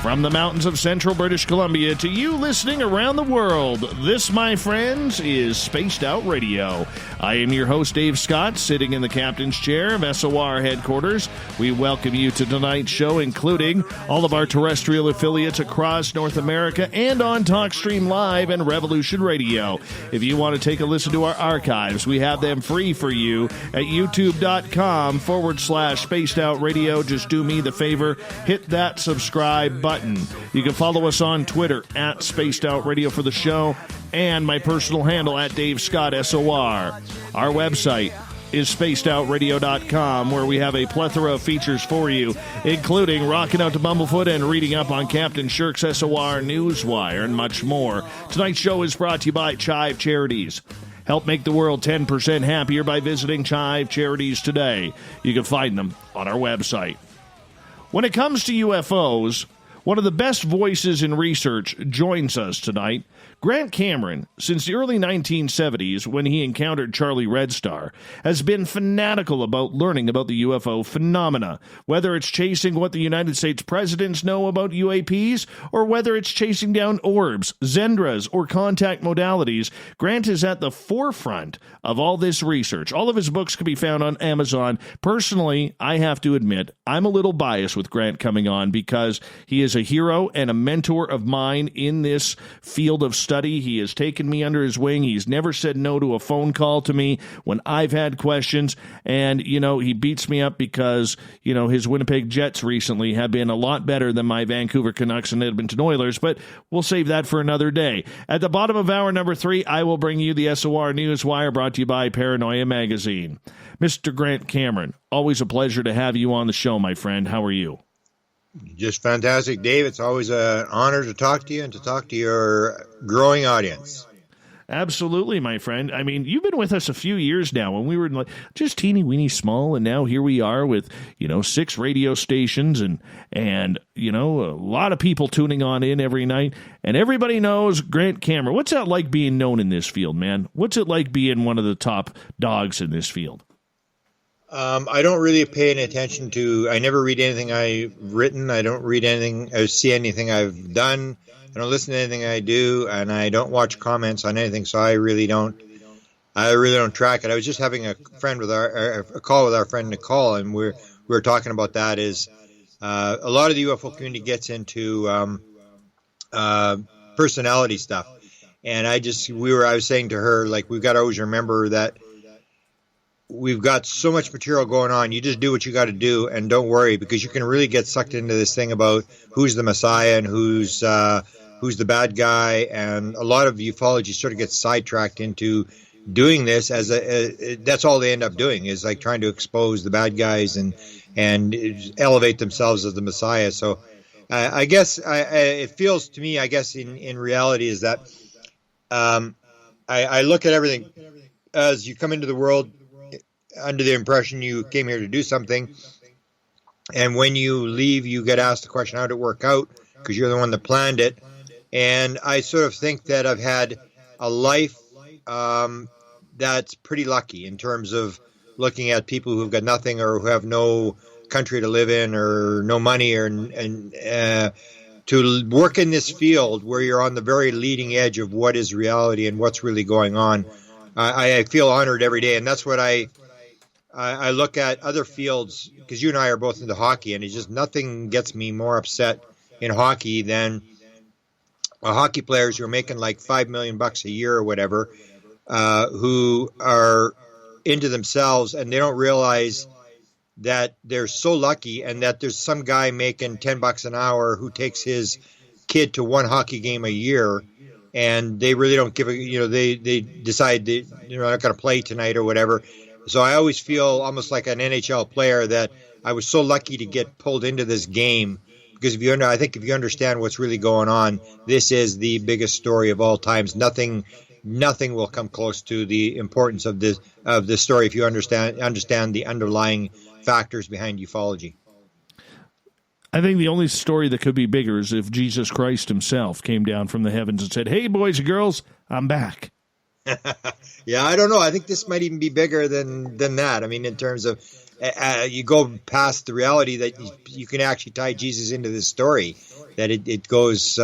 From the mountains of central British Columbia to you listening around the world, this, my friends, is Spaced Out Radio. I am your host, Dave Scott, sitting in the captain's chair of SOR headquarters. We welcome you to tonight's show, including all of our terrestrial affiliates across North America and on TalkStream Live and Revolution Radio. If you want to take a listen to our archives, we have them free for you at youtube.com/Spaced Out Radio. Just do me the favor, hit that subscribe button. You can follow us on Twitter at Spaced Out Radio for the show, and my personal handle at Dave Scott SOR. Our website is spacedoutradio.com, where we have a plethora of features for you, including rocking out to Bumblefoot and reading up on Captain Shirk's SOR Newswire and much more. Tonight's show is brought to you by Chive Charities. Help make the world 10% happier by visiting Chive Charities today. You can find them on our website. When it comes to UFOs, one of the best voices in research joins us tonight. Grant Cameron, since the early 1970s, when he encountered Charlie Red Star, has been fanatical about learning about the UFO phenomena, whether it's chasing what the United States presidents know about UAPs, or whether it's chasing down orbs, Zendras, or contact modalities. Grant is at the forefront of all this research. All of his books can be found on Amazon. Personally, I have to admit, I'm a little biased with Grant coming on because he is a hero and a mentor of mine in this field of study. He has taken me under his wing. He's never said no to a phone call to me when I've had questions. And, he beats me up because, his Winnipeg Jets recently have been a lot better than my Vancouver Canucks and Edmonton Oilers, but we'll save that for another day. At the bottom of hour number 3, I will bring you the SOR Newswire, brought to you by Paranoia Magazine. Mr. Grant Cameron, always a pleasure to have you on the show, my friend. How are you? Just fantastic, Dave. It's always an honor to talk to you and to talk to your growing audience. Absolutely, my friend. I mean, you've been with us a few years now when we were just teeny weeny small, and now here we are with, 6 radio stations and a lot of people tuning on in every night, and everybody knows Grant Cameron. What's that like being known in this field, man? What's it like being one of the top dogs in this field? I don't really pay any attention to, I never read anything I've written. I don't read anything, or see anything I've done. I don't listen to anything I do, and I don't watch comments on anything. So I really don't track it. I was just having a call with our friend Nicole, and we were talking about that is, a lot of the UFO community gets into, personality stuff. And I was saying to her, we've got to always remember that we've got so much material going on. You just do what you got to do and don't worry, because you can really get sucked into this thing about who's the Messiah and who's the bad guy. And a lot of ufology sort of gets sidetracked into doing this that's all they end up doing is trying to expose the bad guys and elevate themselves as the Messiah. So I guess it feels to me, I guess in reality is that I look at everything as you come into the world under the impression you came here to do something, and when you leave, you get asked the question, how did it work out? Because you're the one that planned it. And I sort of think that I've had a life that's pretty lucky in terms of looking at people who've got nothing or who have no country to live in or no money, and to work in this field where you're on the very leading edge of what is reality and what's really going on. I feel honored every day, and that's what I look at other fields, because you and I are both into hockey, and it's just nothing gets me more upset in hockey than hockey players who are making $5 million a year or whatever, who are into themselves, and they don't realize that they're so lucky, and that there's some guy making $10 an hour who takes his kid to one hockey game a year, and they really don't give they decide they're not going to play tonight or whatever. So I always feel almost like an NHL player that I was so lucky to get pulled into this game, because I think if you understand what's really going on, this is the biggest story of all times. Nothing will come close to the importance of this story if you understand the underlying factors behind ufology. I think the only story that could be bigger is if Jesus Christ himself came down from the heavens and said, "Hey, boys and girls, I'm back." Yeah, I don't know. I think this might even be bigger than that. I mean, in terms of you go past the reality that you can actually tie Jesus into this story, that it goes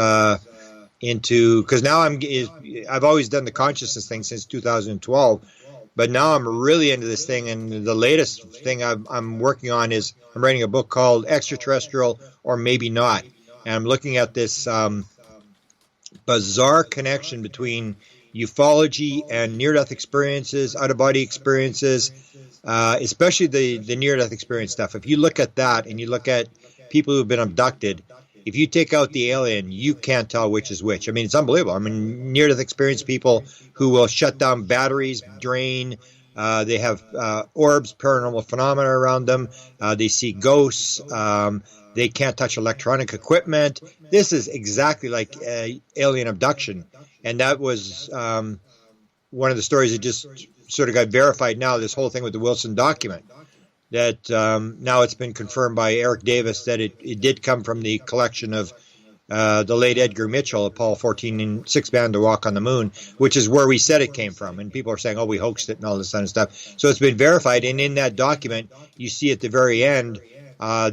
into, because now I've always done the consciousness thing since 2012, but now I'm really into this thing, and the latest thing I'm working on is I'm writing a book called Extraterrestrial or Maybe Not, and I'm looking at this bizarre connection between ufology and near-death experiences, out-of-body experiences, especially the near-death experience stuff. If you look at that and you look at people who've been abducted, if you take out the alien, you can't tell which is which. I mean, it's unbelievable. I mean, near-death experience people who will shut down batteries, drain. They have orbs, paranormal phenomena around them. They see ghosts. They can't touch electronic equipment. This is exactly like alien abduction. And that was one of the stories that just sort of got verified now, this whole thing with the Wilson document. That now it's been confirmed by Eric Davis that it did come from the collection of the late Edgar Mitchell, Apollo 14 and 6 man to walk on the moon, which is where we said it came from. And people are saying, oh, we hoaxed it and all this kind of stuff. So it's been verified. And in that document, you see at the very end,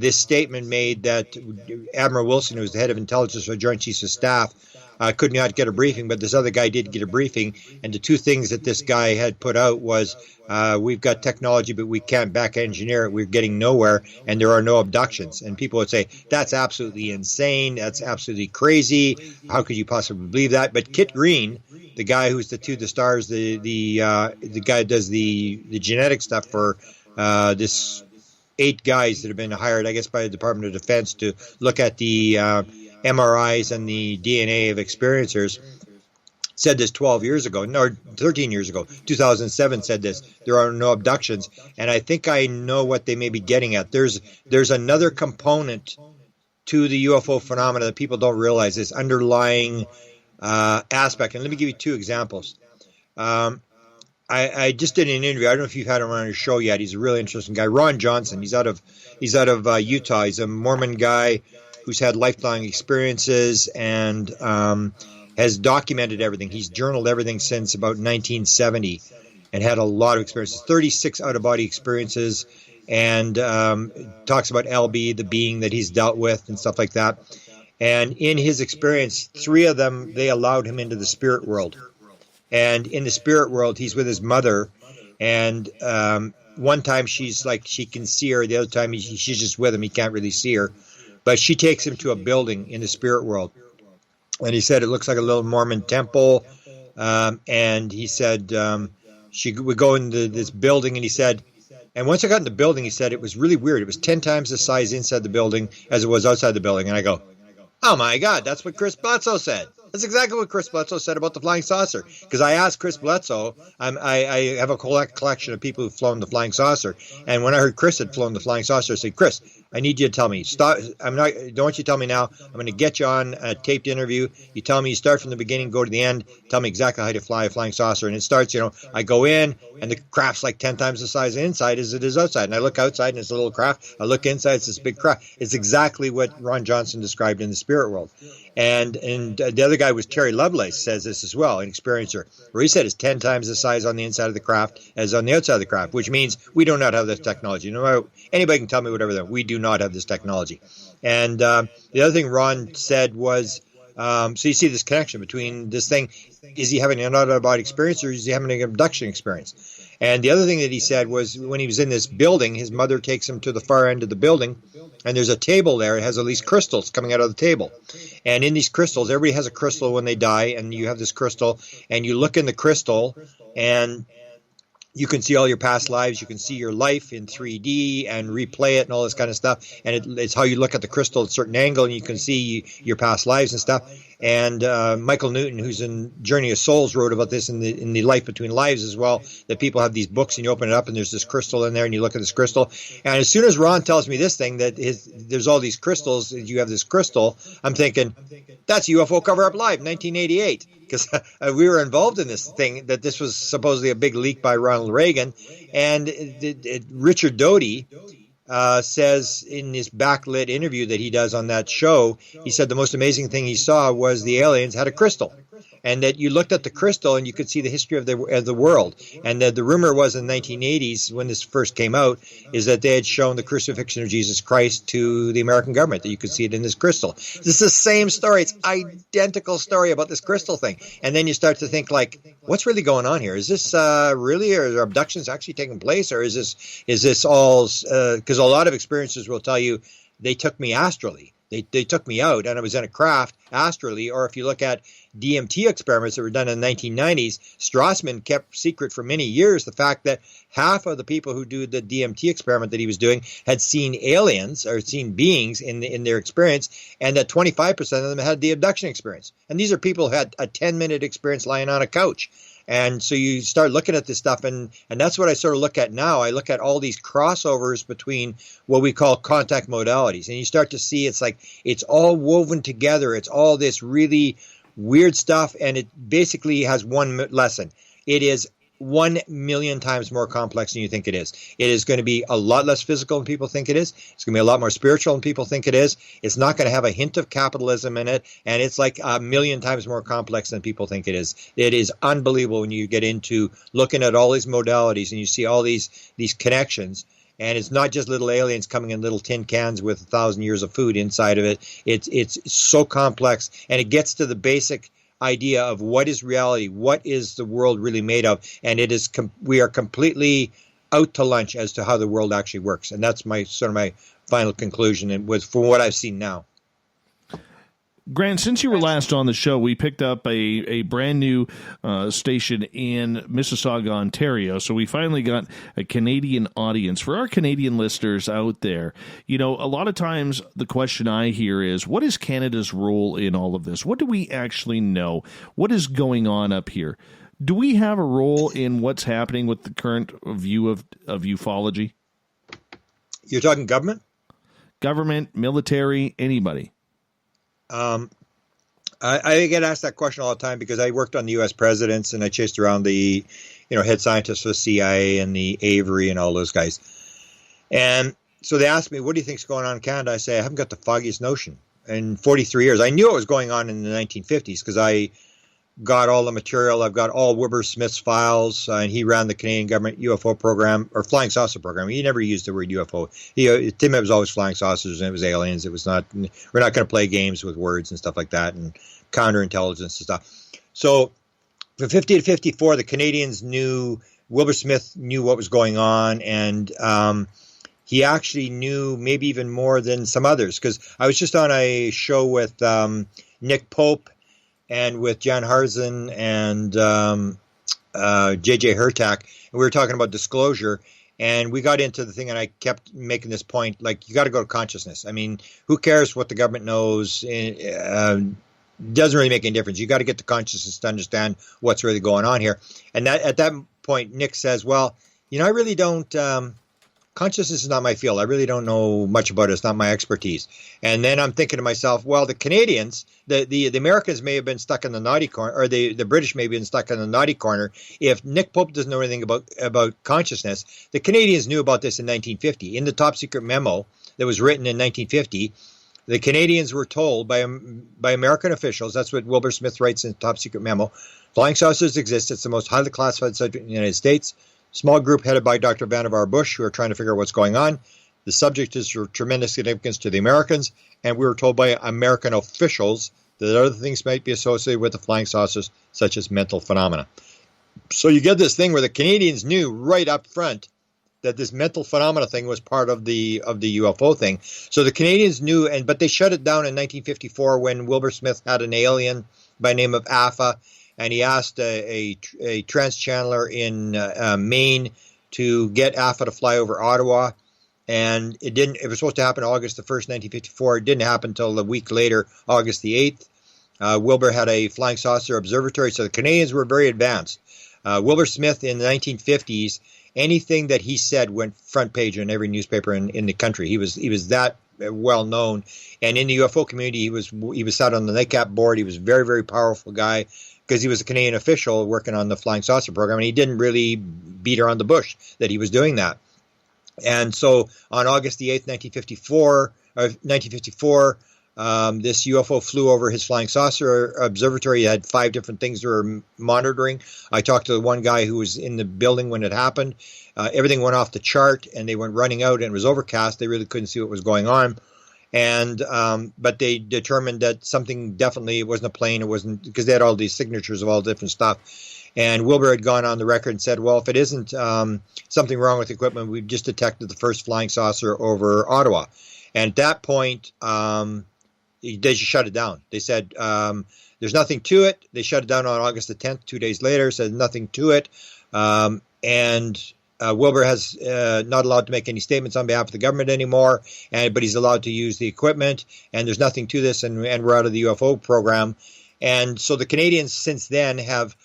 this statement made that Admiral Wilson, who was the head of intelligence for Joint Chiefs of Staff, could not get a briefing, but this other guy did get a briefing. And the two things that this guy had put out was, we've got technology, but we can't back engineer it. We're getting nowhere, and there are no abductions. And people would say, that's absolutely insane. That's absolutely crazy. How could you possibly believe that? But Kit Green, the guy who's the stars, the guy who does the genetic stuff for this 8 guys that have been hired, I guess, by the Department of Defense to look at the MRIs and the DNA of experiencers, said this 12 years ago, no, 13 years ago, 2007 said this, there are no abductions. And I think I know what they may be getting at. There's another component to the UFO phenomena that people don't realize, this underlying aspect. And let me give you 2 examples. I just did an interview. I don't know if you've had him on your show yet. He's a really interesting guy. Ron Johnson. He's out of Utah. He's a Mormon guy who's had lifelong experiences and has documented everything. He's journaled everything since about 1970 and had a lot of experiences, 36 out-of-body experiences, and talks about LB, the being that he's dealt with and stuff like that. And in his experience, 3 of them, they allowed him into the spirit world. And in the spirit world, he's with his mother. And one time she's like, she can see her. The other time she's just with him. He can't really see her. But she takes him to a building in the spirit world. And he said it looks like a little Mormon temple. And he said she would go into this building. And he said, and once I got in the building, he said it was really weird. It was 10 times the size inside the building as it was outside the building. And I go, oh, my God, that's what Chris Bledsoe said. That's exactly what Chris Bledsoe said about the flying saucer. Because I asked Chris Bledsoe, I have a collection of people who've flown the flying saucer. And when I heard Chris had flown the flying saucer, I said, Chris, I need you to tell me. Stop. Don't want you to tell me now. I'm going to get you on a taped interview. You tell me, you start from the beginning, go to the end. Tell me exactly how to fly a flying saucer. And it starts, I go in, and the craft's like 10 times the size inside as it is outside. And I look outside, and it's a little craft. I look inside, it's this big craft. It's exactly what Ron Johnson described in the spirit world. And the other guy was Terry Lovelace, says this as well, an experiencer, where he said it's 10 times the size on the inside of the craft as on the outside of the craft, which means we do not have this technology. No matter, anybody can tell me whatever, we do not have this technology. And the other thing Ron said was, so you see this connection between this thing, is he having an out-of-body experience or is he having an abduction experience? And the other thing that he said was when he was in this building, his mother takes him to the far end of the building, and there's a table there. It has all these crystals coming out of the table. And in these crystals, everybody has a crystal when they die, and you have this crystal, and you look in the crystal, and you can see all your past lives. You can see your life in 3D and replay it and all this kind of stuff. And it's how you look at the crystal at a certain angle, and you can see your past lives and stuff. And Michael Newton, who's in Journey of Souls, wrote about this in the Life Between Lives as well, that people have these books and you open it up and there's this crystal in there and you look at this crystal. And as soon as Ron tells me this thing, that there's all these crystals, you have this crystal, I'm thinking, that's UFO Cover-Up Live, 1988. Because we were involved in this thing, that this was supposedly a big leak by Ronald Reagan. And Richard Doty says in this backlit interview that he does on that show, he said the most amazing thing he saw was the aliens had a crystal. and that you looked at the crystal and you could see the history of the world. And that the rumor was in the 1980s, when this first came out, is that they had shown the crucifixion of Jesus Christ to the American government, that you could see it in this crystal. This is the same story. It's identical story about this crystal thing. And then you start to think, like, what's really going on here? Is this really, or are abductions actually taking place, or is this all, because a lot of experiencers will tell you, they took me astrally. They took me out and I was in a craft astrally. Or if you look at DMT experiments that were done in the 1990s, Strassman kept secret for many years the fact that half of the people who do the DMT experiment that he was doing had seen aliens or seen beings in their experience, and that 25% of them had the abduction experience. And these are people who had a 10-minute experience lying on a couch. And so you start looking at this stuff, and that's what I sort of look at now. I look at all these crossovers between what we call contact modalities, and you start to see it's like it's all woven together. It's all this really weird stuff, and it basically has one lesson. It is 1 million times more complex than you think it is. It is going to be a lot less physical than people think it is. It's going to be a lot more spiritual than people think it is. It's not going to have a hint of capitalism in it, and it's like 1 million times more complex than people think it is. It is unbelievable when you get into looking at all these modalities and you see all these connections. And it's not just little aliens coming in little tin cans with 1,000 years of food inside of it. It's so complex, and it gets to the basic idea of what is reality, what is the world really made of, and it is we are completely out to lunch as to how the world actually works, and that's my final conclusion, and from what I've seen now. Grant, since you were last on the show, we picked up a brand new station in Mississauga, Ontario. So we finally got a Canadian audience. For our Canadian listeners out there, a lot of times the question I hear is, what is Canada's role in all of this? What do we actually know? What is going on up here? Do we have a role in what's happening with the current view of ufology? You're talking government? Government, military, anybody? I get asked that question all the time because I worked on the U.S. presidents and I chased around the, head scientists for the CIA and the Avery and all those guys. And so they asked me, what do you think's going on in Canada? I say, I haven't got the foggiest notion. In 43 years, I knew what was going on in the 1950s because I got all the material. I've got all Wilbur Smith's files, and he ran the Canadian government UFO program, or flying saucer program. He never used the word UFO. To him, it was always flying saucers, and it was aliens. It was not. We're not going to play games with words and stuff like that, and counterintelligence and stuff. So, from 50 to 54, the Canadians knew. Wilbur Smith knew what was going on, and he actually knew maybe even more than some others. Because I was just on a show with Nick Pope and with Jan Harzan and J.J. Hurtak, and we were talking about disclosure, and we got into the thing, and I kept making this point, like, you got to go to consciousness. I mean, who cares what the government knows? Doesn't really make any difference. You got to get to consciousness to understand what's really going on here. And at that point, Nick says, well, I really don't... consciousness is not my field. I really don't know much about it. It's not my expertise. And then I'm thinking to myself, well, the Canadians, the Americans may have been stuck in the naughty corner, or the British may have been stuck in the naughty corner. If Nick Pope doesn't know anything about consciousness, the Canadians knew about this in 1950. In the top secret memo that was written in 1950, the Canadians were told by American officials, that's what Wilbur Smith writes in the top secret memo, flying saucers exist. It's the most highly classified subject in the United States. Small group headed by Dr. Vannevar Bush, who are trying to figure out what's going on. The subject is of tremendous significance to the Americans, and we were told by American officials that other things might be associated with the flying saucers, such as mental phenomena. So you get this thing where the Canadians knew right up front that this mental phenomena thing was part of the UFO thing. So the Canadians knew, but they shut it down in 1954 when Wilbur Smith had an alien by name of Alpha. And he asked a trans-channeler in Maine to get Alpha to fly over Ottawa. And it didn't. It was supposed to happen August the 1st, 1954. It didn't happen until a week later, August the 8th. Wilbur had a flying saucer observatory, so the Canadians were very advanced. Wilbur Smith in the 1950s, anything that he said went front page in every newspaper in the country. He was that well known. And in the UFO community, he was sat on the NICAP board. He was a very, very powerful guy, because he was a Canadian official working on the flying saucer program, and he didn't really beat around the bush that he was doing that. And so on August the 8th, 1954, This UFO flew over his flying saucer observatory. He had 5 different things they were monitoring. I talked to the one guy who was in the building when it happened. Everything went off the chart, and they went running out, and it was overcast. They really couldn't see what was going on. And but they determined that something definitely, it wasn't a plane. It wasn't, because they had all these signatures of all different stuff. And Wilbur had gone on the record and said, well, if it isn't something wrong with the equipment, we've just detected the first flying saucer over Ottawa. And at that point, they just shut it down. They said, there's nothing to it. They shut it down on August the 10th, 2 days later, said nothing to it. Wilbur has not allowed to make any statements on behalf of the government anymore, but he's allowed to use the equipment, and there's nothing to this, and we're out of the UFO program. And so the Canadians since then have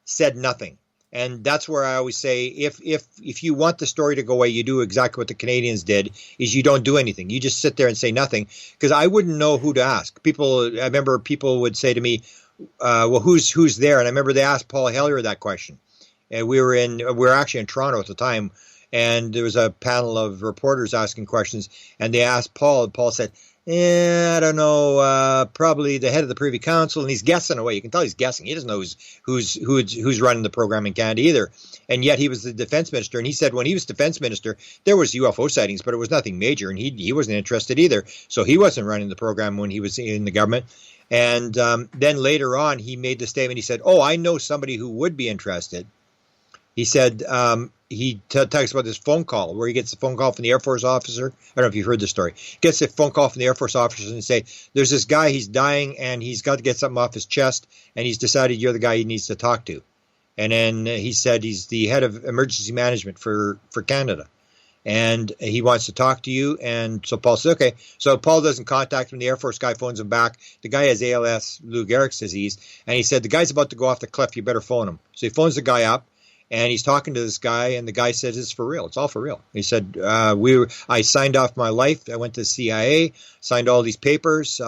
said nothing. And that's where I always say, if you want the story to go away, you do exactly what the Canadians did, is you don't do anything. You just sit there and say nothing, because I wouldn't know who to ask. I remember people would say to me, well, who's there? And I remember they asked Paul Hellyer that question. And we were actually in Toronto at the time, and there was a panel of reporters asking questions, and they asked Paul, and Paul said, I don't know, probably the head of the Privy Council, and he's guessing away. You can tell he's guessing. He doesn't know who's running the program in Canada either. And yet he was the defense minister, and he said when he was defense minister, there was UFO sightings, but it was nothing major, and he wasn't interested either. So he wasn't running the program when he was in the government. And then later on, he made the statement. He said, I know somebody who would be interested. He said he talks about this phone call where he gets a phone call from the Air Force officer. I don't know if you've heard this story. He gets a phone call from the Air Force officer and say, there's this guy, he's dying, and he's got to get something off his chest, and he's decided you're the guy he needs to talk to. And then he said he's the head of emergency management for Canada, and he wants to talk to you. And so Paul said, okay. So Paul doesn't contact him. The Air Force guy phones him back. The guy has ALS, Lou Gehrig's disease, and he said, the guy's about to go off the cliff. You better phone him. So he phones the guy up. And he's talking to this guy, and the guy says, it's for real. It's all for real. He said, I signed off my life. I went to the CIA, signed all these papers,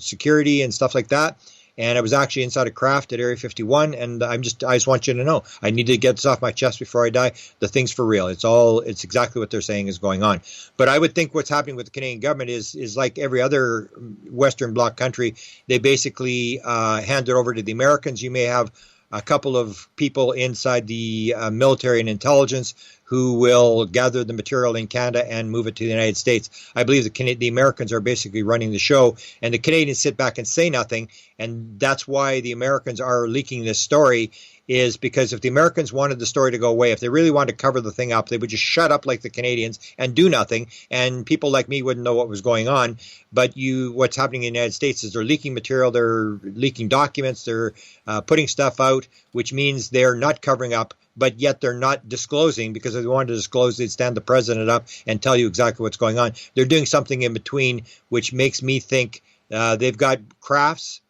security and stuff like that. And I was actually inside a craft at Area 51. And I just want you to know, I need to get this off my chest before I die. The thing's for real. It's exactly what they're saying is going on. But I would think what's happening with the Canadian government is like every other Western Bloc country. They basically hand it over to the Americans. You may have a couple of people inside the military and intelligence who will gather the material in Canada and move it to the United States. I believe the Americans are basically running the show, and the Canadians sit back and say nothing. And that's why the Americans are leaking this story, is because if the Americans wanted the story to go away, if they really wanted to cover the thing up, they would just shut up like the Canadians and do nothing, and people like me wouldn't know what was going on. But what's happening in the United States is they're leaking material, they're leaking documents, they're putting stuff out, which means they're not covering up, but yet they're not disclosing, because if they wanted to disclose, they'd stand the president up and tell you exactly what's going on. They're doing something in between, which makes me think they've got crafts,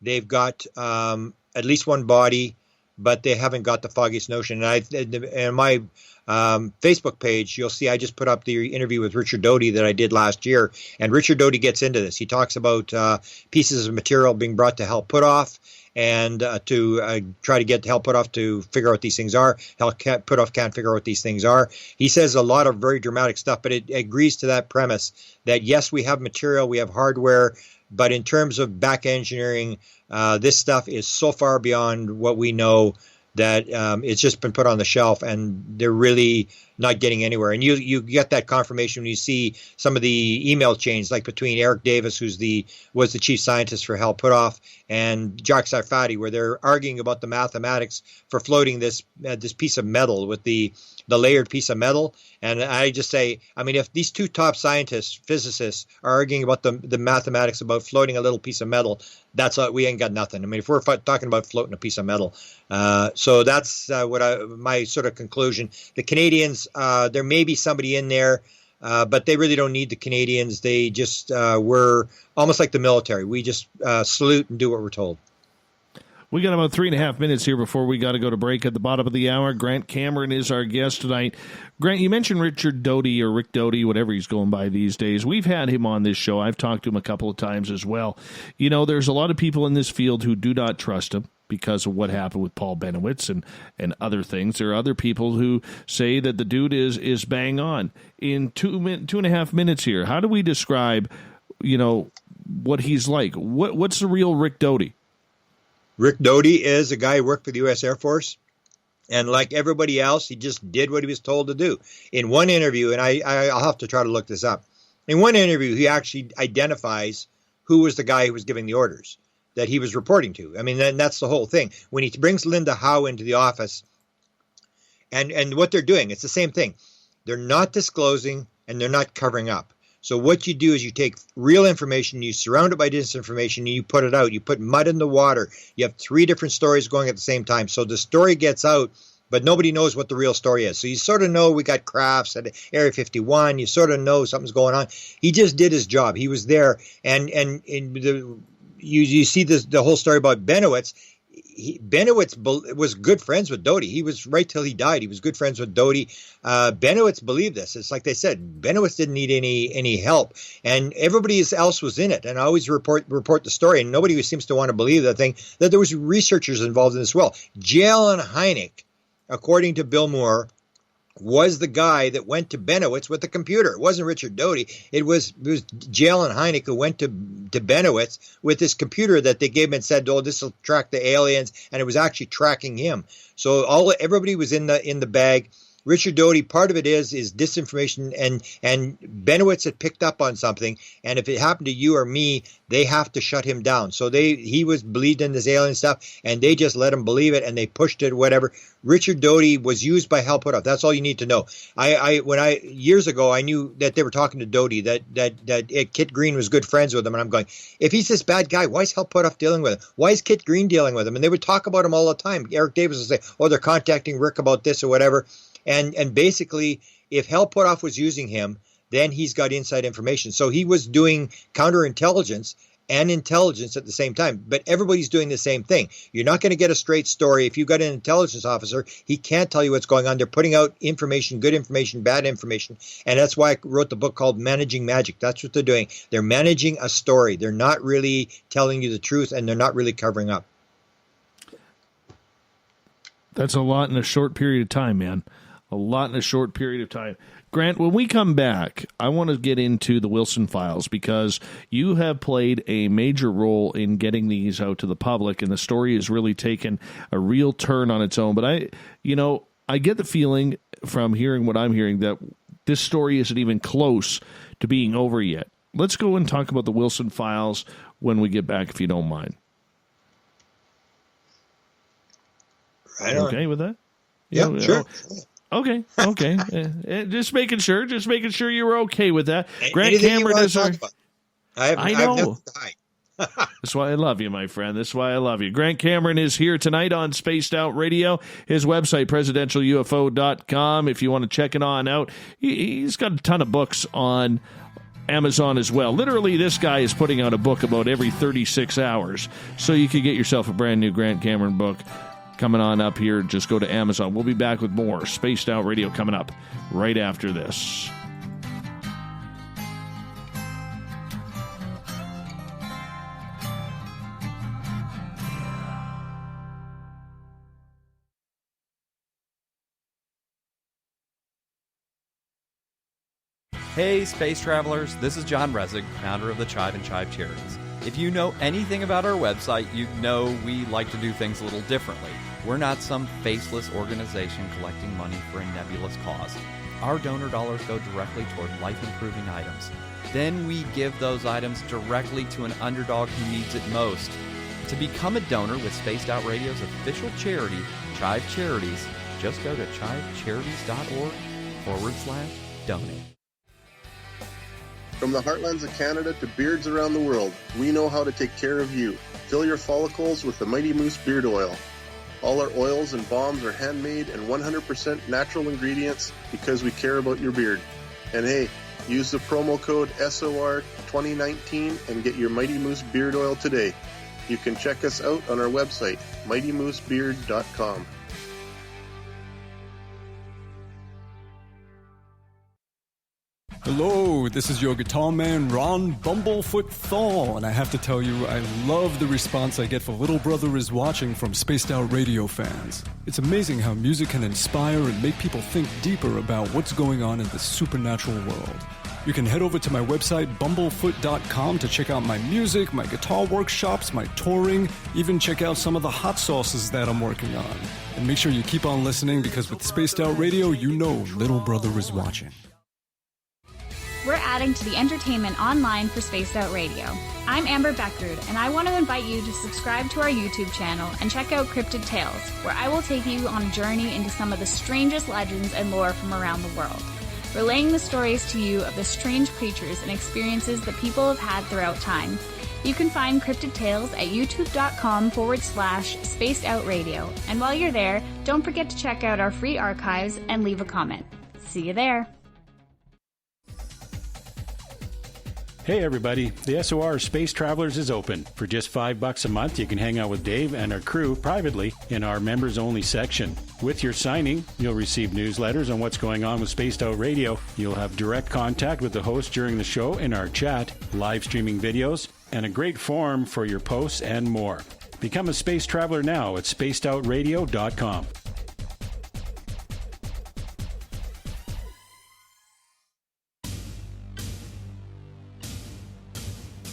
they've got at least one body, but they haven't got the foggiest notion. And my Facebook page, you'll see I just put up the interview with Richard Doty that I did last year. And Richard Doty gets into this. He talks about pieces of material being brought to Hal Puthoff, and to try to get Hal Puthoff to figure out what these things are. Hal Puthoff can't figure out what these things are. He says a lot of very dramatic stuff, but it agrees to that premise that, yes, we have material, we have hardware, but in terms of back engineering, this stuff is so far beyond what we know that it's just been put on the shelf, and they're really not getting anywhere. And you get that confirmation when you see some of the email chains, like between Eric Davis, was the chief scientist for Hal Puthoff, and Jacques Sarfati, where they're arguing about the mathematics for floating this piece of metal with the layered piece of metal. And I just say, I mean, if these two top scientists, physicists, are arguing about the mathematics about floating a little piece of metal, we ain't got nothing. I mean, if we're talking about floating a piece of metal, so that's my sort of conclusion. The Canadians, there may be somebody in there, but they really don't need the Canadians. They just we're almost like the military. We just salute and do what we're told. We got about 3.5 minutes here before we got to go to break at the bottom of the hour. Grant Cameron is our guest tonight. Grant, you mentioned Richard Doty, or Rick Doty, whatever he's going by these days. We've had him on this show. I've talked to him a couple of times as well. You know, there's a lot of people in this field who do not trust him because of what happened with Paul Benowitz and other things. There are other people who say that the dude is bang on. In 2.5 minutes here, how do we describe, what he's like. What's the real Rick Doty? Rick Doty is a guy who worked for the U.S. Air Force. And like everybody else, he just did what he was told to do. In one interview, and I'll have to try to look this up. In one interview, he actually identifies who was the guy who was giving the orders that he was reporting to. I mean, that's the whole thing. When he brings Linda Howe into the office, and what they're doing, it's the same thing. They're not disclosing and they're not covering up. So what you do is you take real information, you surround it by disinformation, and you put it out. You put mud in the water. You have 3 different stories going at the same time. So the story gets out, but nobody knows what the real story is. So you sort of know we got crafts at Area 51. You sort of know something's going on. He just did his job. He was there. And you see the whole story about Benowitz. Benowitz was good friends with Doty. He was right till he died. He was good friends with Doty. Benowitz believed this. It's like they said, Benowitz didn't need any help, and everybody else was in it. And I always report the story, and nobody seems to want to believe that there was researchers involved in this. Well, J.Allen Hynek, according to Bill Moore, was the guy that went to Benowitz with the computer. It wasn't Richard Doty. It was J.Allen Hynek who went to Benowitz with this computer that they gave him and said, "Oh, this will track the aliens," and it was actually tracking him. So everybody was in the bag. Richard Doty, part of it is disinformation, and Benowitz had picked up on something, and if it happened to you or me, they have to shut him down. So he was believed in this alien stuff, and they just let him believe it, and they pushed it, whatever. Richard Doty was used by Hal Puthoff. That's all you need to know. Years ago, I knew that they were talking to Doty, that Kit Green was good friends with him, and I'm going, if he's this bad guy, why is Hal Puthoff dealing with him? Why is Kit Green dealing with him? And they would talk about him all the time. Eric Davis would say, oh, they're contacting Rick about this or whatever. And basically, if Hal Puthoff was using him, then he's got inside information. So he was doing counterintelligence and intelligence at the same time. But everybody's doing the same thing. You're not going to get a straight story. If you've got an intelligence officer, he can't tell you what's going on. They're putting out information, good information, bad information. And that's why I wrote the book called Managing Magic. That's what they're doing. They're managing a story. They're not really telling you the truth, and they're not really covering up. That's a lot in a short period of time, man. A lot in a short period of time. Grant, when we come back, I want to get into the Wilson files because you have played a major role in getting these out to the public, and the story has really taken a real turn on its own. But I get the feeling from hearing what I'm hearing that this story isn't even close to being over yet. Let's go and talk about the Wilson files when we get back, if you don't mind. Right on. Okay with that? Yeah, sure. Okay. Just making sure you were okay with that. Grant Cameron is our... I know. That's why I love you, my friend. That's why I love you. Grant Cameron is here tonight on Spaced Out Radio. His website, presidentialufo.com, if you want to check it on out. He's got a ton of books on Amazon as well. Literally, this guy is putting out a book about every 36 hours. So you could get yourself a brand new Grant Cameron book. Coming on up here, just go to Amazon. We'll be back with more Spaced Out Radio coming up right after this. Hey, space travelers, this is John Resig, founder of the Chive and Chive Charities. If you know anything about our website, you know we like to do things a little differently. We're not some faceless organization collecting money for a nebulous cause. Our donor dollars go directly toward life-improving items. Then we give those items directly to an underdog who needs it most. To become a donor with Spaced Out Radio's official charity, Chive Charities, just go to chivecharities.org/donate. From the heartlands of Canada to beards around the world, we know how to take care of you. Fill your follicles with the Mighty Moose Beard Oil. All our oils and balms are handmade and 100% natural ingredients because we care about your beard. And hey, use the promo code SOR2019 and get your Mighty Moose Beard Oil today. You can check us out on our website, mightymoosebeard.com. Hello, this is your guitar man, Ron Bumblefoot Thal, and I have to tell you, I love the response I get for Little Brother is Watching from Spaced Out Radio fans. It's amazing how music can inspire and make people think deeper about what's going on in the supernatural world. You can head over to my website, bumblefoot.com, to check out my music, my guitar workshops, my touring, even check out some of the hot sauces that I'm working on. And make sure you keep on listening, because with Spaced Out Radio, you know little brother is watching. We're adding to the entertainment online for Spaced Out Radio. I'm Amber Beckrud, and I want to invite you to subscribe to our YouTube channel and check out Cryptid Tales, where I will take you on a journey into some of the strangest legends and lore from around the world, relaying the stories to you of the strange creatures and experiences that people have had throughout time. You can find Cryptid Tales at youtube.com/Spaced Out Radio. And while you're there, don't forget to check out our free archives and leave a comment. See you there. Hey everybody, the SOR Space Travelers is open. For just $5 a month, you can hang out with Dave and our crew privately in our members-only section. With your signing, you'll receive newsletters on what's going on with Spaced Out Radio. You'll have direct contact with the host during the show in our chat, live streaming videos, and a great forum for your posts and more. Become a space traveler now at spacedoutradio.com.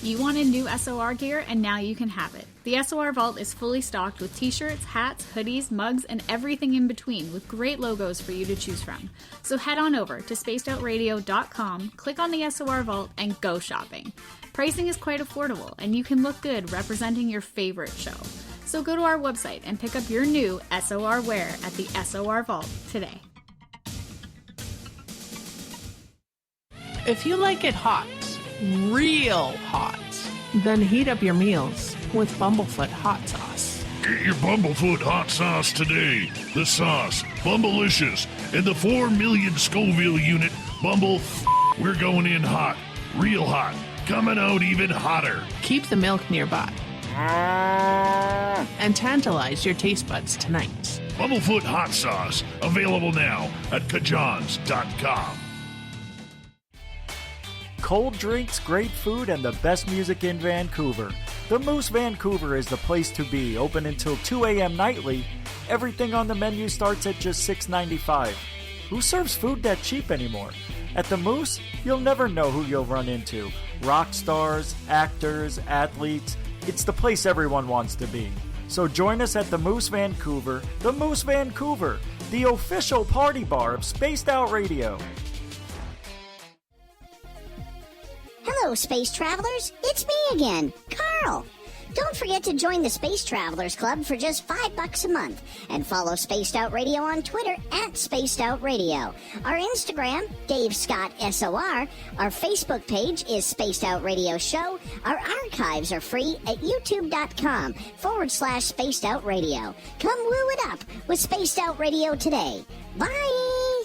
You wanted new SOR gear, and now you can have it. The SOR Vault is fully stocked with t-shirts, hats, hoodies, mugs, and everything in between, with great logos for you to choose from. So head on over to spacedoutradio.com, click on the SOR Vault, and go shopping. Pricing is quite affordable, and you can look good representing your favorite show. So go to our website and pick up your new SOR wear at the SOR Vault today. If you like it hot, real hot, then heat up your meals with Bumblefoot hot sauce. Get your Bumblefoot hot sauce today. The sauce, Bumblicious, and the 4 million Scoville unit Bumble. We're going in hot, real hot, coming out even hotter. Keep the milk nearby and tantalize your taste buds tonight. Bumblefoot hot sauce, available now at kajans.com. Cold drinks, great food, and the best music in Vancouver. The Moose Vancouver is the place to be, open until 2 a.m. nightly. Everything on the menu starts at just $6.95. Who serves food that cheap anymore? At the Moose, you'll never know who you'll run into. Rock stars, actors, athletes. It's the place everyone wants to be. So join us at the Moose Vancouver, the official party bar of Spaced Out Radio. Hello, Space Travelers. It's me again, Carl. Don't forget to join the Space Travelers Club for just $5 a month and follow Spaced Out Radio on Twitter at Spaced Out Radio. Our Instagram, Dave Scott SOR. Our Facebook page is Spaced Out Radio Show. Our archives are free at youtube.com/Spaced Out Radio. Come woo it up with Spaced Out Radio today. Bye!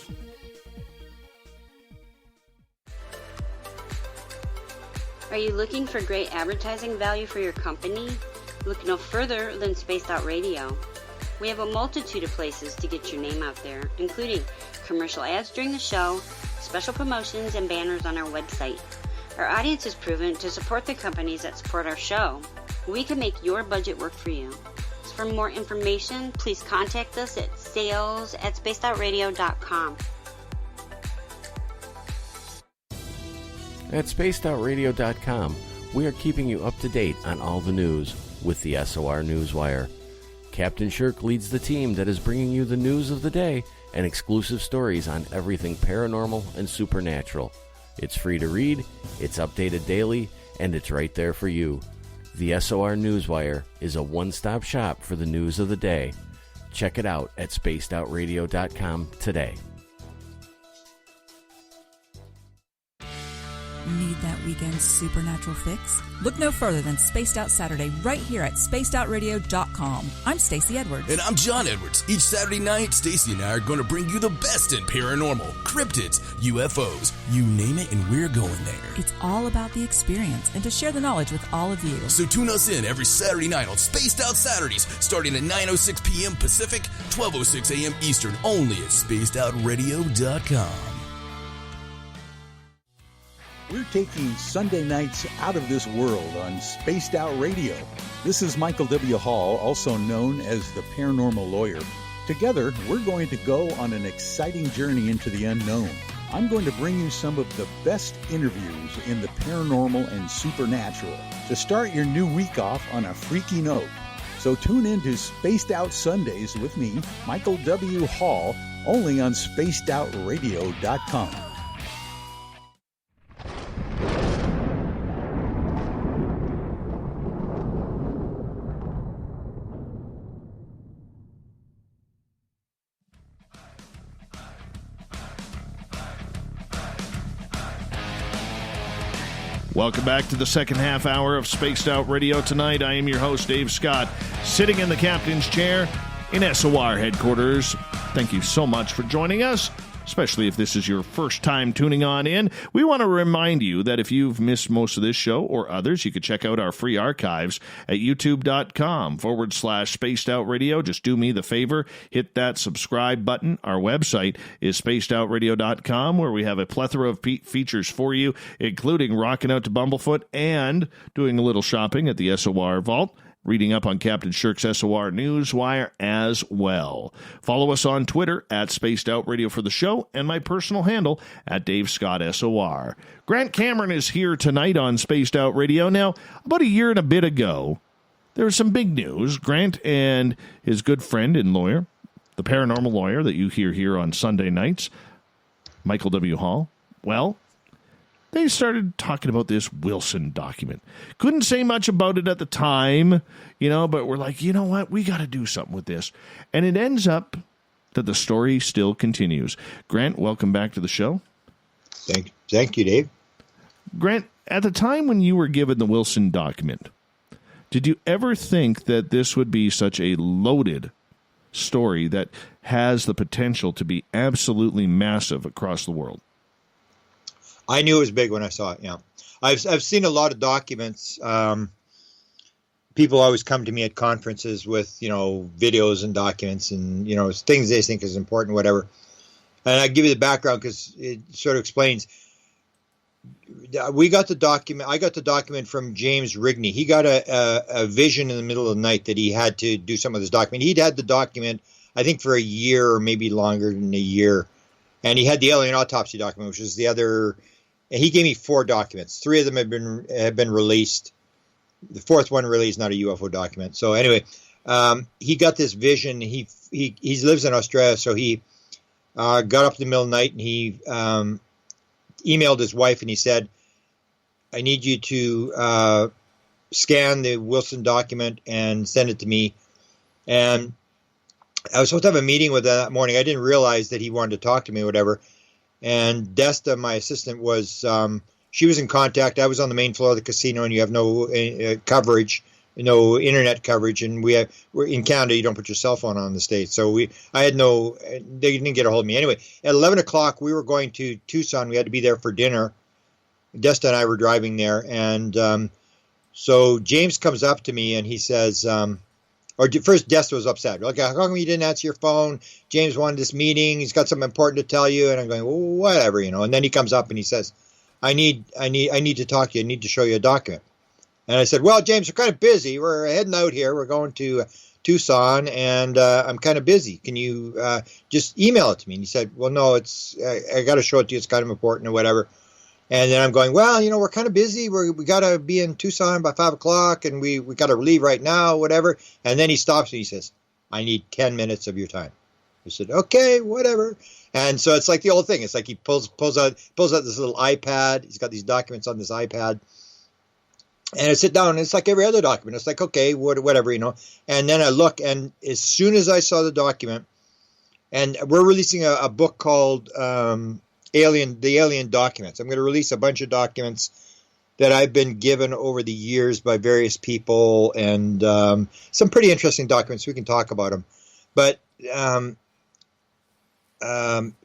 Are you looking for great advertising value for your company? Look no further than Spaced Out Radio. We have a multitude of places to get your name out there, including commercial ads during the show, special promotions, and banners on our website. Our audience is proven to support the companies that support our show. We can make your budget work for you. So for more information, please contact us at sales@spacedoutradio.com. At spacedoutradio.com, we are keeping you up to date on all the news with the SOR Newswire. Captain Shirk leads the team that is bringing you the news of the day and exclusive stories on everything paranormal and supernatural. It's free to read, it's updated daily, and it's right there for you. The SOR Newswire is a one-stop shop for the news of the day. Check it out at spacedoutradio.com today. Need that weekend supernatural fix? Look no further than Spaced Out Saturday right here at spacedoutradio.com. I'm Stacey Edwards. And I'm John Edwards. Each Saturday night, Stacey and I are going to bring you the best in paranormal, cryptids, UFOs, you name it, and we're going there. It's all about the experience and to share the knowledge with all of you. So tune us in every Saturday night on Spaced Out Saturdays, starting at 9:06 p.m. Pacific, 12:06 a.m. Eastern, only at spacedoutradio.com. We're taking Sunday nights out of this world on Spaced Out Radio. This is Michael W. Hall, also known as the Paranormal Lawyer. Together, we're going to go on an exciting journey into the unknown. I'm going to bring you some of the best interviews in the paranormal and supernatural to start your new week off on a freaky note. So tune in to Spaced Out Sundays with me, Michael W. Hall, only on spacedoutradio.com. Welcome back to the second half hour of Spaced Out Radio. Tonight, I am your host, Dave Scott, sitting in the captain's chair in SOR headquarters. Thank you so much for joining us, especially if this is your first time tuning on in. We want to remind you that if you've missed most of this show or others, you can check out our free archives at youtube.com/Spaced Out Radio. Just do me the favor, hit that subscribe button. Our website is spacedoutradio.com, where we have a plethora of features for you, including rocking out to Bumblefoot and doing a little shopping at the SOR Vault, reading up on Captain Shirk's SOR Newswire as well. Follow us on Twitter at Spaced Out Radio for the show, and my personal handle at Dave Scott SOR. Grant Cameron is here tonight on Spaced Out Radio. Now, about a year and a bit ago, there was some big news. Grant and his good friend and lawyer, the paranormal lawyer that you hear here on Sunday nights, Michael W. Hall, well, they started talking about this Wilson document. Couldn't say much about it at the time, but we're like, you know what? We got to do something with this. And it ends up that the story still continues. Grant, welcome back to the show. Thank you, Dave. Grant, at the time when you were given the Wilson document, did you ever think that this would be such a loaded story that has the potential to be absolutely massive across the world? I knew it was big when I saw it. Yeah, I've seen a lot of documents. People always come to me at conferences with videos and documents and things they think is important, whatever. And I give you the background because it sort of explains. We got the document. I got the document from James Rigney. He got a vision in the middle of the night that he had to do some of this document. He'd had the document, I think, for a year or maybe longer than a year. And he had the alien autopsy document, which is the other. And he gave me 4 documents. 3 of them have been released. The 4th one really is not a UFO document. So anyway, he got this vision. He lives in Australia, so he got up in the middle of the night and he emailed his wife and he said, "I need you to scan the Wilson document and send it to me." And I was supposed to have a meeting with him that morning. I didn't realize that he wanted to talk to me or whatever. And Desta, my assistant, she was in contact. I was on the main floor of the casino, and you have no coverage, no internet coverage. And we're in Canada, you don't put your cell phone on in the States. So they didn't get a hold of me. Anyway, at 11 o'clock, we were going to Tucson. We had to be there for dinner. Desta and I were driving there. And so James comes up to me, and he says, first, Desta was upset. Like, how come you didn't answer your phone? James wanted this meeting. He's got something important to tell you. And I'm going, well, whatever, And then he comes up and he says, I need to talk to you. I need to show you a document. And I said, well, James, we're kind of busy. We're heading out here. We're going to Tucson, and I'm kind of busy. Can you just email it to me? And he said, well, no, I got to show it to you. It's kind of important or whatever. And then I'm going, well, we're kind of busy. We got to be in Tucson by 5 o'clock, and we got to leave right now, whatever. And then he stops me. He says, I need 10 minutes of your time. I said, okay, whatever. And so it's like the old thing. It's like he pulls out this little iPad. He's got these documents on this iPad. And I sit down, and it's like every other document. It's like, okay, whatever, And then I look, and as soon as I saw the document, and we're releasing a book called the Alien Documents. I'm going to release a bunch of documents that I've been given over the years by various people, and some pretty interesting documents. We can talk about them. But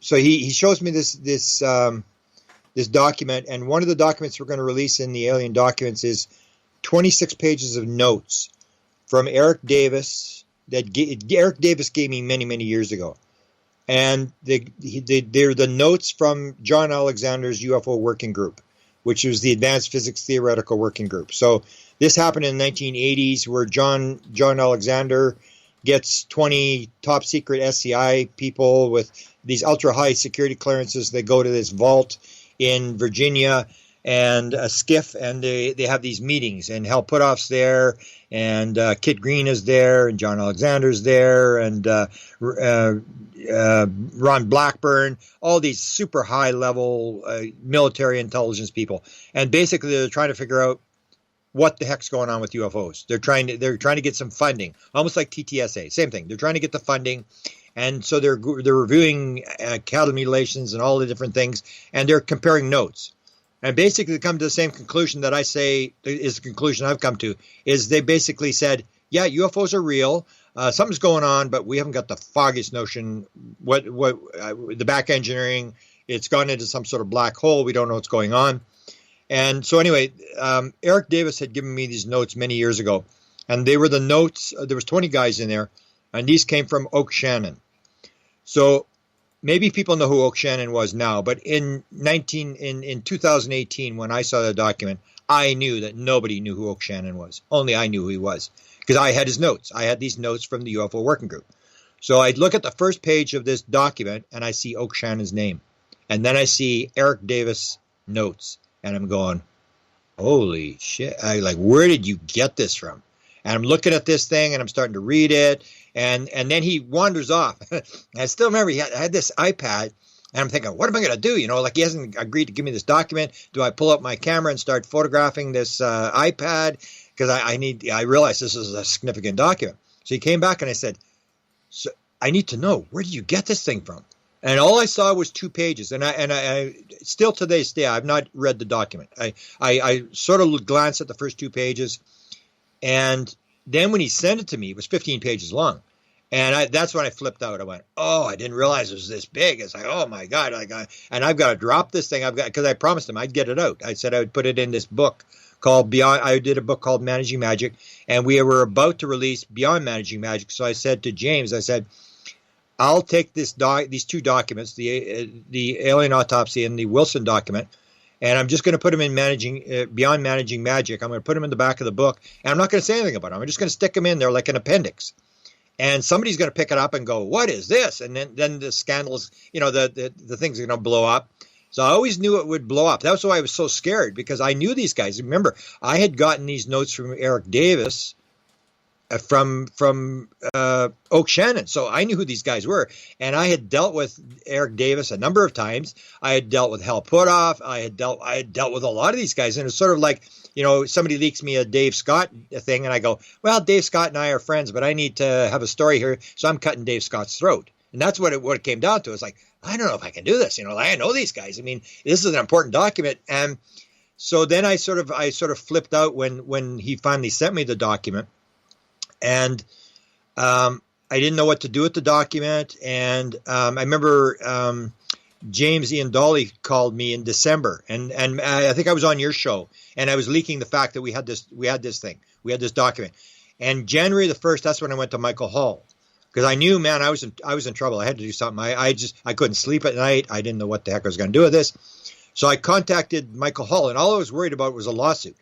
so he shows me this document, and one of the documents we're going to release in the Alien Documents is 26 pages of notes from Eric Davis that Eric Davis gave me many, many years ago. And they're the notes from John Alexander's UFO Working Group, which was the Advanced Physics Theoretical Working Group. So this happened in the 1980s, where John Alexander gets 20 top secret SCI people with these ultra high security clearances. They go to this vault in Virginia and a skiff, and they have these meetings, and Hal Puthoff's there, and Kit Green is there, and John Alexander's there, and Ron Blackburn, all these super high level military intelligence people. And basically they're trying to figure out what the heck's going on with UFOs. They're trying to get some funding, almost like TTSA, same thing. They're trying to get the funding. And so they're reviewing cattle mutilations and all the different things, and they're comparing notes. And basically they come to the same conclusion that I say is the conclusion I've come to, is they basically said, yeah, UFOs are real. Something's going on, but we haven't got the foggiest notion what the back engineering. It's gone into some sort of black hole. We don't know what's going on. And so anyway, Eric Davis had given me these notes many years ago, and they were the notes. There was 20 guys in there, and these came from Oak Shannon. So maybe people know who Oak Shannon was now, but in 2018, when I saw the document, I knew that nobody knew who Oak Shannon was. Only I knew who he was, because I had his notes. I had these notes from the UFO Working Group. So I'd look at the first page of this document, and I see Oak Shannon's name. And then I see Eric Davis notes, and I'm going, holy shit. Where did you get this from? And I'm looking at this thing, and I'm starting to read it. And then he wanders off. I still remember I had this iPad, and I'm thinking, what am I going to do? He hasn't agreed to give me this document. Do I pull up my camera and start photographing this iPad? Because I realized this is a significant document. So he came back, and I said, so I need to know, where did you get this thing from? And all I saw was 2 pages. And I still to this day, I've not read the document. I sort of glanced at the first 2 pages. And then when he sent it to me, it was 15 pages long. And that's when I flipped out. I went, oh, I didn't realize it was this big. It's like, oh, my God. And I've got to drop this thing. Because I promised him I'd get it out. I said I would put it in this book called Beyond. I did a book called Managing Magic. And we were about to release Beyond Managing Magic. So I said to James, I said, I'll take these 2 documents, the alien autopsy and the Wilson document, and I'm just going to put them in Beyond Managing Magic. I'm going to put them in the back of the book, and I'm not going to say anything about them. I'm just going to stick them in there like an appendix. And somebody's going to pick it up and go, what is this? And then the scandals, the things are going to blow up. So I always knew it would blow up. That's why I was so scared, because I knew these guys. Remember, I had gotten these notes from Eric Davis from Oak Shannon. So I knew who these guys were. And I had dealt with Eric Davis a number of times. I had dealt with Hal Puthoff. I had dealt with a lot of these guys. And it's sort of like, somebody leaks me a Dave Scott thing, and I go, well, Dave Scott and I are friends, but I need to have a story here, so I'm cutting Dave Scott's throat. And that's what it came down to. It's like, I don't know if I can do this. I know these guys. I mean, this is an important document. And so then I sort of flipped out when he finally sent me the document. And I didn't know what to do with the document. And I remember James Ian Dolly called me in December, and I think I was on your show, and I was leaking the fact that we had this document. And January the 1st, that's when I went to Michael Hall, because I knew, man, I was in trouble. I had to do something. I couldn't sleep at night. I didn't know what the heck I was going to do with this. So I contacted Michael Hall, and all I was worried about was a lawsuit.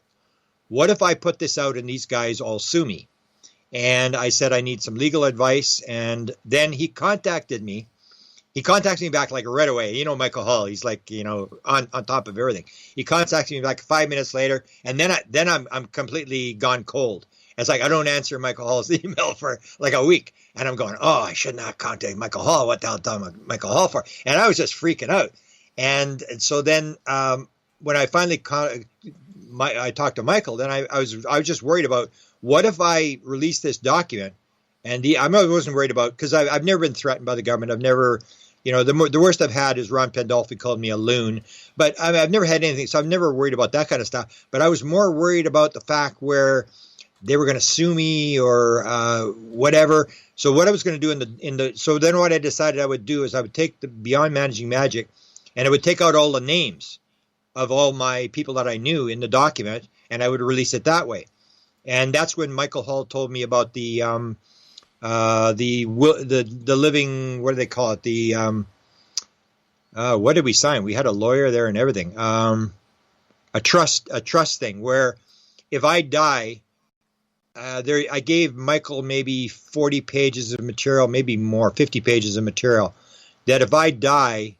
What if I put this out and these guys all sue me? And I said, I need some legal advice. And then he contacted me. He contacted me back like right away. Michael Hall, he's like, on top of everything. He contacted me back 5 minutes later. And then I'm completely gone cold. It's like, I don't answer Michael Hall's email for like a week. And I'm going, oh, I should not contact Michael Hall. What the hell done Michael Hall for? And I was just freaking out. And so then when I finally I talked to Michael, then I was just worried about, what if I release this document? And I wasn't worried about, because I've never been threatened by the government. I've never, the worst I've had is Ron Pandolfi called me a loon. But I've never had anything, so I've never worried about that kind of stuff. But I was more worried about the fact where they were going to sue me or whatever. So what I was going to do so then what I decided I would do is I would take the Beyond Managing Magic, and I would take out all the names of all my people that I knew in the document, and I would release it that way. And that's when Michael Hall told me about the living, what do they call it? What did we sign? We had a lawyer there and everything. A trust thing where if I die, I gave Michael maybe 40 pages of material, maybe more, 50 pages of material that if I die,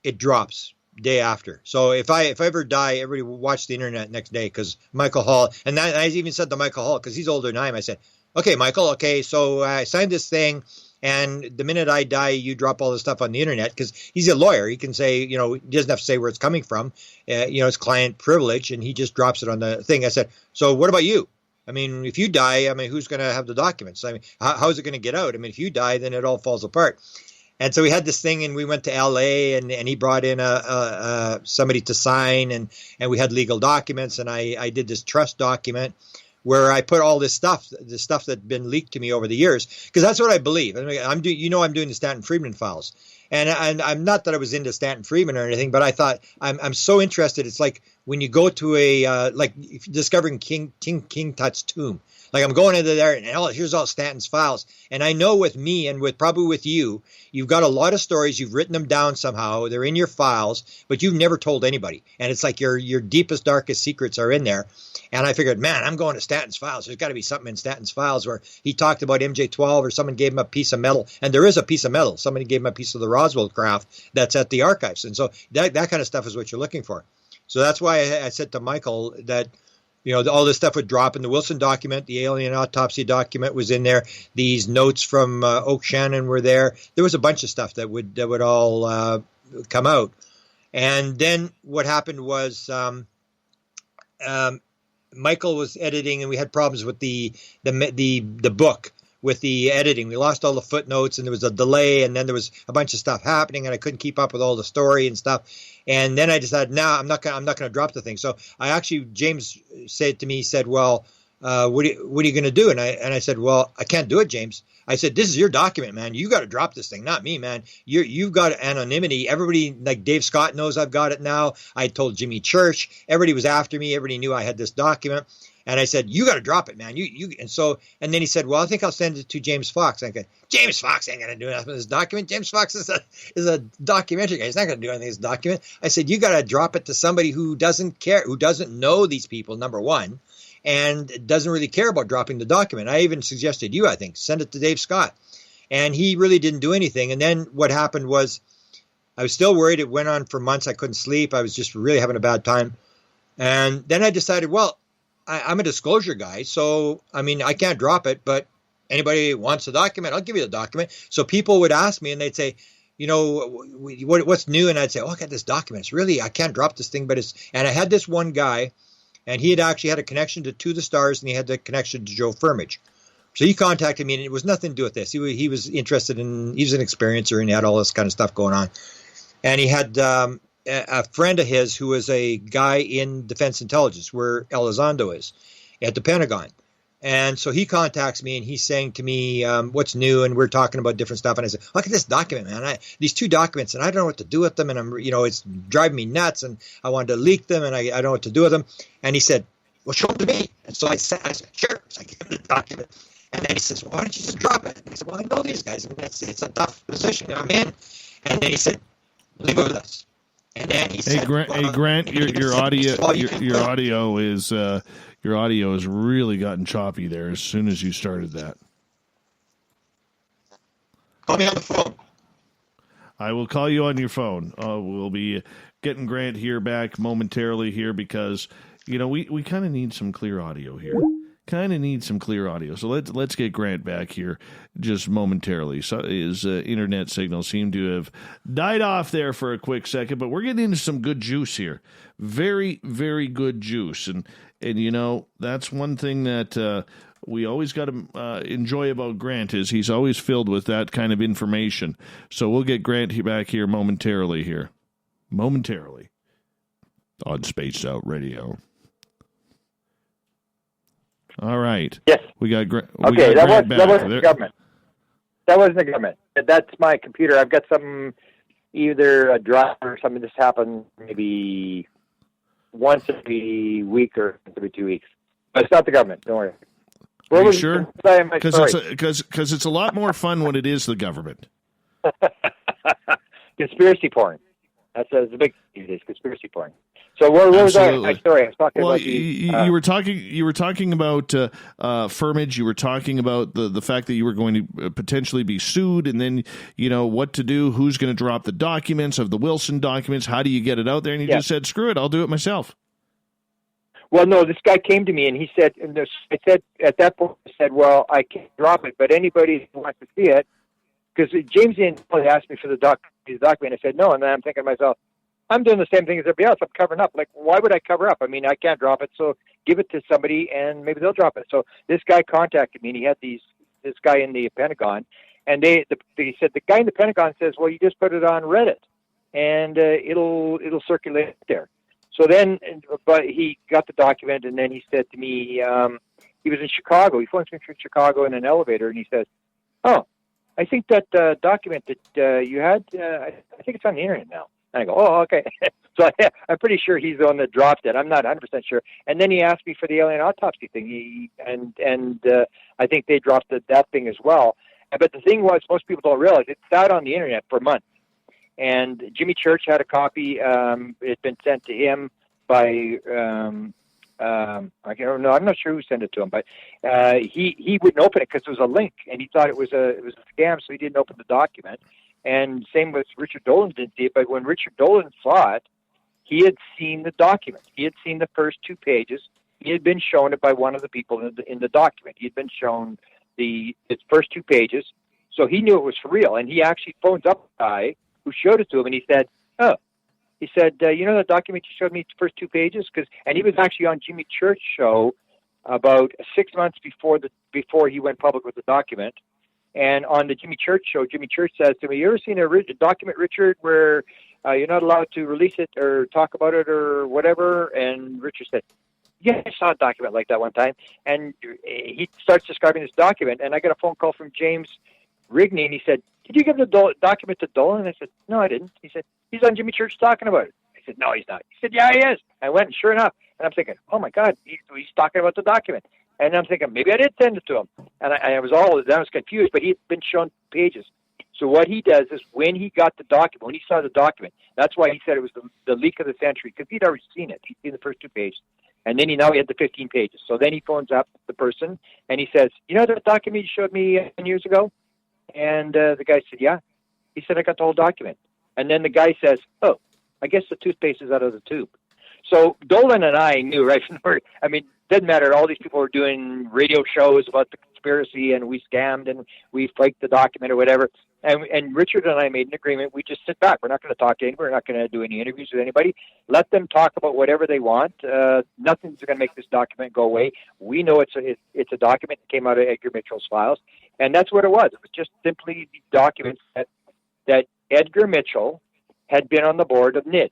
it drops day after. So if I ever die, everybody will watch the internet next day, because Michael Hall, and I even said to Michael Hall, because he's older than I am, I said, okay, Michael, okay, so I signed this thing, and the minute I die, you drop all this stuff on the internet, because he's a lawyer. He can say, he doesn't have to say where it's coming from. It's client privilege, and he just drops it on the thing. I said, so what about you? I mean, if you die, who's going to have the documents? I mean, how's it going to get out? I mean, if you die, then it all falls apart. And so we had this thing, and we went to L.A., and he brought in somebody to sign, and we had legal documents, and I did this trust document where I put all this stuff, the stuff that had been leaked to me over the years, because that's what I believe. I mean, I'm doing the Stanton Friedman files, and I'm not that I was into Stanton Friedman or anything, but I thought I'm so interested. It's like when you go to a like discovering King Tut's tomb. Like I'm going into there, and here's all Stanton's files. And I know with me and probably with you, you've got a lot of stories. You've written them down somehow. They're in your files, but you've never told anybody. And it's like your deepest, darkest secrets are in there. And I figured, man, I'm going to Stanton's files. There's got to be something in Stanton's files where he talked about MJ-12, or someone gave him a piece of metal. And there is a piece of metal. Somebody gave him a piece of the Roswell craft that's at the archives. And so that kind of stuff is what you're looking for. So that's why I said to Michael that, all this stuff would drop in the Wilson document. The alien autopsy document was in there. These notes from Oak Shannon were there. There was a bunch of stuff that would all come out. And then what happened was Michael was editing, and we had problems with the book, with the editing. We lost all the footnotes, and there was a delay, and then there was a bunch of stuff happening, and I couldn't keep up with all the story and stuff. And then I decided, no, I'm not going to drop the thing. So James said to me, he said, well, what are you going to do? And I said, well, I can't do it, James. I said, this is your document, man. You got to drop this thing, not me, man. You've got anonymity. Everybody, like Dave Scott knows I've got it now. I told Jimmy Church. Everybody was after me. Everybody knew I had this document. And I said, you got to drop it, man. And then he said, well, I think I'll send it to James Fox. I go, James Fox ain't going to do nothing with this document. James Fox is a documentary guy. He's not going to do anything with this document. I said, you got to drop it to somebody who doesn't care, who doesn't know these people, number one, and doesn't really care about dropping the document. I even suggested I think, send it to Dave Scott. And he really didn't do anything. And then what happened was I was still worried. It went on for months. I couldn't sleep. I was just really having a bad time. And then I decided, well, I'm a disclosure guy, so, I can't drop it, but anybody wants the document, I'll give you the document. So people would ask me, and they'd say, what's new? And I'd say, I got this document. It's really, I can't drop this thing, but and I had this one guy, and he had actually had a connection to the Stars, and he had the connection to Joe Firmage. So he contacted me, and it was nothing to do with this. He was interested in, he was an experiencer, and he had all this kind of stuff going on. And he had a friend of his who was a guy in Defense Intelligence, where Elizondo is, at the Pentagon. And so he contacts me, and he's saying to me, what's new? And we're talking about different stuff. And I said, look at this document, man. These two documents, and I don't know what to do with them. And it's driving me nuts, and I wanted to leak them, and I don't know what to do with them. And he said, well, show them to me. And so I said, sure. So I gave him the document. And then he says, well, why don't you just drop it? And I said, well, I know these guys. It's a tough position I'm in. And then he said, leave it with us. And then he said, Grant, your audio has really gotten choppy there as soon as you started that. Call me on the phone. I will call you on your phone. We'll be getting Grant here back momentarily here because, we kind of need some clear audio here. So let's get Grant back here just momentarily. So his internet signal seemed to have died off there for a quick second, but we're getting into some good juice here. Very, very good juice. And that's one thing that we always got to enjoy about Grant is he's always filled with that kind of information. So we'll get Grant back here momentarily on Spaced Out Radio. All right. Yes. We got that wasn't the government. That wasn't the government. That's my computer. I've got something, either a drive or something that's happened maybe once every week or every 2 weeks. But it's not the government. Don't worry. Are you sure? Because it's a lot more fun when it is the government. Conspiracy porn. That's the big thing these days, conspiracy porn. So what was Absolutely. I sorry, I was talking Well, about the, you were talking about firmage. You were talking about the fact that you were going to potentially be sued, and then what to do, who's going to drop the documents of the Wilson documents, how do you get it out there? And you just said, screw it, I'll do it myself. Well, no, this guy came to me and he said, I said at that point, I said, well, I can't drop it, but anybody who wants to see it, because James asked me for the document. I said no, and then I'm thinking to myself, I'm doing the same thing as everybody else. I'm covering up. Like, why would I cover up? I mean, I can't drop it, so give it to somebody and maybe they'll drop it. So this guy contacted me, and he had this guy in the Pentagon, and he said the guy in the Pentagon says, well, you just put it on Reddit, and it'll circulate there. So then, but he got the document, and then he said to me, he was in Chicago. He phones me from Chicago in an elevator, and he says, oh, I think that document that you had, I think it's on the internet now. And I go, oh, okay. So I'm pretty sure he's the one that dropped it. I'm not 100% sure. And then he asked me for the alien autopsy thing. I think they dropped that thing as well. But the thing was, most people don't realize it sat on the internet for months. And Jimmy Church had a copy. It had been sent to him by I don't know. I'm not sure who sent it to him, but he wouldn't open it because it was a link, and he thought it was a scam, so he didn't open the document. And same with Richard Dolan didn't see it, but when Richard Dolan saw it, he had seen the document. He had seen the first 2 pages. He had been shown it by one of the people in the document. He had been shown its first 2 pages, so he knew it was for real. And he actually phones up a guy who showed it to him, and he said, oh. He said, you know the document you showed me, the first 2 pages? And he was actually on Jimmy Church's show about 6 months before he went public with the document. And on the Jimmy Church show, Jimmy Church says to me, you ever seen a document, Richard, where you're not allowed to release it or talk about it or whatever? And Richard said, yeah, I saw a document like that one time. And he starts describing this document, and I got a phone call from James Rigney, and he said, did you give the document to Dolan? I said, no, I didn't. He said, he's on Jimmy Church talking about it. I said, no, he's not. He said, yeah, he is. I went, and sure enough. And I'm thinking, oh, my God, he's talking about the document. And I'm thinking, maybe I did send it to him. And I was confused, but he'd been shown pages. So what he does is when he got the document, when he saw the document, that's why he said it was the leak of the century, because he'd already seen it. He'd seen the first 2 pages. And then he had the 15 pages. So then he phones up the person, and he says, you know that document you showed me 10 years ago? And the guy said, yeah. He said, I got the whole document. And then the guy says, oh, I guess the toothpaste is out of the tube. So Dolan and I knew right from the I mean, it doesn't matter. All these people were doing radio shows about the conspiracy, and we scammed and we faked the document or whatever. And Richard and I made an agreement. We just sit back. We're not going to talk to anybody. We're not going to do any interviews with anybody. Let them talk about whatever they want. Nothing's going to make this document go away. We know it's a document that came out of Edgar Mitchell's files. And that's what it was. It was just simply the documents that Edgar Mitchell had been on the board of NIDS.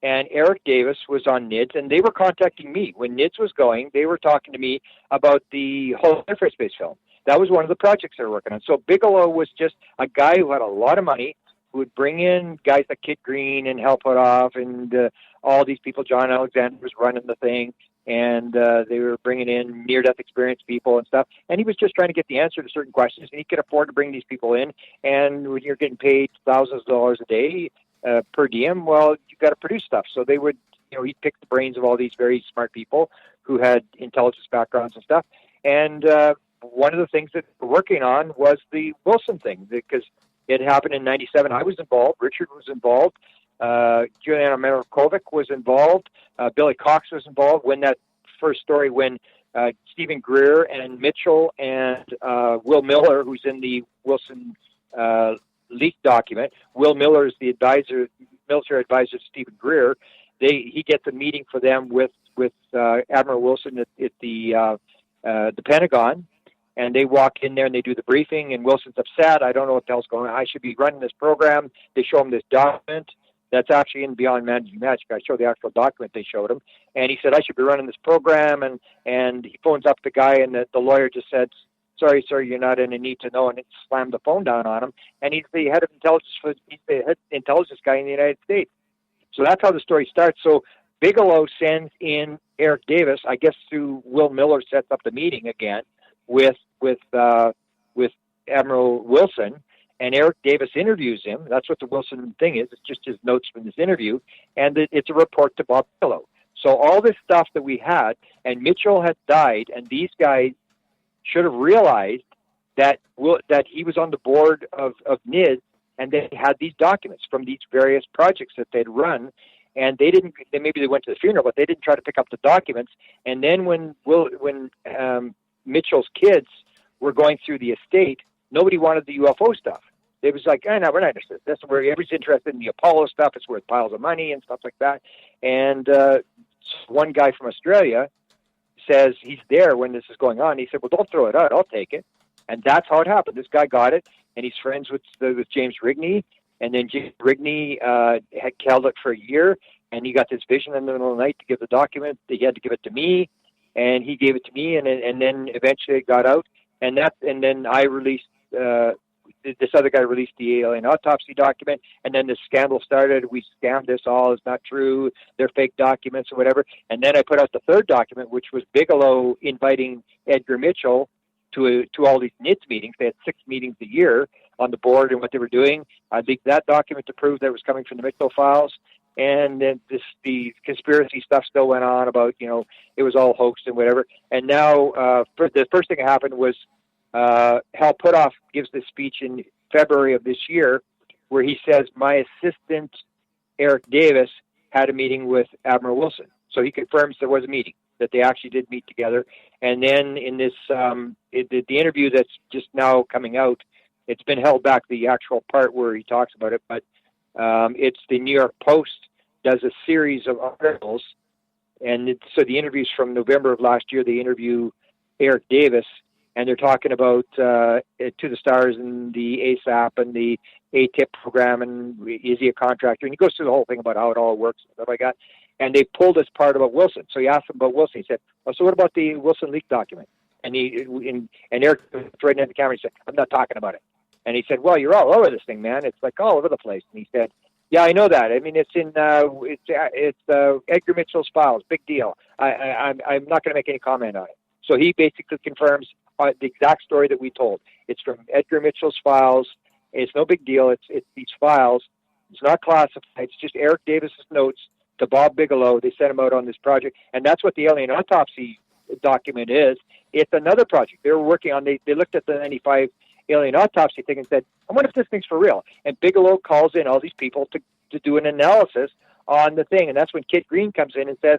And Eric Davis was on NIDS, and they were contacting me. When NIDS was going, they were talking to me about the whole Air Space film. That was one of the projects they were working on. So Bigelow was just a guy who had a lot of money, who would bring in guys like Kit Green and Help It Off, and all these people. John Alexander was running the thing, and they were bringing in near-death experience people and stuff. And he was just trying to get the answer to certain questions, and he could afford to bring these people in. And when you're getting paid thousands of dollars a day per diem, well, you got to produce stuff. So they would, he'd pick the brains of all these very smart people who had intelligence backgrounds and stuff. And one of the things that we're working on was the Wilson thing, because it happened in 97. I was involved. Richard was involved. Juliana Marakovic was involved. Billy Cox was involved when that first story, when Stephen Greer and Mitchell and Will Miller, who's in the Wilson leak document. Will Miller is the advisor, military advisor to Stephen Greer. He gets a meeting for them with Admiral Wilson at the Pentagon. And they walk in there and they do the briefing, and Wilson's upset. I don't know what the hell's going on. I should be running this program. They show him this document that's actually in Beyond Managing Magic. I showed the actual document they showed him. And he said, I should be running this program. And he phones up the guy, and the lawyer just said, sorry, sir, you're not in a need to know, and it slammed the phone down on him. And he's the head of intelligence. He's the head intelligence guy in the United States. So that's how the story starts. So Bigelow sends in Eric Davis, I guess through Will Miller, sets up the meeting again with Admiral Wilson, and Eric Davis interviews him. That's what the Wilson thing is. It's just his notes from this interview, and it's a report to Bob Bigelow. So all this stuff that we had, and Mitchell had died, and these guys should have realized that he was on the board of NIDS, and they had these documents from these various projects that they'd run, and maybe they went to the funeral, but they didn't try to pick up the documents. And then when Mitchell's kids were going through the estate, nobody wanted the UFO stuff. It was like, no, we're not interested. That's where everybody's interested in the Apollo stuff. It's worth piles of money and stuff like that. And one guy from Australia says he's there when this is going on. He said, well, don't throw it out. I'll take it. And that's how it happened. This guy got it, and he's friends with James Rigney. And then James Rigney had held it for a year, and he got this vision in the middle of the night to give the document. He had to give it to me, and he gave it to me, and then eventually it got out. And then I released, this other guy released the alien autopsy document, and then the scandal started. We scammed this all. It's not true. They're fake documents or whatever. And then I put out the third document, which was Bigelow inviting Edgar Mitchell to all these NIDS meetings. They had 6 meetings a year on the board and what they were doing. I leaked that document to prove that it was coming from the Mitchell files. And then the conspiracy stuff still went on about, it was all hoax and whatever. And now the first thing that happened was Hal Puthoff gives this speech in February of this year where he says, my assistant, Eric Davis, had a meeting with Admiral Wilson. So he confirms there was a meeting, that they actually did meet together. And then in this, the interview that's just now coming out, it's been held back, the actual part where he talks about it, but it's the New York Post does a series of articles. And so the interviews from November of last year, they interview Eric Davis, and they're talking about To the Stars and the ASAP and the ATIP program, and is he a contractor? And he goes through the whole thing about how it all works and stuff like that. And they pulled this part about Wilson. So he asked him about Wilson. He said, oh, so what about the Wilson leak document? And Eric was right in the camera. He said, I'm not talking about it. And he said, well, you're all over this thing, man. It's like all over the place. And he said, yeah, I know that. I mean, it's in Edgar Mitchell's files. Big deal. I'm not going to make any comment on it. So he basically confirms the exact story that we told. It's from Edgar Mitchell's files. It's no big deal. It's these files. It's not classified. It's just Eric Davis's notes to Bob Bigelow. They sent him out on this project, and that's what the alien autopsy document is. It's another project they were working on. They looked at the 95 alien autopsy thing and said, I wonder if this thing's for real. And Bigelow calls in all these people to do an analysis on the thing, and that's when Kit Green comes in and says,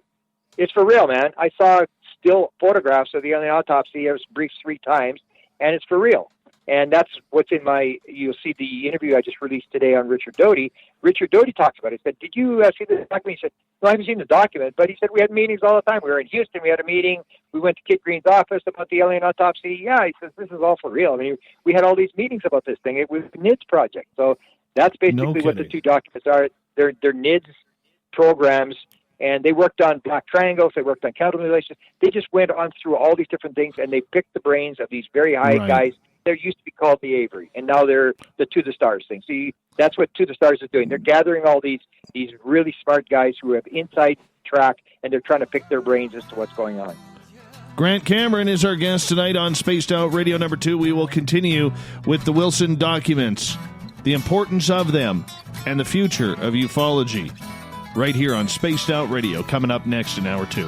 it's for real, man. I saw still photographs of the alien autopsy. I was briefed 3 times, and it's for real. And that's what's in you'll see the interview I just released today on Richard Doty. Richard Doty talks about it. He said, did you see the document? He said, no, I haven't seen the document. But he said, we had meetings all the time. We were in Houston. We had a meeting. We went to Kit Green's office about the alien autopsy. Yeah, he says, this is all for real. I mean, we had all these meetings about this thing. It was a NIDS project. So that's basically what the 2 documents are. They're NIDS programs. And they worked on black triangles. They worked on counter relations. They just went on through all these different things, and they picked the brains of these very high guys. They used to be called the Avery, and now they're the To the Stars thing. See, that's what To the Stars is doing. They're gathering all these really smart guys who have inside track, and they're trying to pick their brains as to what's going on. Grant Cameron is our guest tonight on Spaced Out Radio number 2. We will continue with the Wilson documents, the importance of them, and the future of ufology. Right here on Spaced Out Radio, coming up next in Hour 2.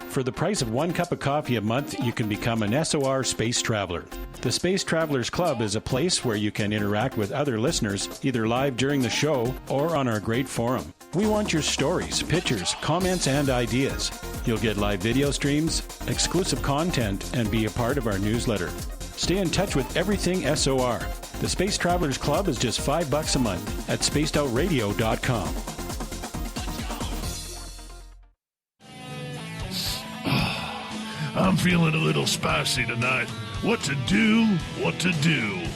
For the price of 1 cup of coffee a month, you can become an SOR Space Traveler. The Space Travelers Club is a place where you can interact with other listeners, either live during the show or on our great forum. We want your stories, pictures, comments, and ideas. You'll get live video streams, exclusive content, and be a part of our newsletter. Stay in touch with everything SOR. The Space Travelers Club is just $5 a month at spacedoutradio.com. I'm feeling a little spicy tonight. What to do?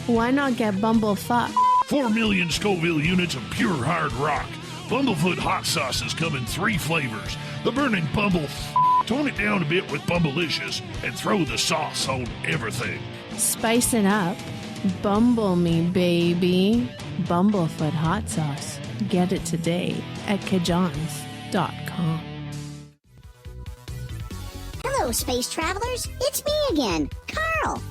Why not get Bumblefuck? 4 million Scoville units of pure hard rock. Bumblefoot hot sauces come in 3 flavors. The burning Bumble. Tone it down a bit with Bumblicious and throw the sauce on everything. Spice it up. Bumble me, baby. Bumblefoot hot sauce. Get it today at Kajans.com. Hello, space travelers. It's me again, Carl.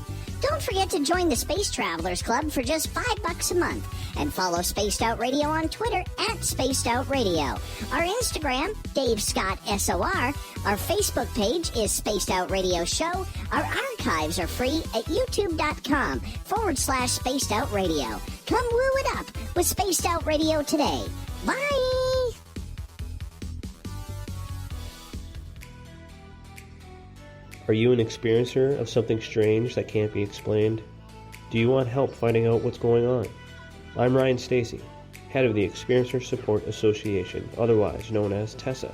Don't forget to join the Space Travelers Club for just $5 a month and follow Spaced Out Radio on Twitter at Spaced Out Radio. Our Instagram, Dave Scott SOR. Our Facebook page is Spaced Out Radio Show. Our archives are free at youtube.com/Spaced Out Radio. Come woo it up with Spaced Out Radio today. Bye! Are you an experiencer of something strange that can't be explained? Do you want help finding out what's going on? I'm Ryan Stacy, head of the Experiencer Support Association, otherwise known as TESSA.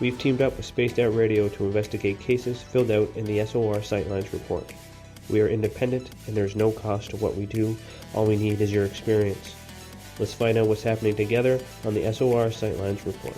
We've teamed up with Spaced Out Radio to investigate cases filled out in the SOR Sightlines report. We are independent and there's no cost to what we do. All we need is your experience. Let's find out what's happening together on the SOR Sightlines report.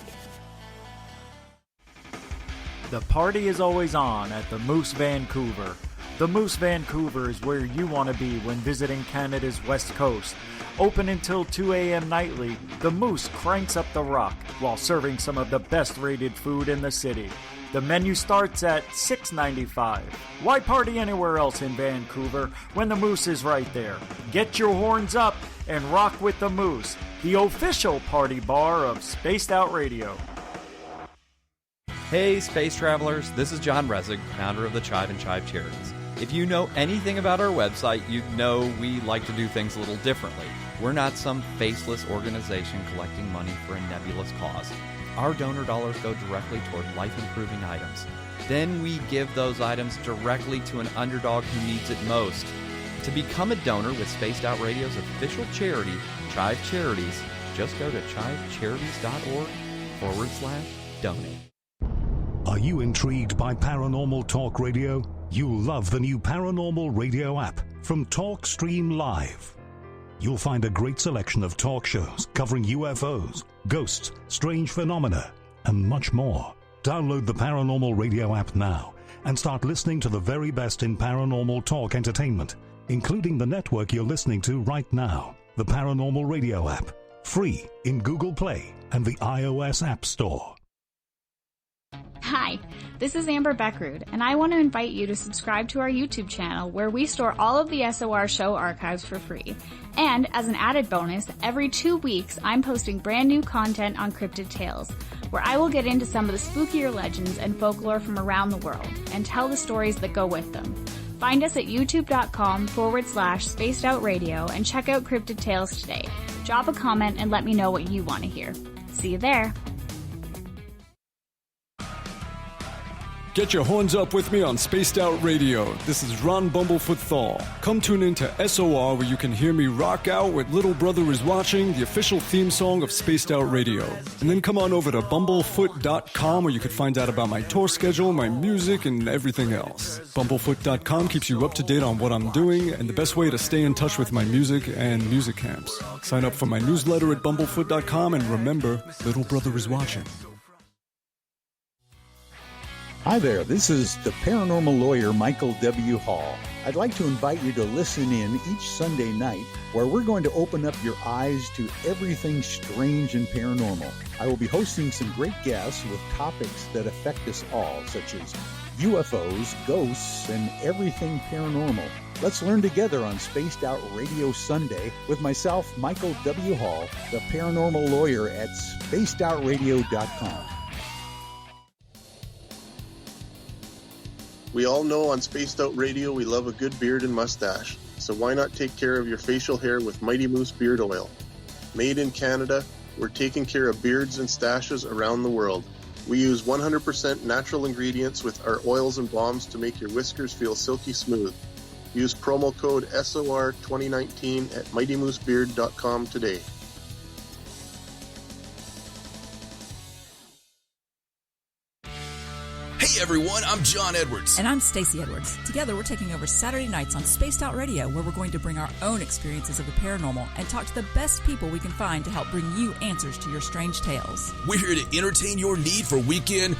The party is always on at the Moose Vancouver. The Moose Vancouver is where you want to be when visiting Canada's West Coast. Open until 2 a.m. nightly, the Moose cranks up the rock while serving some of the best rated food in the city. The menu starts at $6.95. Why party anywhere else in Vancouver when the Moose is right there? Get your horns up and rock with the Moose, the official party bar of Spaced Out Radio. Hey, space travelers, this is John Resig, founder of the Chive and Chive Charities. If you know anything about our website, you know we like to do things a little differently. We're not some faceless organization collecting money for a nebulous cause. Our donor dollars go directly toward life-improving items. Then we give those items directly to an underdog who needs it most. To become a donor with Spaced Out Radio's official charity, Chive Charities, just go to chivecharities.org/donate. Are you intrigued by Paranormal Talk Radio? You'll love the new Paranormal Radio app from TalkStream Live. You'll find a great selection of talk shows covering UFOs, ghosts, strange phenomena, and much more. Download the Paranormal Radio app now and start listening to the very best in paranormal talk entertainment, including the network you're listening to right now, the Paranormal Radio app, free in Google Play and the iOS App Store. Hi, this is Amber Beckrud, and I want to invite you to subscribe to our YouTube channel where we store all of the SOR show archives for free. And as an added bonus, every 2 weeks I'm posting brand new content on Cryptid Tales, where I will get into some of the spookier legends and folklore from around the world and tell the stories that go with them. Find us at youtube.com/Spaced Out Radio and check out Cryptid Tales today. Drop a comment and let me know what you want to hear. See you there. Get your horns up with me on Spaced Out Radio. This is Ron Bumblefoot Thal. Come tune in to SOR where you can hear me rock out with Little Brother Is Watching, the official theme song of Spaced Out Radio. And then come on over to bumblefoot.com where you can find out about my tour schedule, my music, and everything else. Bumblefoot.com keeps you up to date on what I'm doing and the best way to stay in touch with my music and music camps. Sign up for my newsletter at bumblefoot.com and remember, Little Brother Is Watching. Hi there, this is the paranormal lawyer Michael W. Hall. I'd like to invite you to listen in each Sunday night where we're going to open up your eyes to everything strange and paranormal. I will be hosting some great guests with topics that affect us all, such as UFOs, ghosts, and everything paranormal. Let's learn together on Spaced Out Radio Sunday with myself, Michael W. Hall, the paranormal lawyer at spacedoutradio.com. We all know on Spaced Out Radio we love a good beard and mustache, so why not take care of your facial hair with Mighty Moose Beard Oil? Made in Canada, we're taking care of beards and stashes around the world. We use 100% natural ingredients with our oils and balms to make your whiskers feel silky smooth. Use promo code SOR2019 at MightyMooseBeard.com today. Hey everyone, I'm John Edwards. And I'm Stacey Edwards. Together we're taking over Saturday nights on Spaced Out Radio, where we're going to bring our own experiences of the paranormal and talk to the best people we can find to help bring you answers to your strange tales. We're here to entertain your need for weekend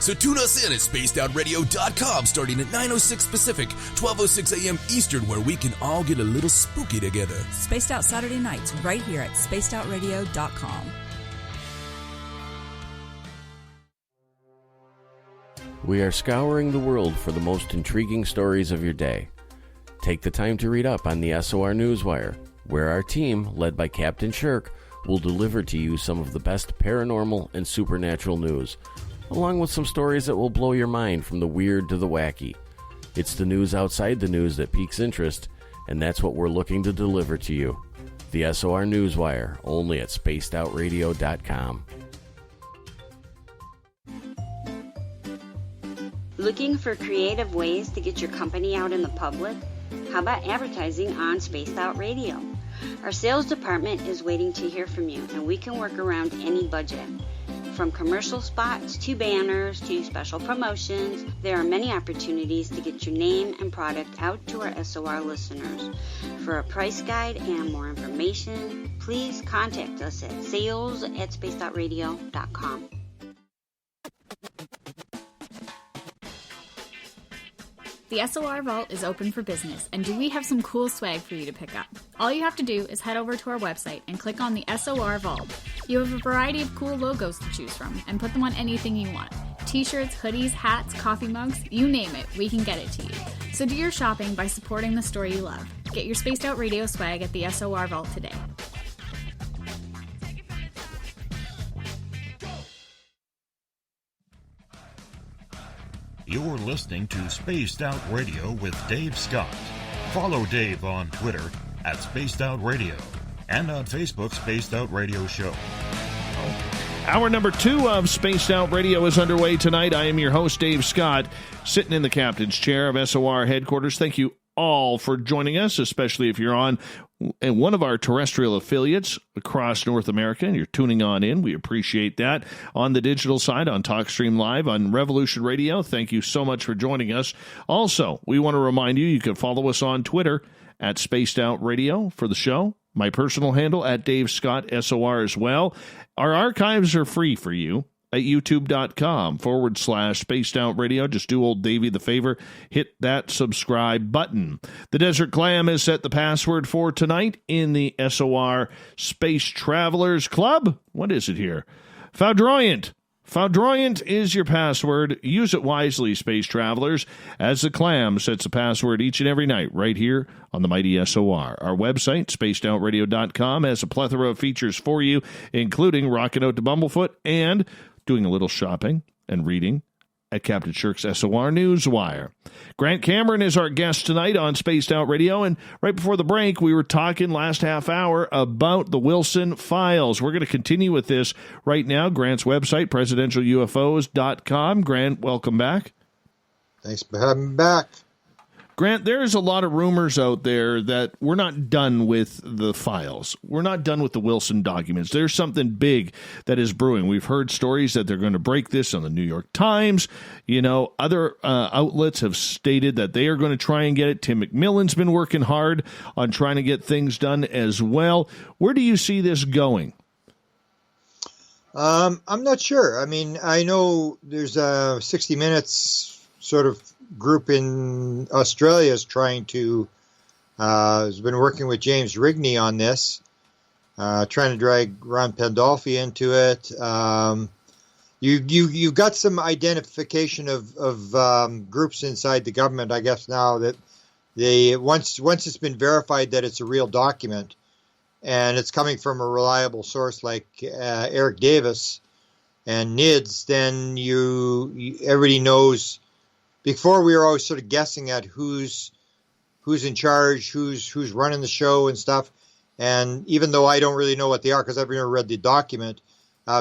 So tune us in at spacedoutradio.com starting at 9:06 Pacific, 12:06 a.m. Eastern, where we can all get a little spooky together. Spaced Out Saturday nights right here at spacedoutradio.com. We are scouring the world for the most intriguing stories of your day. Take the time to read up on the SOR Newswire, where our team, led by Captain Shirk, will deliver to you some of the best paranormal and supernatural news, along with some stories that will blow your mind from the weird to the wacky. It's the news outside the news that piques interest, and that's what we're looking to deliver to you. The SOR Newswire, only at spacedoutradio.com. Looking for creative ways to get your company out in the public? How about advertising on Spaced Out Radio? Our sales department is waiting to hear from you, and we can work around any budget. From commercial spots to banners to special promotions, there are many opportunities to get your name and product out to our SOR listeners. For a price guide and more information, please contact us at sales@spacedoutradio.com. The SOR Vault is open for business, and do we have some cool swag for you to pick up? All you have to do is head over to our website and click on the SOR Vault. You have a variety of cool logos to choose from, and put them on anything you want. T-shirts, hoodies, hats, coffee mugs, you name it, we can get it to you. So do your shopping by supporting the store you love. Get your Spaced Out Radio swag at the SOR Vault today. You're listening to Spaced Out Radio with Dave Scott. Follow Dave on Twitter at Spaced Out Radio and on Facebook, Spaced Out Radio Show. Hour number 2 of Spaced Out Radio is underway tonight. I am your host, Dave Scott, sitting in the captain's chair of SOR headquarters. Thank you all for joining us, especially if you're on one of our terrestrial affiliates across North America and you're tuning on in. We appreciate that. On the digital side, on TalkStream Live, on Revolution Radio, thank you so much for joining us. Also, we want to remind you, you can follow us on Twitter at Spaced Out Radio for the show. My personal handle at Dave Scott SOR as well. Our archives are free for you at youtube.com/Spaced Out Radio. Just do old Davey the favor, hit that subscribe button. The Desert Clam has set the password for tonight in the SOR Space Travelers Club. What is it here? Foudroyant. Foudroyant is your password. Use it wisely, Space Travelers, as the Clam sets the password each and every night right here on the mighty SOR. Our website, spacedoutradio.com, has a plethora of features for you, including rocking out to Bumblefoot and doing a little shopping and reading at Captain Shirk's SOR Newswire. Grant Cameron is our guest tonight on Spaced Out Radio, and right before the break, we were talking last half hour about the Wilson Files. We're going to continue with this right now. Grant's website, presidentialufos.com. Grant, welcome back. Thanks for having me back. Grant, there's a lot of rumors out there that we're not done with the files. We're not done with the Wilson documents. There's something big that is brewing. We've heard stories that they're going to break this on the New York Times. You know, other outlets have stated that they are going to try and get it. Tim McMillan's been working hard on trying to get things done as well. Where do you see this going? I'm not sure. I mean, I know there's a 60 Minutes sort of group in Australia is trying to has been working with James Rigney on this, trying to drag Ron Pandolfi into it. You got some identification of groups inside the government, I guess, now that they once it's been verified that it's a real document and it's coming from a reliable source like Eric Davis and NIDS, then everybody knows. Before, we were always sort of guessing at who's in charge, who's running the show and stuff. And even though I don't really know what they are because I've never read the document,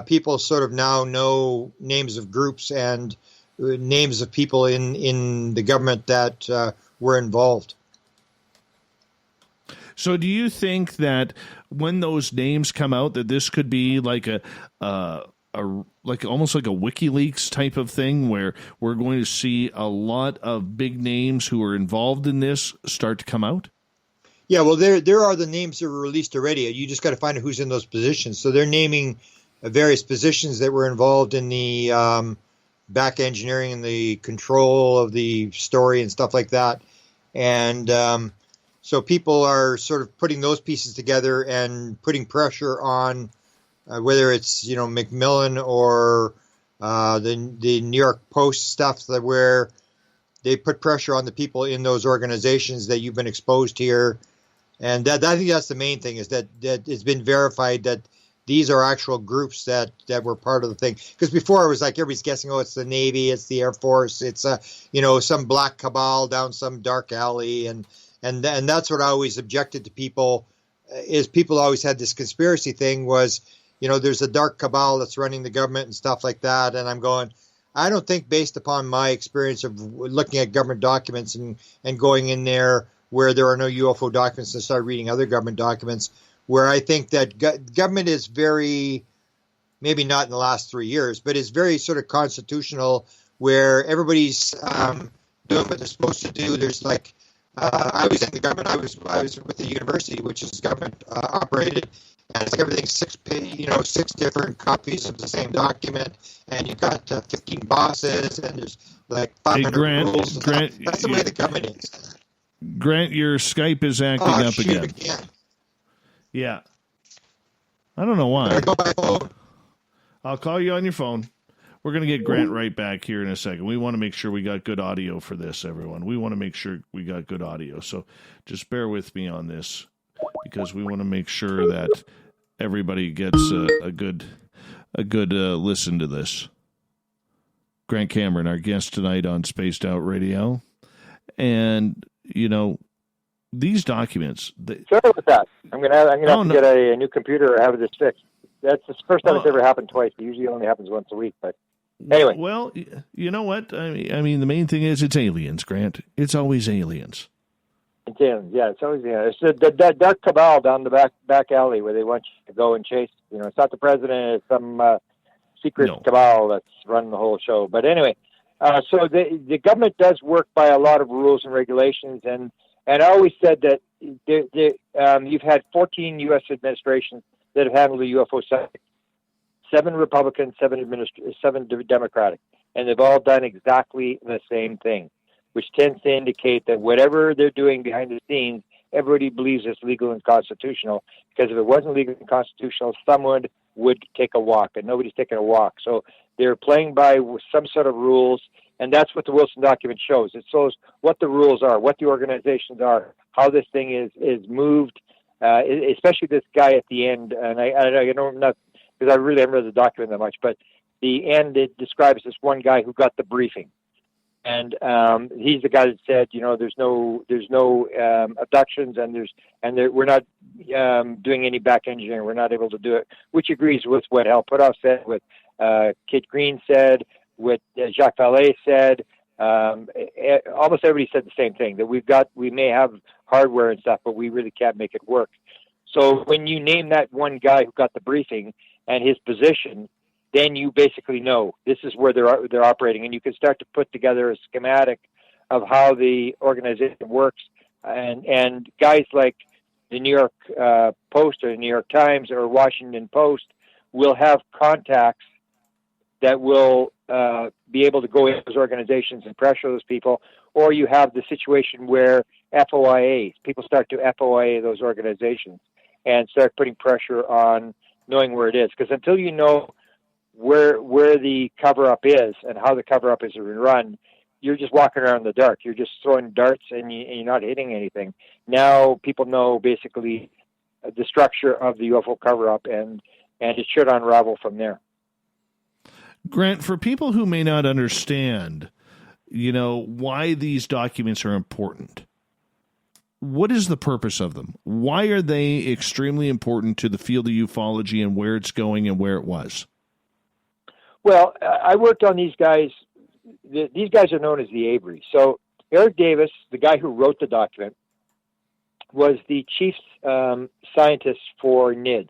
people sort of now know names of groups and names of people in the government that were involved. So do you think that when those names come out that this could be like almost like a WikiLeaks type of thing where we're going to see a lot of big names who are involved in this start to come out? Yeah, well, there are the names that were released already. You just got to find out who's in those positions. So they're naming various positions that were involved in the back engineering the control of the story and stuff like that. And so people are sort of putting those pieces together and putting pressure on whether it's, Macmillan or the New York Post stuff, that where they put pressure on the people in those organizations that you've been exposed here. And I think that's the main thing, is that it's been verified that these are actual groups that were part of the thing. Because before it was like everybody's guessing, it's the Navy, it's the Air Force, it's some black cabal down some dark alley, and that's what I always objected to people. Is people always had this conspiracy thing was, there's a dark cabal that's running the government and stuff like that. And I'm going, I don't think, based upon my experience of looking at government documents and going in there where there are no UFO documents and start reading other government documents, where I think that government is very, maybe not in the last 3 years, but is very sort of constitutional, where everybody's doing what they're supposed to do. There's like, I was in the government. I was with the university, which is government operated, and it's like everything's 6 different copies of the same document, and you've got 15 bosses, and there's like 500 rules. Grant, that's the way the government is. Grant, your Skype is acting up again. Yeah. I don't know why. I'll call you on your phone. We're going to get Grant right back here in a second. We want to make sure we got good audio for this, everyone. We want to make sure we got good audio. So just bear with me on this, because we want to make sure that everybody gets a good listen to this. Grant Cameron, our guest tonight on Spaced Out Radio. And, these documents. Sorry about that. I'm gonna have to get a new computer or have this fixed. That's the first time it's ever happened twice. It usually only happens once a week. But anyway. Well, you know what? I mean, the main thing is it's aliens, Grant. It's always aliens. It's aliens. Yeah, it's always aliens. It's the dark cabal down the back alley where they want you to go and chase. It's not the president. It's some secret cabal that's running the whole show. But anyway, so the government does work by a lot of rules and regulations, and I always said that you've had 14 U.S. administrations that have handled the UFO subject, 7 Republican, 7 Democratic, and they've all done exactly the same thing, which tends to indicate that whatever they're doing behind the scenes, everybody believes it's legal and constitutional, because if it wasn't legal and constitutional, someone would take a walk, and nobody's taking a walk. So they're playing by some sort of rules, and that's what the Wilson document shows. It shows what the rules are, what the organizations are, how this thing is moved, especially this guy at the end. And I don't know, because I really haven't read the document that much, but the end, it describes this one guy who got the briefing. And he's the guy that said, there's no abductions, and we're not doing any back engineering. We're not able to do it, which agrees with what Hal Puthoff said, what Kit Green said, what Jacques Vallée said. Almost everybody said the same thing, that we may have hardware and stuff, but we really can't make it work. So when you name that one guy who got the briefing and his position, then you basically know this is where they're operating, and you can start to put together a schematic of how the organization works. And guys like the New York Post or the New York Times or Washington Post will have contacts that will be able to go into those organizations and pressure those people. Or you have the situation where FOIA, people start to FOIA those organizations and start putting pressure on knowing where it is. Because until you know where the cover-up is and how the cover-up is run, you're just walking around in the dark. You're just throwing darts and you're not hitting anything. Now people know basically the structure of the UFO cover-up, and it should unravel from there. Grant, for people who may not understand, why these documents are important, what is the purpose of them? Why are they extremely important to the field of ufology and where it's going and where it was? Well, I worked on these guys. These guys are known as the Averys. So Eric Davis, the guy who wrote the document, was the chief scientist for NIDS.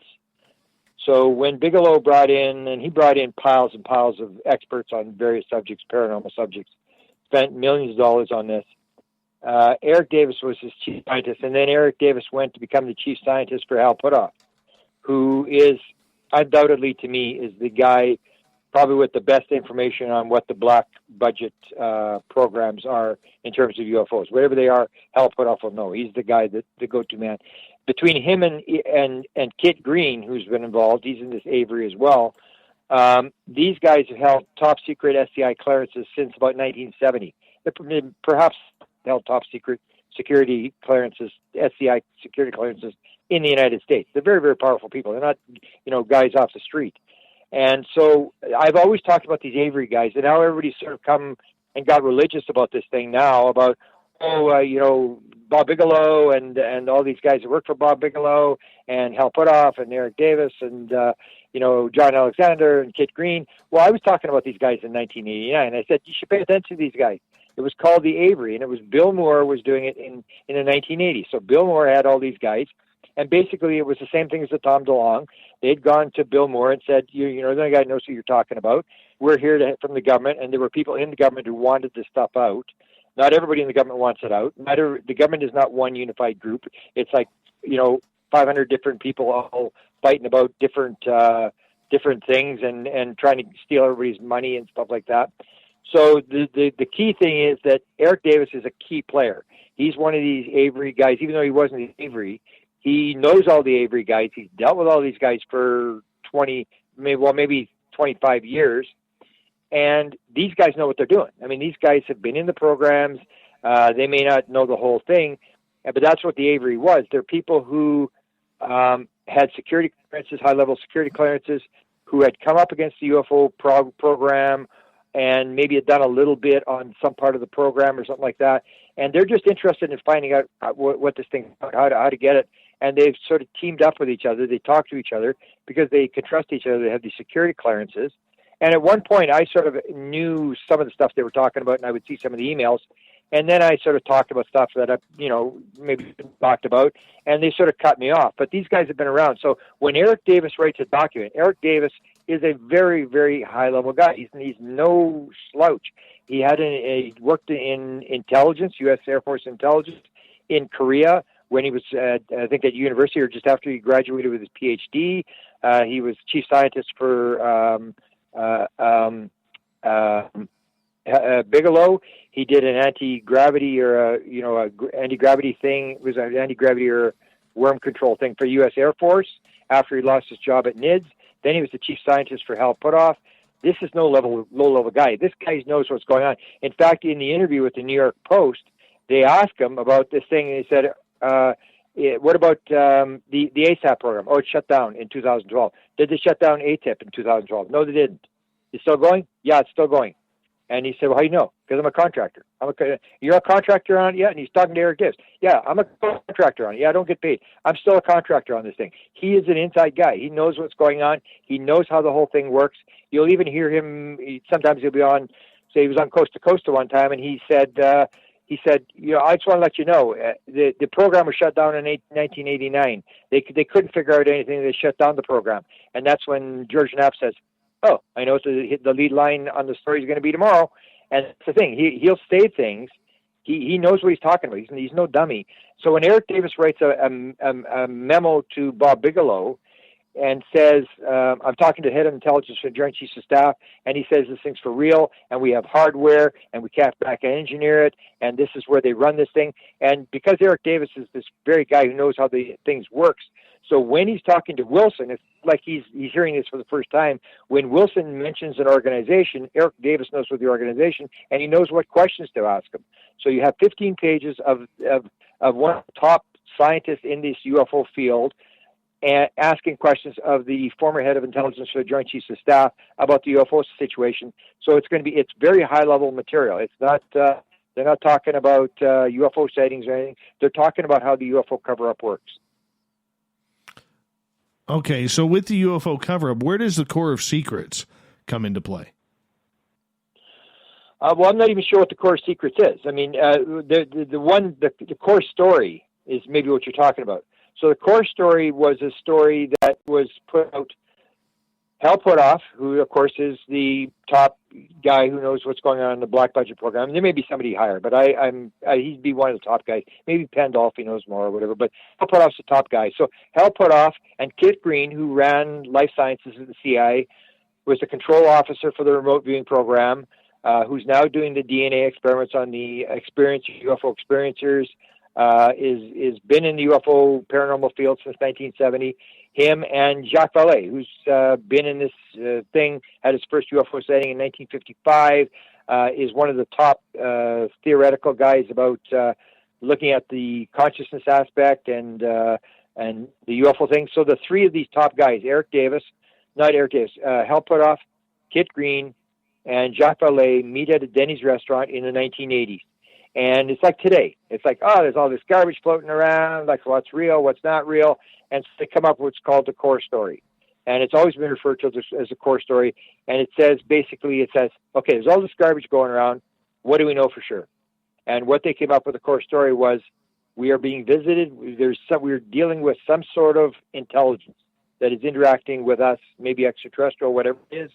So when Bigelow brought in piles and piles of experts on various subjects, paranormal subjects, spent millions of dollars on this. Eric Davis was his chief scientist, and then Eric Davis went to become the chief scientist for Hal Puthoff, who is undoubtedly, to me, is the guy probably with the best information on what the black budget programs are in terms of UFOs. Whatever they are, Hal Puthoff will know. He's the guy, the go-to man. Between him and Kit Green, who's been involved, he's in this Avery as well. These guys have held top secret SCI clearances since about 1970. They perhaps held top secret security clearances, SCI security clearances in the United States. They're very, very powerful people. They're not, guys off the street. And so I've always talked about these Avery guys, and now everybody's sort of come and got religious about this thing now, about, Bob Bigelow and all these guys that work for Bob Bigelow and Hal Puthoff and Eric Davis and, John Alexander and Kit Green. Well, I was talking about these guys in 1989. I said, you should pay attention to these guys. It was called the Avery, and it was Bill Moore was doing it in the 1980s. So Bill Moore had all these guys, and basically it was the same thing as the Tom DeLonge. They'd gone to Bill Moore and said, the guy knows who you're talking about. We're here from the government, and there were people in the government who wanted this stuff out. Not everybody in the government wants it out. The government is not one unified group. It's like, 500 different people all fighting about different things and trying to steal everybody's money and stuff like that. So the key thing is that Eric Davis is a key player. He's one of these Avery guys, even though he wasn't the Avery. He knows all the Avery guys. He's dealt with all these guys for maybe 25 years. And these guys know what they're doing. I mean, these guys have been in the programs. They may not know the whole thing, but that's what the Avery was. They're people who had security clearances, high-level security clearances, who had come up against the UFO program and maybe had done a little bit on some part of the program or something like that. And they're just interested in finding out what this thing, how to get it. And they've sort of teamed up with each other. They talk to each other because they can trust each other. They have these security clearances. And at one point, I sort of knew some of the stuff they were talking about, and I would see some of the emails. And then I sort of talked about stuff that I, maybe talked about, and they sort of cut me off. But these guys have been around. So when Eric Davis writes a document, Eric Davis is a very, very high-level guy. He's no slouch. He worked in intelligence, U.S. Air Force intelligence, in Korea when he was, I think, at university or just after he graduated with his Ph.D. He was chief scientist for Bigelow. He did an anti-gravity or anti-gravity thing. It was an anti-gravity or worm control thing for U.S. Air Force after he lost his job at NIDS. Then he was the chief scientist for Hal Puthoff. This is no low-level guy. This guy knows what's going on. In fact, in the interview with the New York Post, they asked him about this thing, and he said, what about the ASAP program? Oh, it shut down in 2012. Did they shut down ATIP in 2012? No, they didn't. It's still going? Yeah, it's still going. And he said, well, how do you know? Because I'm a contractor. You're a contractor on it? Yeah. And he's talking to Eric Davis. Yeah, I'm a contractor on it. Yeah, I don't get paid. I'm still a contractor on this thing. He is an inside guy. He knows what's going on. He knows how the whole thing works. You'll even hear him, sometimes he'll be on, say he was on Coast to Coast at one time, and he said, I just want to let you know, the program was shut down in 1989. They couldn't figure out anything. They shut down the program. And that's when George Knapp says, oh, I know what the lead line on the story is going to be tomorrow. And that's the thing. He'll say things. He knows what he's talking about. He's no dummy. So when Eric Davis writes a memo to Bob Bigelow and says, I'm talking to the head of intelligence for the Joint Chiefs of Staff, and he says this thing's for real, and we have hardware, and we can't back engineer it, and this is where they run this thing. And because Eric Davis is this very guy who knows how the things works, so when he's talking to Wilson, it's like he's hearing this for the first time. When Wilson mentions an organization, Eric Davis knows what the organization, and he knows what questions to ask him. So you have 15 pages of one of the top scientists in this UFO field and asking questions of the former head of intelligence for the Joint Chiefs of Staff about the UFO situation. So it's very high level material. It's not they're not talking about UFO sightings or anything. They're talking about how the UFO cover-up works. Okay, so with the UFO cover-up, where does the Core of Secrets come into play? Well, I'm not even sure what the Core of Secrets is. I mean, the core story is maybe what you're talking about. So the core story was a story that was put out. Hal Puthoff, who of course is the top guy who knows what's going on in the black budget program. There may be somebody higher, but he'd be one of the top guys. Maybe Pandolfi knows more or whatever, but Hal Puthoff's the top guy. So Hal Puthoff and Kit Green, who ran life sciences at the CIA, was the control officer for the remote viewing program, who's now doing the DNA experiments on the UFO experiencers, is been in the UFO paranormal field since 1970. Him and Jacques Vallée, who's been in this thing, had his first UFO sighting in 1955, is one of the top theoretical guys about looking at the consciousness aspect and the UFO thing. So the three of these top guys, Hal Puthoff, Kit Green, and Jacques Vallée, meet at a Denny's restaurant in the 1980s. And it's like today. It's like, oh, there's all this garbage floating around, like what's real, what's not real. And so they come up with what's called the core story. And it's always been referred to as a core story. And it says, okay, there's all this garbage going around. What do we know for sure? And what they came up with the core story was, we are being visited. We're dealing with some sort of intelligence that is interacting with us, maybe extraterrestrial, whatever it is.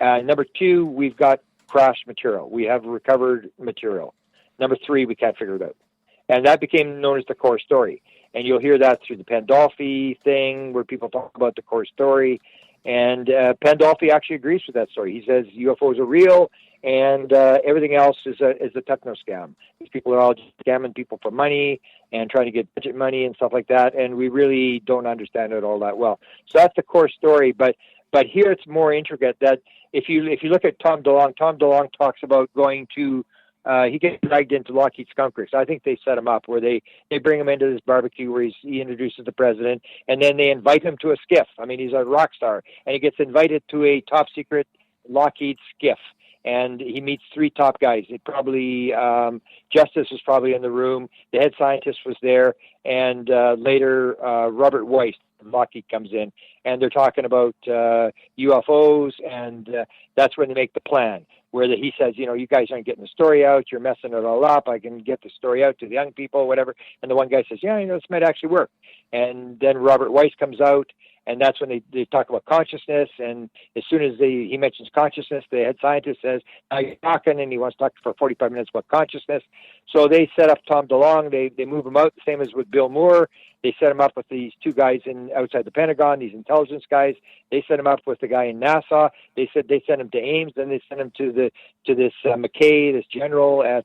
Number two, we've got crashed material. We have recovered material. Number three, we can't figure it out. And that became known as the core story. And you'll hear that through the Pandolfi thing, where people talk about the core story. And Pandolfi actually agrees with that story. He says UFOs are real, and everything else is a techno scam. These people are all just scamming people for money and trying to get budget money and stuff like that. And we really don't understand it all that well. So that's the core story. But here it's more intricate. That if you look at Tom DeLonge talks about going to. He gets dragged into Lockheed Skunk Works. I think they set him up where they bring him into this barbecue where he introduces the president, and then they invite him to a skiff. I mean, he's a rock star, and he gets invited to a top secret Lockheed skiff, and he meets three top guys. It probably Justice was probably in the room. The head scientist was there, and later Robert Weiss from Lockheed comes in, and they're talking about UFOs, and that's when they make the plan. Where he says, you guys aren't getting the story out, you're messing it all up, I can get the story out to the young people, whatever. And the one guy says, yeah, this might actually work. And then Robert Weiss comes out, and that's when they talk about consciousness. And as soon as he mentions consciousness, the head scientist says, now you're talking, and he wants to talk for 45 minutes about consciousness. So they set up Tom DeLonge, they move him out, the same as with Bill Moore. They set him up with these two guys outside the Pentagon, these intelligence guys. They set him up with the guy in NASA. They said they sent him to Ames. Then they sent him to this McKay, this general at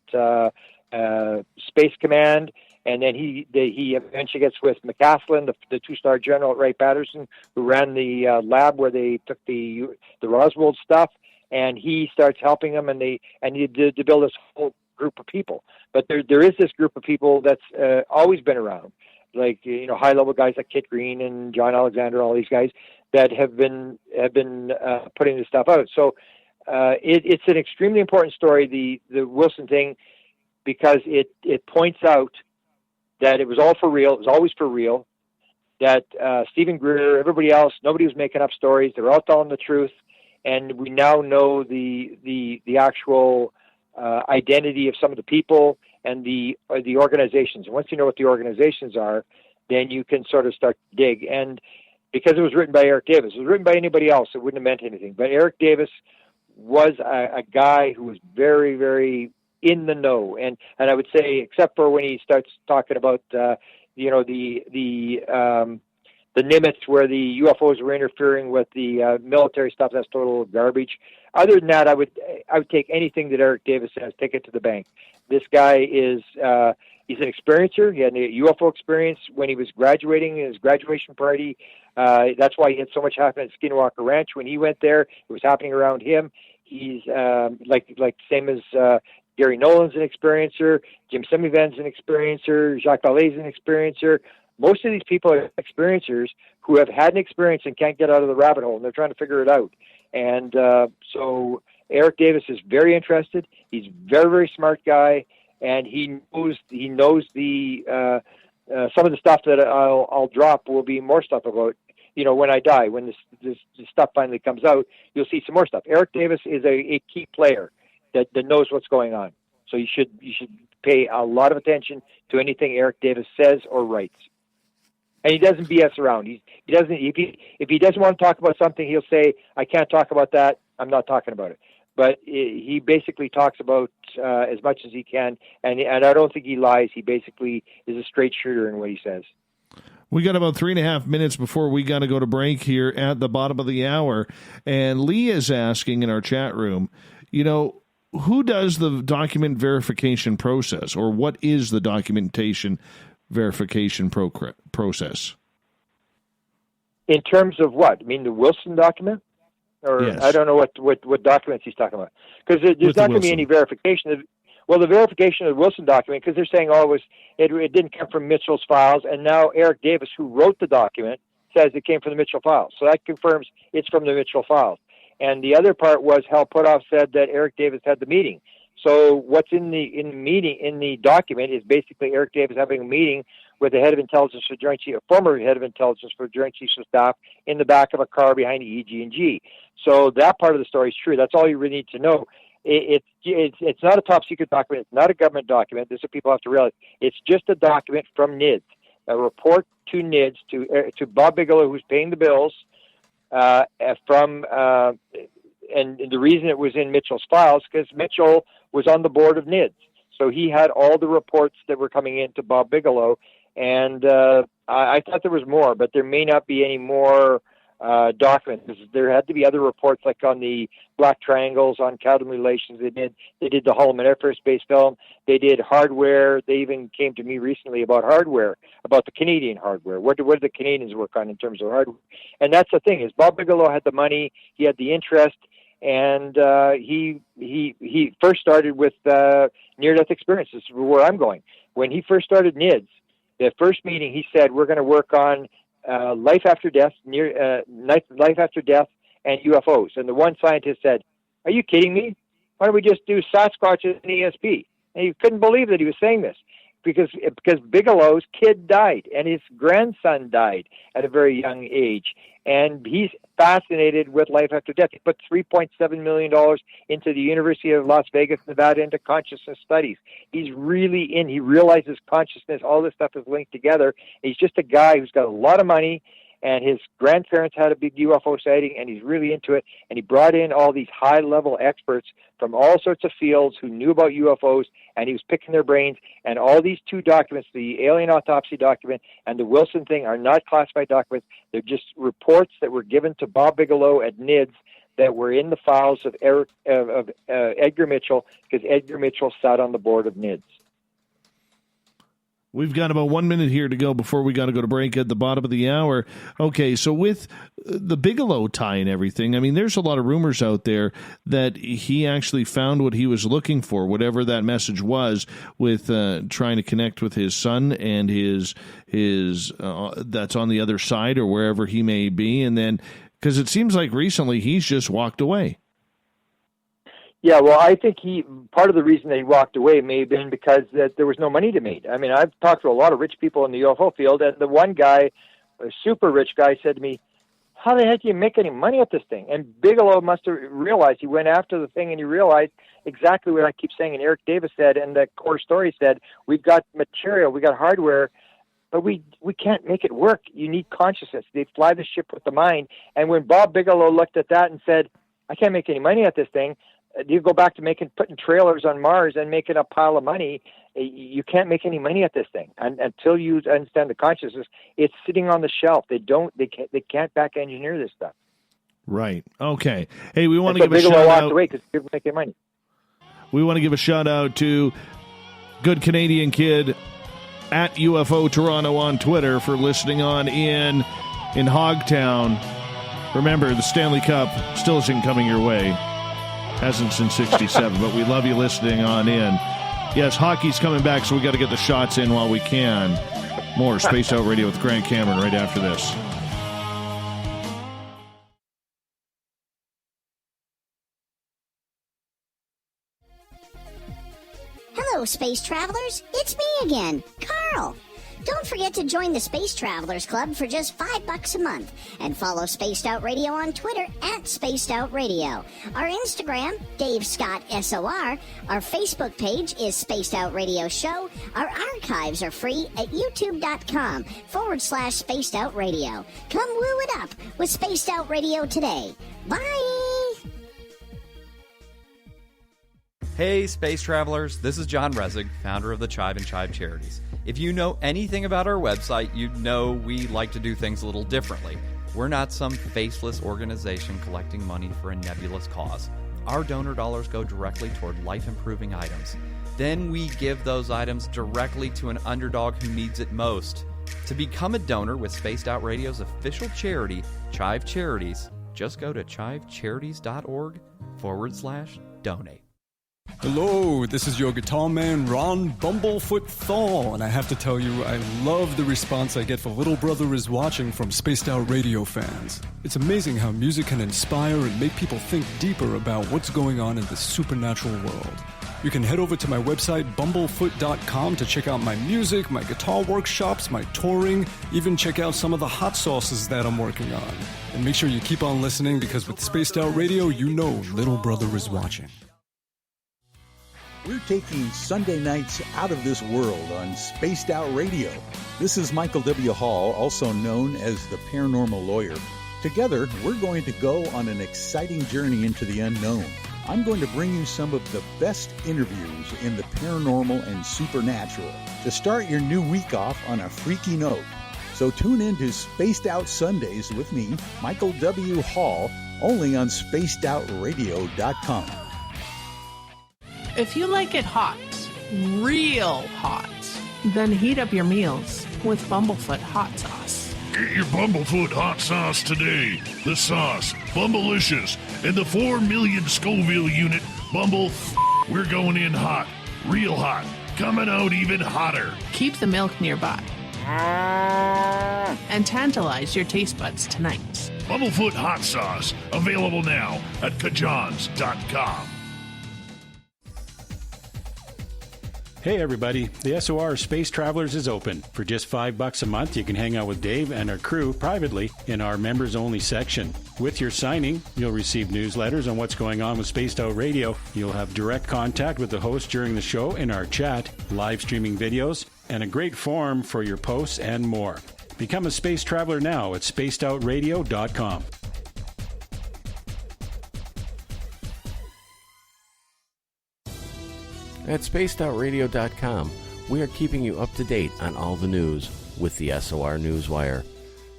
Space Command. And then he eventually gets with McCaslin, the two-star general at Wright-Patterson, who ran the lab where they took the Roswell stuff. And he starts helping them, and they to build this whole group of people. But there is this group of people that's always been around. Like high-level guys like Kit Green and John Alexander, all these guys that have been putting this stuff out. So it's an extremely important story, the Wilson thing, because it points out that it was all for real. It was always for real. That Stephen Greer, everybody else, nobody was making up stories. They were all telling the truth, and we now know the actual identity of some of the people and the organizations. And once you know what the organizations are, then you can sort of start to dig. And because it was written by Eric Davis, if it was written by anybody else, it wouldn't have meant anything. But Eric Davis was a guy who was very, very in the know. And I would say, except for when he starts talking about, the Nimitz, where the UFOs were interfering with the military stuff, that's total garbage. Other than that, I would take anything that Eric Davis says, take it to the bank. This guy is he's an experiencer. He had a UFO experience when he was graduating in his graduation party. That's why he had so much happen at Skinwalker Ranch. When he went there, it was happening around him. He's like same as Gary Nolan's an experiencer, Jim Semivan's an experiencer, Jacques Vallée's an experiencer. Most of these people are experiencers who have had an experience and can't get out of the rabbit hole, and they're trying to figure it out. And so Eric Davis is very interested. He's a very, very smart guy, and he knows the some of the stuff that I'll drop will be more stuff about. When I die, when this stuff finally comes out, you'll see some more stuff. Eric Davis is a key player that knows what's going on. So you should pay a lot of attention to anything Eric Davis says or writes. And he doesn't BS around. He doesn't. If he doesn't want to talk about something, he'll say, "I can't talk about that. I'm not talking about it." But he basically talks about as much as he can, and I don't think he lies. He basically is a straight shooter in what he says. We got about 3.5 minutes before we got to go to break here at the bottom of the hour. And Lee is asking in our chat room, who does the document verification process, or what is the documentation verification process? In terms of what? I mean, the Wilson document? Or yes. I don't know what documents he's talking about. Because there's not going to be any verification. Well, the verification of the Wilson document, because they're saying, it didn't come from Mitchell's files, and now Eric Davis, who wrote the document, says it came from the Mitchell files. So that confirms it's from the Mitchell files. And the other part was Hal Puthoff said that Eric Davis had the meeting. So what's in the document is basically Eric Davis having a meeting with the head of intelligence for Joint Chief, former head of intelligence for Joint Chiefs of Staff, in the back of a car behind the EG&G. So that part of the story is true. That's all you really need to know. It's not a top secret document. It's not a government document. This is what people have to realize. It's just a document from NIDS, a report to NIDS, to Bob Bigelow, who's paying the bills, and the reason it was in Mitchell's files, because Mitchell was on the board of NIDS. So he had all the reports that were coming in to Bob Bigelow, and I thought there was more, but there may not be any more documents. There had to be other reports, like on the Black Triangles, on Catholic relations. They did the Holloman Air Force Base film. They did hardware. They even came to me recently about hardware, about the Canadian hardware. What did the Canadians work on in terms of hardware? And that's the thing, is Bob Bigelow had the money, he had the interest, and he first started with near-death experiences, where I'm going. When he first started NIDS, the first meeting, he said, we're going to work on life after death, life after death, and UFOs. And the one scientist said, "Are you kidding me? Why don't we just do Sasquatch and ESP?" And he couldn't believe that he was saying this, because Bigelow's kid died and his grandson died at a very young age, and he's fascinated with life after death. He put $3.7 million into the University of Las Vegas, Nevada, into consciousness studies. He's really he realizes consciousness, all this stuff is linked together. He's just a guy who's got a lot of money, and his grandparents had a big UFO sighting, and he's really into it, and he brought in all these high-level experts from all sorts of fields who knew about UFOs, and he was picking their brains. And all these two documents, the alien autopsy document and the Wilson thing, are not classified documents. They're just reports that were given to Bob Bigelow at NIDS that were in the files of Edgar Mitchell, because Edgar Mitchell sat on the board of NIDS. We've got about 1 minute here to go before we got to go to break at the bottom of the hour. Okay, so with the Bigelow tie and everything, I mean, there's a lot of rumors out there that he actually found what he was looking for, whatever that message was, with trying to connect with his son and his that's on the other side or wherever he may be. And then, because it seems like recently he's just walked away. Yeah, well, I think part of the reason that he walked away may have been because there was no money to make. I mean, I've talked to a lot of rich people in the UFO field, and the one guy, a super rich guy, said to me, "How the heck do you make any money at this thing?" And Bigelow must have realized, he went after the thing, and he realized exactly what I keep saying, and Eric Davis said, and the core story said, we've got material, we got hardware, but we can't make it work. You need consciousness. They fly the ship with the mind. And when Bob Bigelow looked at that and said, "I can't make any money at this thing," you go back to putting trailers on Mars and making a pile of money. You can't make any money at this thing until you understand the consciousness. It's sitting on the shelf. They can't back engineer this stuff. Right. Okay. Hey, we want to give a Bigelow shout walked out. away because people making money. We want to give a shout out to Good Canadian Kid at UFO Toronto on Twitter for listening on in Hogtown. Remember, the Stanley Cup still isn't coming your way. Hasn't since 67, but we love you listening on in. Yes, hockey's coming back, so we got to get the shots in while we can. More Spaced Out Radio with Grant Cameron right after this. Hello, space travelers. It's me again, Carl. Don't forget to join the Space Travelers Club for just $5 a month, and follow Spaced Out Radio on Twitter at Spaced Out Radio. Our Instagram, Dave Scott SOR. Our Facebook page is Spaced Out Radio Show. Our archives are free at youtube.com/Spaced Out Radio. Come woo it up with Spaced Out Radio today. Bye! Hey, space travelers, this is John Resig, founder of the Chive and Chive Charities. If you know anything about our website, you know we like to do things a little differently. We're not some faceless organization collecting money for a nebulous cause. Our donor dollars go directly toward life-improving items. Then we give those items directly to an underdog who needs it most. To become a donor with Spaced Out Radio's official charity, Chive Charities, just go to chivecharities.org/donate. Hello, this is your guitar man, Ron Bumblefoot Thaw, and I have to tell you, I love the response I get for Little Brother is Watching from Spaced Out Radio fans. It's amazing how music can inspire and make people think deeper about what's going on in the supernatural world. You can head over to my website, bumblefoot.com, to check out my music, my guitar workshops, my touring, even check out some of the hot sauces that I'm working on. And make sure you keep on listening, because with Spaced Out Radio, you know Little Brother is watching. We're taking Sunday nights out of this world on Spaced Out Radio. This is Michael W. Hall, also known as the Paranormal Lawyer. Together, we're going to go on an exciting journey into the unknown. I'm going to bring you some of the best interviews in the paranormal and supernatural to start your new week off on a freaky note. So tune in to Spaced Out Sundays with me, Michael W. Hall, only on spacedoutradio.com. If you like it hot, real hot, then heat up your meals with Bumblefoot hot sauce. Get your Bumblefoot hot sauce today. The sauce, Bumblicious, and the 4 million Scoville unit Bumble. We're going in hot, real hot, coming out even hotter. Keep the milk nearby and tantalize your taste buds tonight. Bumblefoot hot sauce, available now at kajans.com. Hey everybody, the SOR Space Travelers is open. For just $5 a month, you can hang out with Dave and our crew privately in our members-only section. With your signing, you'll receive newsletters on what's going on with Spaced Out Radio. You'll have direct contact with the host during the show in our chat, live streaming videos, and a great forum for your posts and more. Become a space traveler now at spacedoutradio.com. At spacedoutradio.com, we are keeping you up to date on all the news with the SOR Newswire.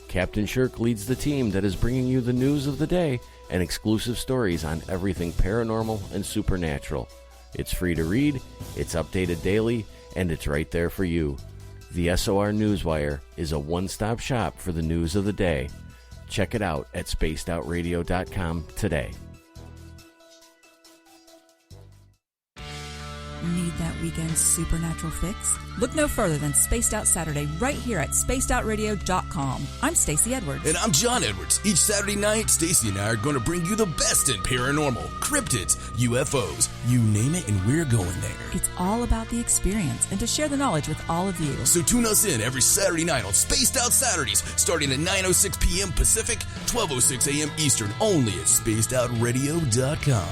Captain Shirk leads the team that is bringing you the news of the day and exclusive stories on everything paranormal and supernatural. It's free to read, it's updated daily, and it's right there for you. The SOR Newswire is a one-stop shop for the news of the day. Check it out at spacedoutradio.com today. Need that weekend supernatural fix? Look no further than Spaced Out Saturday right here at spacedoutradio.com. I'm Stacey Edwards. And I'm John Edwards. Each Saturday night, Stacey and I are going to bring you the best in paranormal, cryptids, UFOs, you name it, and we're going there. It's all about the experience and to share the knowledge with all of you. So tune us in every Saturday night on Spaced Out Saturdays, starting at 9:06 p.m. Pacific, 12:06 a.m. Eastern, only at spacedoutradio.com.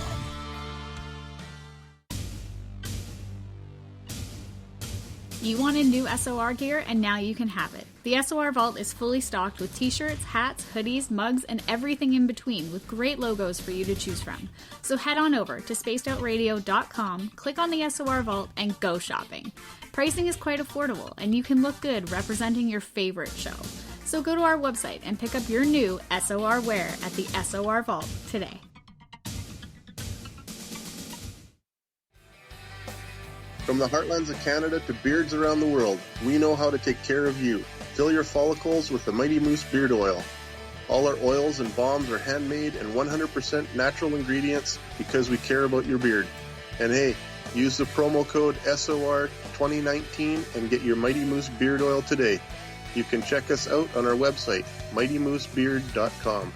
You wanted new SOR gear, and now you can have it. The SOR Vault is fully stocked with t-shirts, hats, hoodies, mugs, and everything in between, with great logos for you to choose from. So head on over to spacedoutradio.com, click on the SOR Vault, and go shopping. Pricing is quite affordable, and you can look good representing your favorite show. So go to our website and pick up your new SOR wear at the SOR Vault today. From the heartlands of Canada to beards around the world, we know how to take care of you. Fill your follicles with the Mighty Moose Beard Oil. All our oils and balms are handmade and 100% natural ingredients because we care about your beard. And hey, use the promo code SOR2019 and get your Mighty Moose Beard Oil today. You can check us out on our website, mightymoosebeard.com.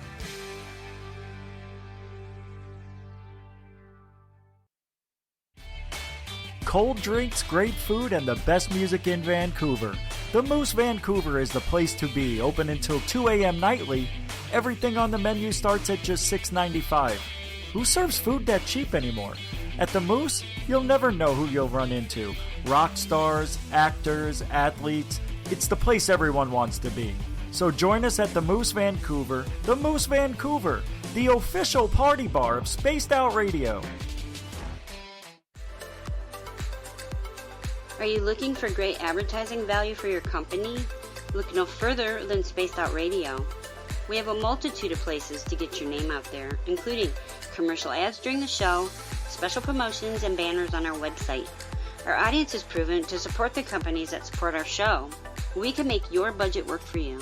Cold drinks, great food, and the best music in Vancouver. The Moose Vancouver is the place to be, open until 2 a.m. nightly. Everything on the menu starts at just $6.95. Who serves food that cheap anymore? At the Moose, you'll never know who you'll run into. Rock stars, actors, athletes. It's the place everyone wants to be. So join us at the Moose Vancouver, the official party bar of Spaced Out Radio. Are you looking for great advertising value for your company? Look no further than Spaced Out Radio. We have a multitude of places to get your name out there, including commercial ads during the show, special promotions, and banners on our website. Our audience is proven to support the companies that support our show. We can make your budget work for you.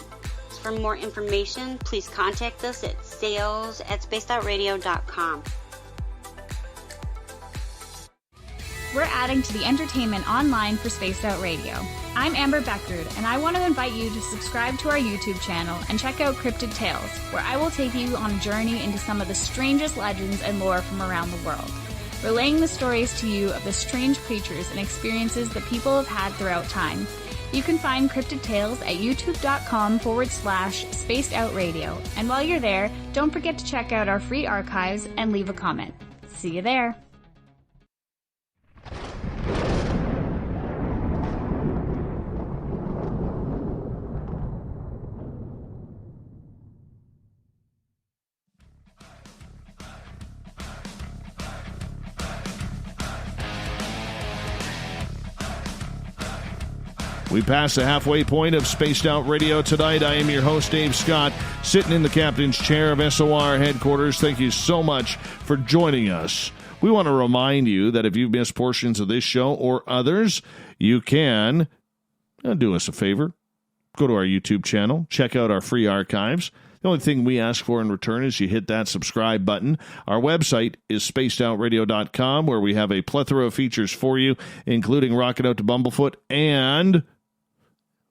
For more information, please contact us at sales@spacedoutradio.com. We're adding to the entertainment online for Spaced Out Radio. I'm Amber Beckrud, and I want to invite you to subscribe to our YouTube channel and check out Cryptid Tales, where I will take you on a journey into some of the strangest legends and lore from around the world, relaying the stories to you of the strange creatures and experiences that people have had throughout time. You can find Cryptid Tales at youtube.com/Spaced Out Radio. And while you're there, don't forget to check out our free archives and leave a comment. See you there. We pass the halfway point of Spaced Out Radio tonight. I am your host, Dave Scott, sitting in the captain's chair of SOR headquarters. Thank you so much for joining us. We want to remind you that if you've missed portions of this show or others, you can do us a favor. Go to our YouTube channel. Check out our free archives. The only thing we ask for in return is you hit that subscribe button. Our website is spacedoutradio.com, where we have a plethora of features for you, including Rockin' Out to Bumblefoot and...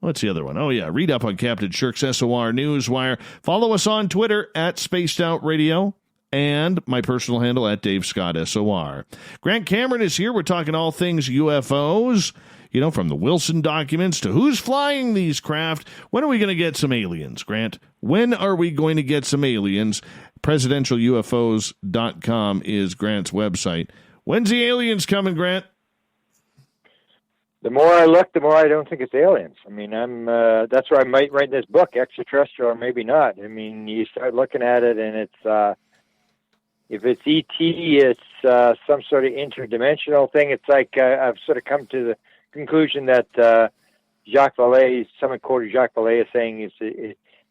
what's the other one? Oh, yeah. Read up on Captain Shirk's SOR Newswire. Follow us on Twitter at Spaced Out Radio and my personal handle at Dave Scott SOR. Grant Cameron is here. We're talking all things UFOs, you know, from the Wilson documents to who's flying these craft. When are we going to get some aliens, Grant? When are we going to get some aliens? PresidentialUFOs.com is Grant's website. When's the aliens coming, Grant? The more I look, the more I don't think it's aliens. I mean, that's where I might write this book, extraterrestrial or maybe not. I mean, you start looking at it, and it's if it's ET, it's some sort of interdimensional thing. It's like I've sort of come to the conclusion that Jacques Vallée, someone quoted Jacques Vallée as saying,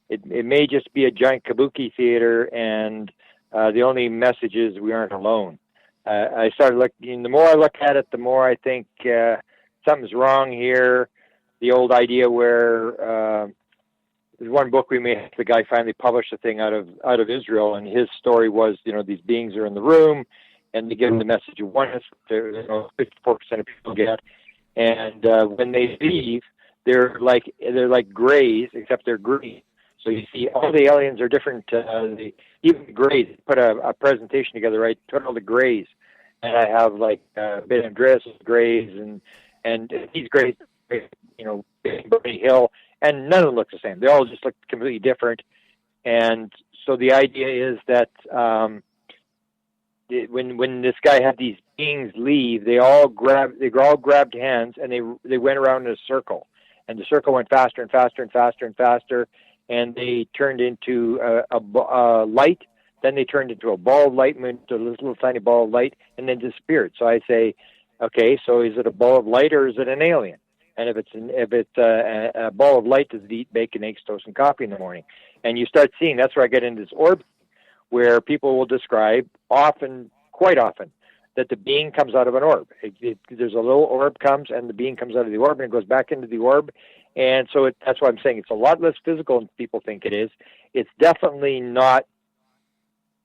it may just be a giant kabuki theater, and the only message is we aren't alone. I started looking. The more I look at it, the more I think. Something's wrong here. The old idea where there's one book we made. The guy finally published a thing out of Israel, and his story was, these beings are in the room, and they give them the message of oneness. 54% of people get, and when they leave, they're like grays, except they're green. So you see, all the aliens are different. Even the grays. Put a presentation together, right? Put all the grays, and I have Ben Andreas grays and these great, Bernie Hill, and none of them look the same. They all just look completely different. And so the idea is that when this guy had these beings leave, they all grabbed hands, and they went around in a circle, and the circle went faster and faster and faster and faster, and they turned into a light. Then they turned into a ball of light, into a little tiny ball of light, and then disappeared. So I say, okay, so is it a ball of light or is it an alien? And if it's a ball of light, does it eat bacon, eggs, toast, and coffee in the morning? And you start seeing, that's where I get into this orb, where people will describe quite often, that the being comes out of an orb. There's a little orb comes, and the being comes out of the orb, and it goes back into the orb. And so that's why I'm saying it's a lot less physical than people think it is. It's definitely not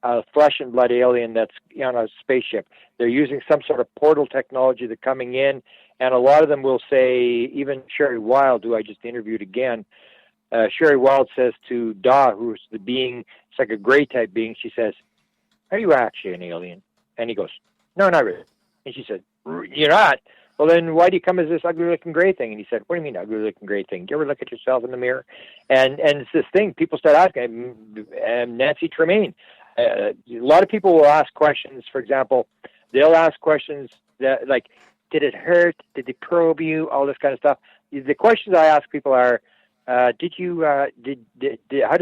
a flesh and blood alien that's on a spaceship. They're using some sort of portal technology. They're coming in, and a lot of them will say, even Sherry Wilde, who I just interviewed again, Sherry Wilde says to Da, who's the being, it's like a gray type being, she says, "Are you actually an alien?" And he goes, "No, not really." And she said, "You're not? Well, then why do you come as this ugly-looking gray thing?" And he said, "What do you mean ugly-looking gray thing? Do you ever look at yourself in the mirror?" And it's this thing. People start asking. Nancy Tremaine. A lot of people will ask questions. For example, they'll ask questions that, like, did it hurt? Did they probe you? All this kind of stuff. The questions I ask people are, how did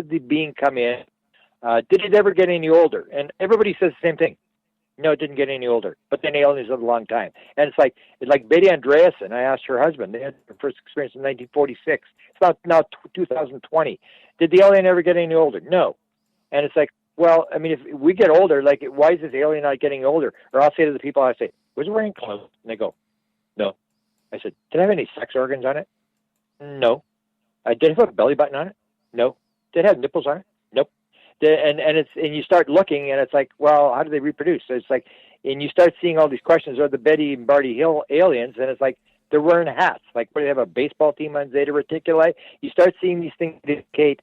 the being come in? Did it ever get any older? And everybody says the same thing. No, it didn't get any older. But then aliens lived a long time. And it's like Betty Andreasson. I asked her husband. They had their first experience in 1946. It's now 2020. Did the alien ever get any older? No. And it's like, well, I mean, if we get older, like, why is this alien not getting older? Or I'll say to the people, I say, was it wearing clothes? And they go, no. I said, did it have any sex organs on it? No. Did it have a belly button on it? No. Did it have nipples on it? Nope. And you start looking, and it's like, well, how do they reproduce? So it's like, and you start seeing all these questions. Are the Betty and Barty Hill aliens? And it's like, they're wearing hats. Like, what, do they have a baseball team on Zeta Reticuli? You start seeing these things indicate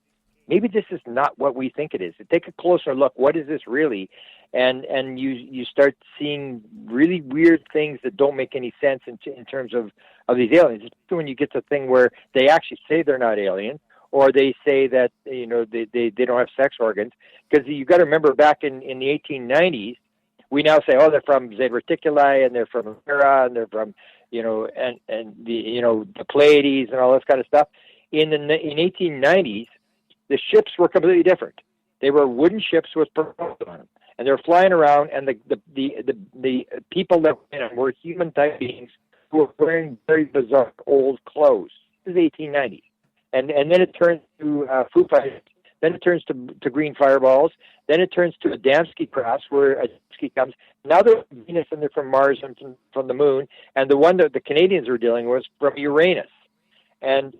maybe this is not what we think it is. Take a closer look. What is this really? And you start seeing really weird things that don't make any sense in terms of these aliens. Especially when you get to the thing where they actually say they're not aliens, or they say that, you know, they don't have sex organs. Because you got to remember, back in the 1890s, we now say, oh, they're from Zeta Reticuli, and they're from Hera, and they're from, you know, and the, you know, the Pleiades and all this kind of stuff. In 1890s, the ships were completely different. They were wooden ships with propellers on them, and they're flying around. And the people that were in them were human type beings who were wearing very bizarre old clothes. This is 1890s. And then it turns to Foo Fighters. Then it turns to green fireballs. Then it turns to Adamski crafts, where Adamski comes. Now they're from Venus, and they're from Mars and from the Moon. And the one that the Canadians were dealing with was from Uranus. And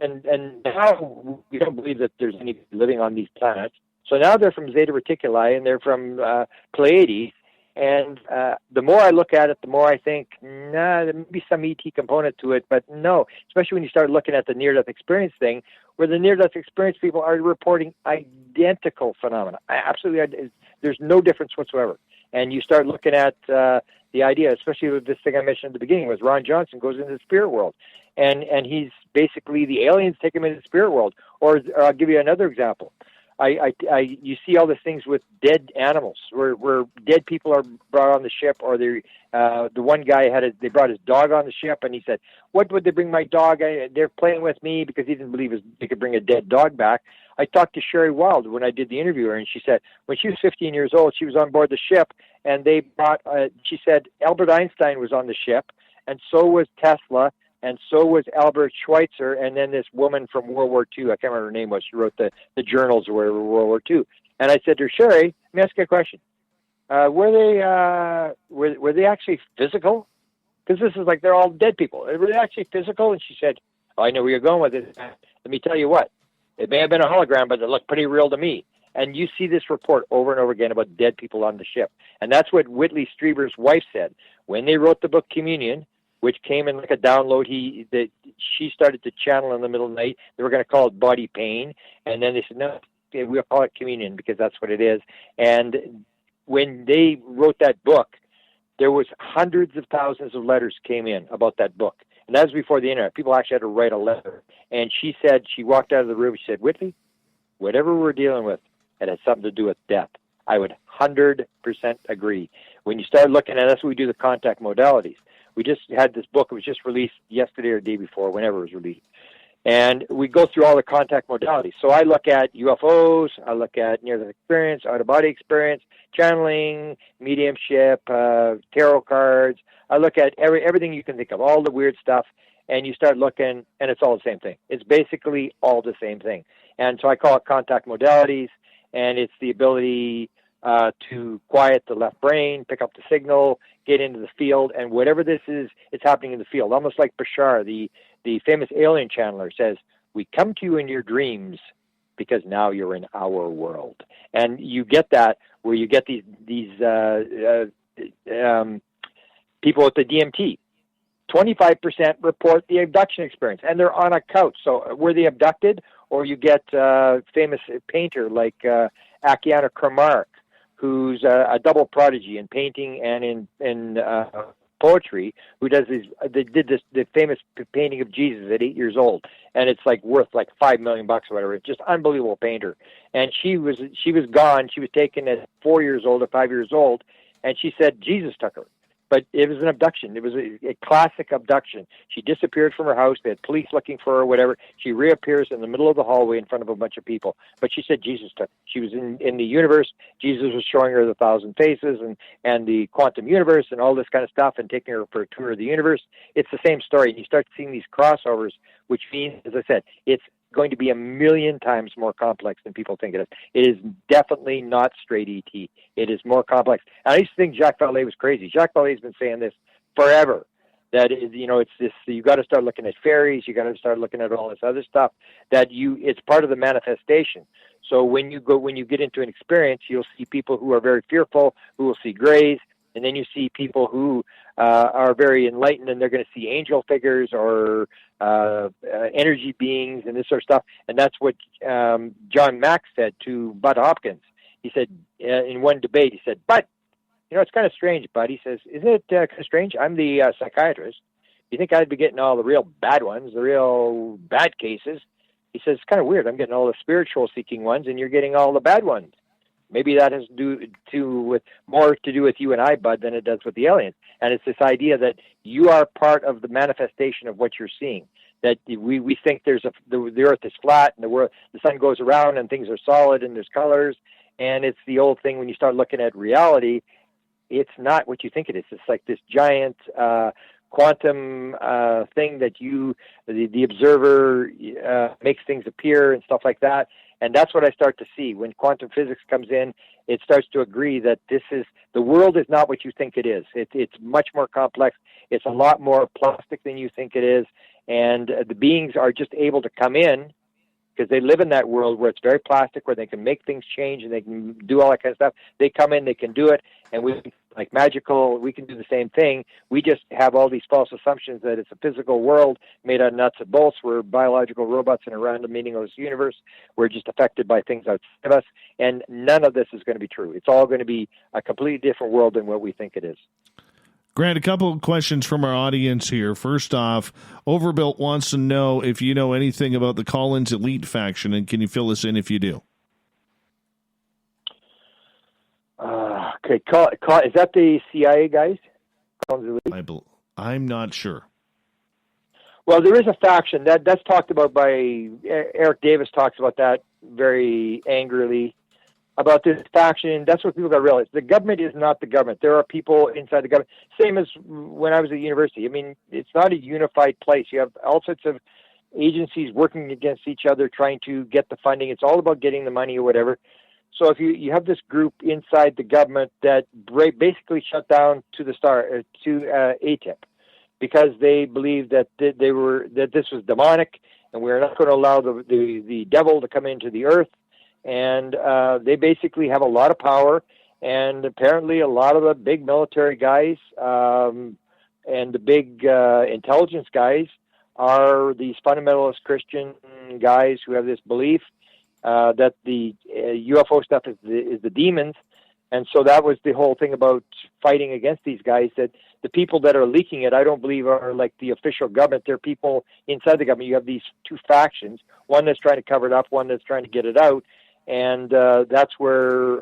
now we don't believe that there's any living on these planets. So now they're from Zeta Reticuli, and they're from Pleiades. And the more I look at it, the more I think, nah, there may be some ET component to it, but no. Especially when you start looking at the near-death experience thing, where the near-death experience people are reporting identical phenomena. Absolutely, there's no difference whatsoever. And you start looking at the idea, especially with this thing I mentioned at the beginning, was Ron Johnson goes into the spirit world. And he's basically, the aliens take him into the spirit world. Or I'll give you another example. You see all these things with dead animals, where dead people are brought on the ship, or the one guy they brought his dog on the ship, and he said, "What would they bring my dog? They're playing with me," because he didn't believe they could bring a dead dog back. I talked to Sherry Wild when I did the interview, and she said when she was 15 years old, she was on board the ship, and they brought. She said Albert Einstein was on the ship, and so was Tesla. And so was Albert Schweitzer, and then this woman from World War II. I can't remember her name was. She wrote the journals of World War II. And I said to her, Sherry, let me ask you a question. Were they actually physical? Because this is like they're all dead people. Were they actually physical? And she said, oh, I know where you're going with it. Let me tell you what. It may have been a hologram, but it looked pretty real to me. And you see this report over and over again about dead people on the ship. And that's what Whitley Strieber's wife said. When they wrote the book Communion, which came in like a download, she started to channel in the middle of the night. They were going to call it Body Pain. And then they said, no, we'll call it Communion because that's what it is. And when they wrote that book, there was hundreds of thousands of letters came in about that book. And that was before the internet. People actually had to write a letter. And she said, she walked out of the room, she said, Whitley, whatever we're dealing with, it has something to do with death. I would 100% agree. When you start looking at, that's what we do, the contact modalities. We just had this book. It was just released yesterday or the day before, whenever it was released. And we go through all the contact modalities. So I look at UFOs, I look at near-death experience, out-of-body experience, channeling, mediumship, tarot cards. I look at everything you can think of, all the weird stuff, and you start looking, and it's all the same thing. It's basically all the same thing. And so I call it contact modalities, and it's the ability to quiet the left brain, pick up the signal, get into the field, and whatever this is, it's happening in the field. Almost like Bashar, the famous alien channeler, says, we come to you in your dreams because now you're in our world. And you get that where you get these people with the DMT. 25% report the abduction experience, and they're on a couch. So were they abducted? Or you get a famous painter like Akiana Kramark, who's a double prodigy in painting and in poetry, who does the famous painting of Jesus at 8 years old, and it's like worth like $5 million or whatever. It's just unbelievable painter. And she was gone. She was taken at 4 years old or 5 years old, and she said Jesus took her. But it was an abduction. It was a classic abduction. She disappeared from her house. They had police looking for her or whatever. She reappears in the middle of the hallway in front of a bunch of people. But she said Jesus took. She was in the universe. Jesus was showing her the 1,000 faces and the quantum universe and all this kind of stuff and taking her for a tour of the universe. It's the same story. And you start seeing these crossovers, which means, as I said, it's going to be 1,000,000 times more complex than people think it is. It is definitely not straight ET. It is more complex. And I used to think Jacques Vallée was crazy. Jacques Vallée's been saying this forever. That is, it's this. You got to start looking at fairies. You got to start looking at all this other stuff. It's part of the manifestation. So when you get into an experience, you'll see people who are very fearful, who will see grays, and then you see people who are very enlightened, and they're going to see angel figures or energy beings and this sort of stuff. And that's what John Mack said to Bud Hopkins. He said in one debate, he said, "Bud, it's kind of strange, Bud." He says, "Isn't it kind of strange? I'm the psychiatrist. You think I'd be getting all the real bad ones, the real bad cases?" He says, "It's kind of weird. I'm getting all the spiritual seeking ones, and you're getting all the bad ones. Maybe that has to do with more to do with you and I, Bud, than it does with the aliens." And it's this idea that you are part of the manifestation of what you're seeing. That we think the Earth is flat and the sun goes around and things are solid and there's colors. And it's the old thing when you start looking at reality, it's not what you think it is. It's like this giant quantum thing that the observer makes things appear and stuff like that. And that's what I start to see. When quantum physics comes in, it starts to agree that the world is not what you think it is. It's much more complex. It's a lot more plastic than you think it is. And the beings are just able to come in because they live in that world where it's very plastic, where they can make things change and they can do all that kind of stuff. They come in, they can do it, and like magical, we can do the same thing. We just have all these false assumptions that it's a physical world made out of nuts and bolts. We're biological robots in a random, meaningless universe. We're just affected by things outside of us, and none of this is going to be true. It's all going to be a completely different world than what we think it is. Grant, a couple of questions from our audience here. First off, Overbuilt wants to know if you know anything about the Collins Elite faction, and can you fill us in if you do? Okay, is that the CIA guys? I'm not sure. Well, there is a faction that's talked about by Eric Davis. Talks about that very angrily about this faction. That's what people got to realize. The government is not the government. There are people inside the government. Same as when I was at university. I mean, it's not a unified place. You have all sorts of agencies working against each other, trying to get the funding. It's all about getting the money or whatever. So if you have this group inside the government that basically shut down to ATIP because they believed that this was demonic and we're not going to allow the devil to come into the earth. And they basically have a lot of power, and apparently a lot of the big military guys and the big intelligence guys are these fundamentalist Christian guys who have this belief that the UFO stuff is the demons. And so that was the whole thing about fighting against these guys, that the people that are leaking it, I don't believe are like the official government. They're people inside the government. You have these two factions, one that's trying to cover it up, one that's trying to get it out. And that's where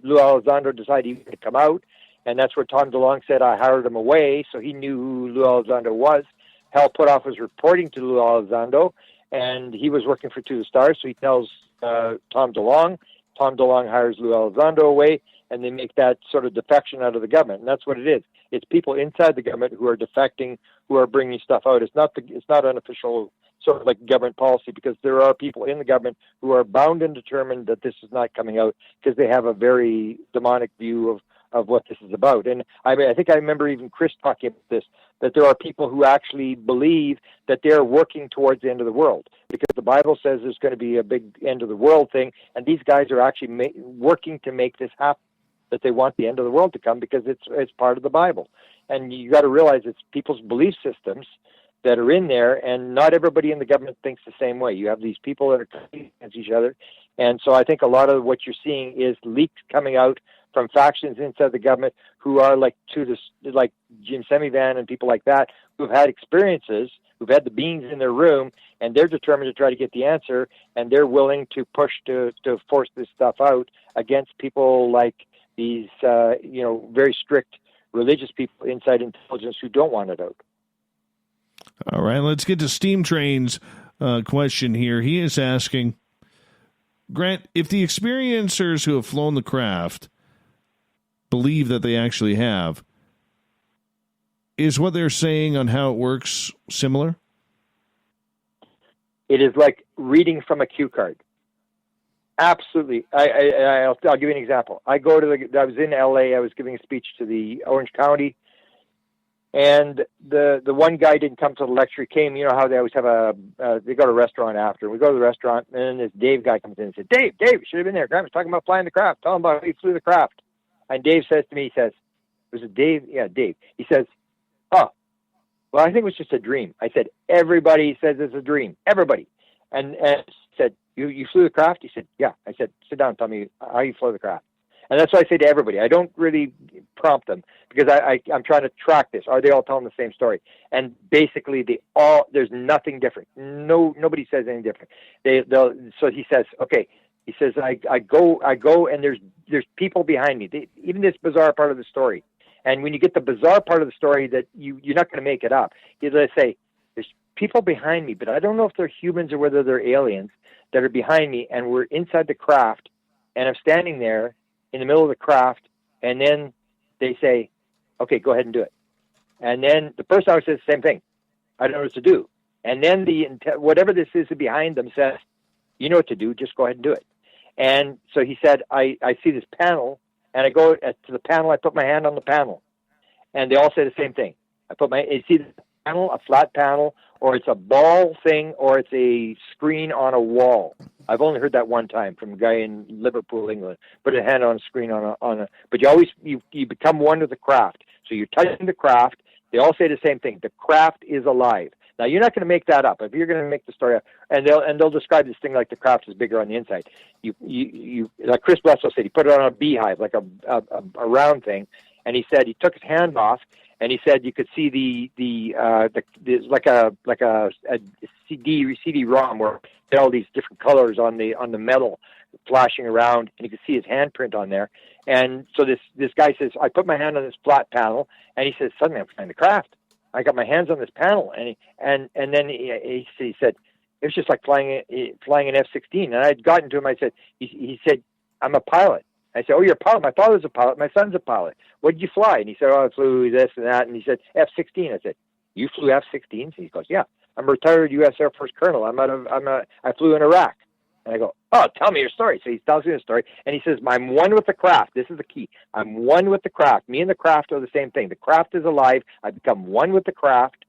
Lou Elizondo decided he was going to come out. And that's where Tom DeLonge said, I hired him away. So he knew who Lou Elizondo was. Hal Puthoff was reporting to Lou Elizondo, and he was working for To the Stars. So he tells Tom DeLonge. Tom DeLonge hires Lou Elizondo away, and they make that sort of defection out of the government. And that's what it is. It's people inside the government who are defecting, who are bringing stuff out. It's not unofficial sort of like government policy, because there are people in the government who are bound and determined that this is not coming out because they have a very demonic view of what this is about. And I think I remember even Chris talking about this, that there are people who actually believe that they're working towards the end of the world, because the Bible says there's going to be a big end of the world thing, and these guys are actually working to make this happen, that they want the end of the world to come because it's part of the Bible. And you got to realize it's people's belief systems that are in there, and not everybody in the government thinks the same way. You have these people that are competing against each other, and so I think a lot of what you're seeing is leaks coming out from factions inside the government who are like Jim Semivan and people like that, who've had experiences, who've had the beings in their room, and they're determined to try to get the answer, and they're willing to push to force this stuff out against people like these, very strict religious people inside intelligence who don't want it out. All right, let's get to Steam Train's question here. He is asking, Grant, if the experiencers who have flown the craft believe that they actually have, is what they're saying on how it works similar? It is like reading from a cue card. Absolutely. I'll give you an example. I was in LA. I was giving a speech to the Orange County, and the one guy didn't come to the lecture. He came. You know how they always have they go to a restaurant after. We go to the restaurant, and then this Dave guy comes in and said, Dave, you should have been there. Grant was talking about flying the craft. Tell him about how he flew the craft. And Dave says to me, he says, was it Dave? Yeah, Dave. He says, oh, well, I think it was just a dream. I said, everybody says it's a dream. Everybody. And he said, you flew the craft? He said, yeah. I said, sit down, tell me how you flew the craft. And that's what I say to everybody. I don't really prompt them because I'm trying to track this. Are they all telling the same story? And basically, there's nothing different. Nobody says anything different. So he says, okay. He says, I go, and there's people behind me. Even this bizarre part of the story. And when you get the bizarre part of the story, that you're not going to make it up. You say, there's people behind me, but I don't know if they're humans or whether they're aliens that are behind me, and we're inside the craft, and I'm standing there in the middle of the craft, and then they say, okay, go ahead and do it. And then the person always says the same thing. I don't know what to do. And then whatever this is behind them says, you know what to do, just go ahead and do it. And so he said, I see this panel, and I go to the panel, I put my hand on the panel, and they all say the same thing. You see the panel, a flat panel, or it's a ball thing, or it's a screen on a wall. I've only heard that one time from a guy in Liverpool, England. Put a hand on a screen but you become one with the craft. So you're touching the craft. They all say the same thing. The craft is alive. Now you're not going to make that up. If you're going to make the story up, and they'll describe this thing like the craft is bigger on the inside. You like Chris Blesso said, he put it on a beehive, like a round thing, and he said he took his hand off. And he said you could see the like a CD-ROM where there are all these different colors on the metal flashing around, and you could see his handprint on there. And so this guy says, I put my hand on this flat panel, and he says, suddenly I'm flying the craft. I got my hands on this panel, and then he said it was just like flying an F-16. And I'd gotten to him. I said, he said, I'm a pilot. I said, oh, you're a pilot. My father's a pilot. My son's a pilot. What did you fly? And he said, oh, I flew this and that. And he said, F-16. I said, you flew F-16s? He goes, yeah. I'm a retired U.S. Air Force colonel. I flew in Iraq. And I go, oh, tell me your story. So he tells me the story. And he says, I'm one with the craft. This is the key. I'm one with the craft. Me and the craft are the same thing. The craft is alive. I become one with the craft.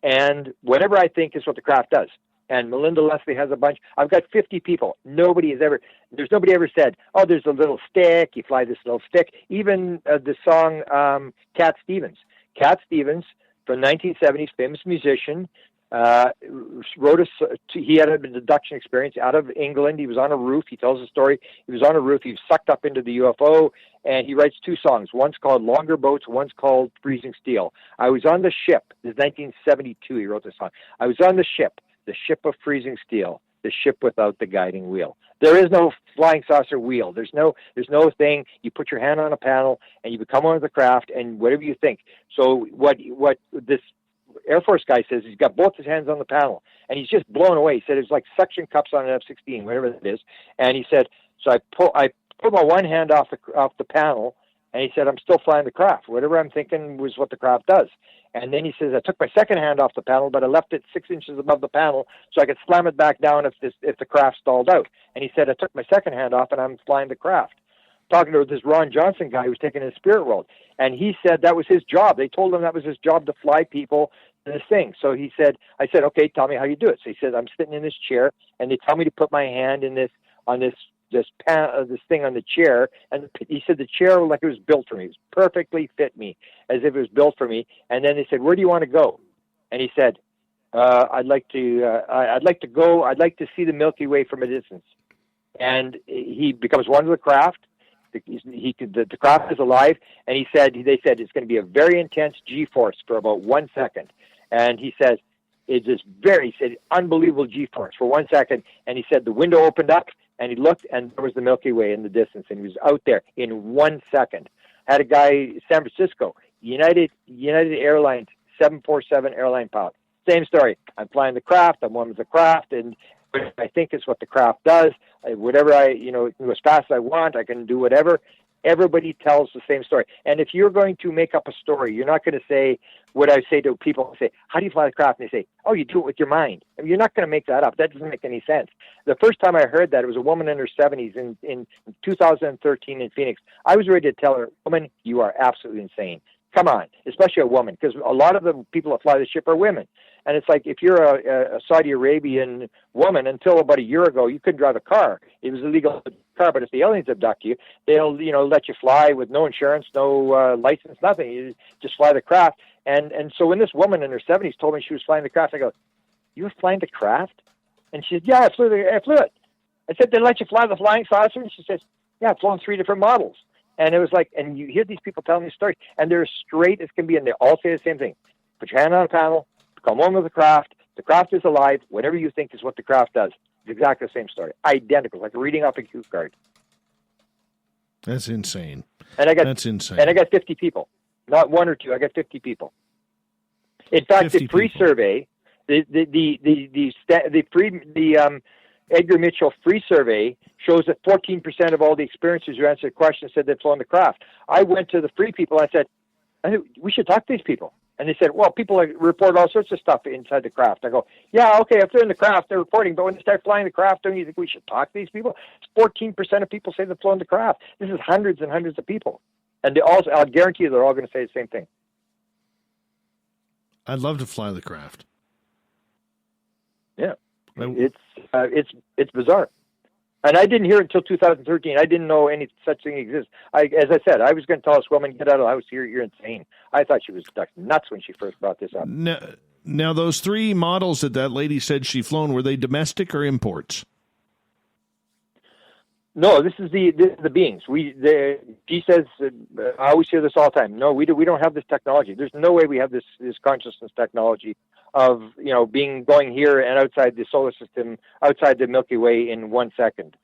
And whatever I think is what the craft does. And Melinda Leslie has a bunch. I've got 50 people. There's nobody ever said, oh, there's a little stick. You fly this little stick. Even the song Cat Stevens. Cat Stevens, from 1970s, famous musician, he had an abduction experience out of England. He was on a roof. He tells the story. He was on a roof. He was sucked up into the UFO, and he writes two songs. One's called Longer Boats. One's called Freezing Steel. I was on the ship. This is 1972. He wrote this song. I was on the ship of freezing steel, the ship without the guiding wheel. There is no flying saucer wheel. There's no thing. You put your hand on a panel and you become one of the craft, and whatever you think. So what this Air Force guy says, he's got both his hands on the panel, and he's just blown away. He said it's like suction cups on an F-16, whatever it is. And he said, so I put my one hand off the panel, and he said, I'm still flying the craft. Whatever I'm thinking was what the craft does. And then he says, I took my second hand off the panel, but I left it 6 inches above the panel so I could slam it back down if the craft stalled out. And he said, I took my second hand off, and I'm flying the craft. Talking to this Ron Johnson guy who was taking his spirit world. And he said that was his job. They told him that was his job to fly people to this thing. So he said, I said, okay, tell me how you do it. So he said, I'm sitting in this chair, and they tell me to put my hand in this thing on the chair, and he said the chair like it was built for me. It was perfectly fit me, as if it was built for me. And then they said, where do you want to go? And he said, I'd like to see the Milky Way from a distance. And he becomes one with the craft. The craft is alive, and they said it's going to be a very intense G-force for about 1 second. And he says it's this unbelievable G-force for 1 second. And he said the window opened up, and he looked, and there was the Milky Way in the distance, and he was out there in 1 second. Had a guy in San Francisco. United Airlines 747 airline pilot. Same story. I'm flying the craft. I'm one of the craft, and I think it's what the craft does. Whatever as fast as I want, I can do whatever. Everybody tells the same story. And if you're going to make up a story, you're not going to say what I say to people. Say, how do you fly the craft? And they say, oh, you do it with your mind. I mean, you're not going to make that up. That doesn't make any sense. The first time I heard that, it was a woman in her 70s in 2013 in Phoenix. I was ready to tell her, woman, you are absolutely insane. Come on, especially a woman, because a lot of the people that fly the ship are women. And it's like, if you're a Saudi Arabian woman, until about a year ago, you couldn't drive a car. It was illegal to drive a car, but if the aliens abduct you, they'll, let you fly with no insurance, no license, nothing. You just fly the craft. And so when this woman in her 70s told me she was flying the craft, I go, you were flying the craft? And she said, yeah, I flew it. I said, they let you fly the flying saucer? And she says, yeah, I've flown 3 different models. And it was like, and you hear these people telling these stories, and they're as straight as can be, and they all say the same thing. Put your hand on a panel, come on with the craft is alive, whatever you think is what the craft does. It's exactly the same story. Identical, like reading off a cue card. That's insane. That's insane. And I got 50 people. Not 1 or 2, I got 50 people. In fact, the free survey, the Edgar Mitchell free survey shows that 14% of all the experiencers who answered the question said they'd flown the craft. I went to the free people and I said, we should talk to these people. And they said, well, people report all sorts of stuff inside the craft. I go, yeah, okay, if they're in the craft, they're reporting, but when they start flying the craft, don't you think we should talk to these people? 14% of people say they've flown the craft. This is hundreds and hundreds of people. And I'll guarantee you they're all going to say the same thing. I'd love to fly the craft. Yeah. It's bizarre. And I didn't hear it until 2013. I didn't know any such thing exists. As I said, I was going to tell this woman, get out of the house. You're insane. I thought she was nuts when she first brought this up. Now those 3 models that lady said she flown, were they domestic or imports? No, this is the beings. She says, I always hear this all the time. No, we don't have this technology. There's no way we have this consciousness technology of going here and outside the solar system, outside the Milky Way in 1 second.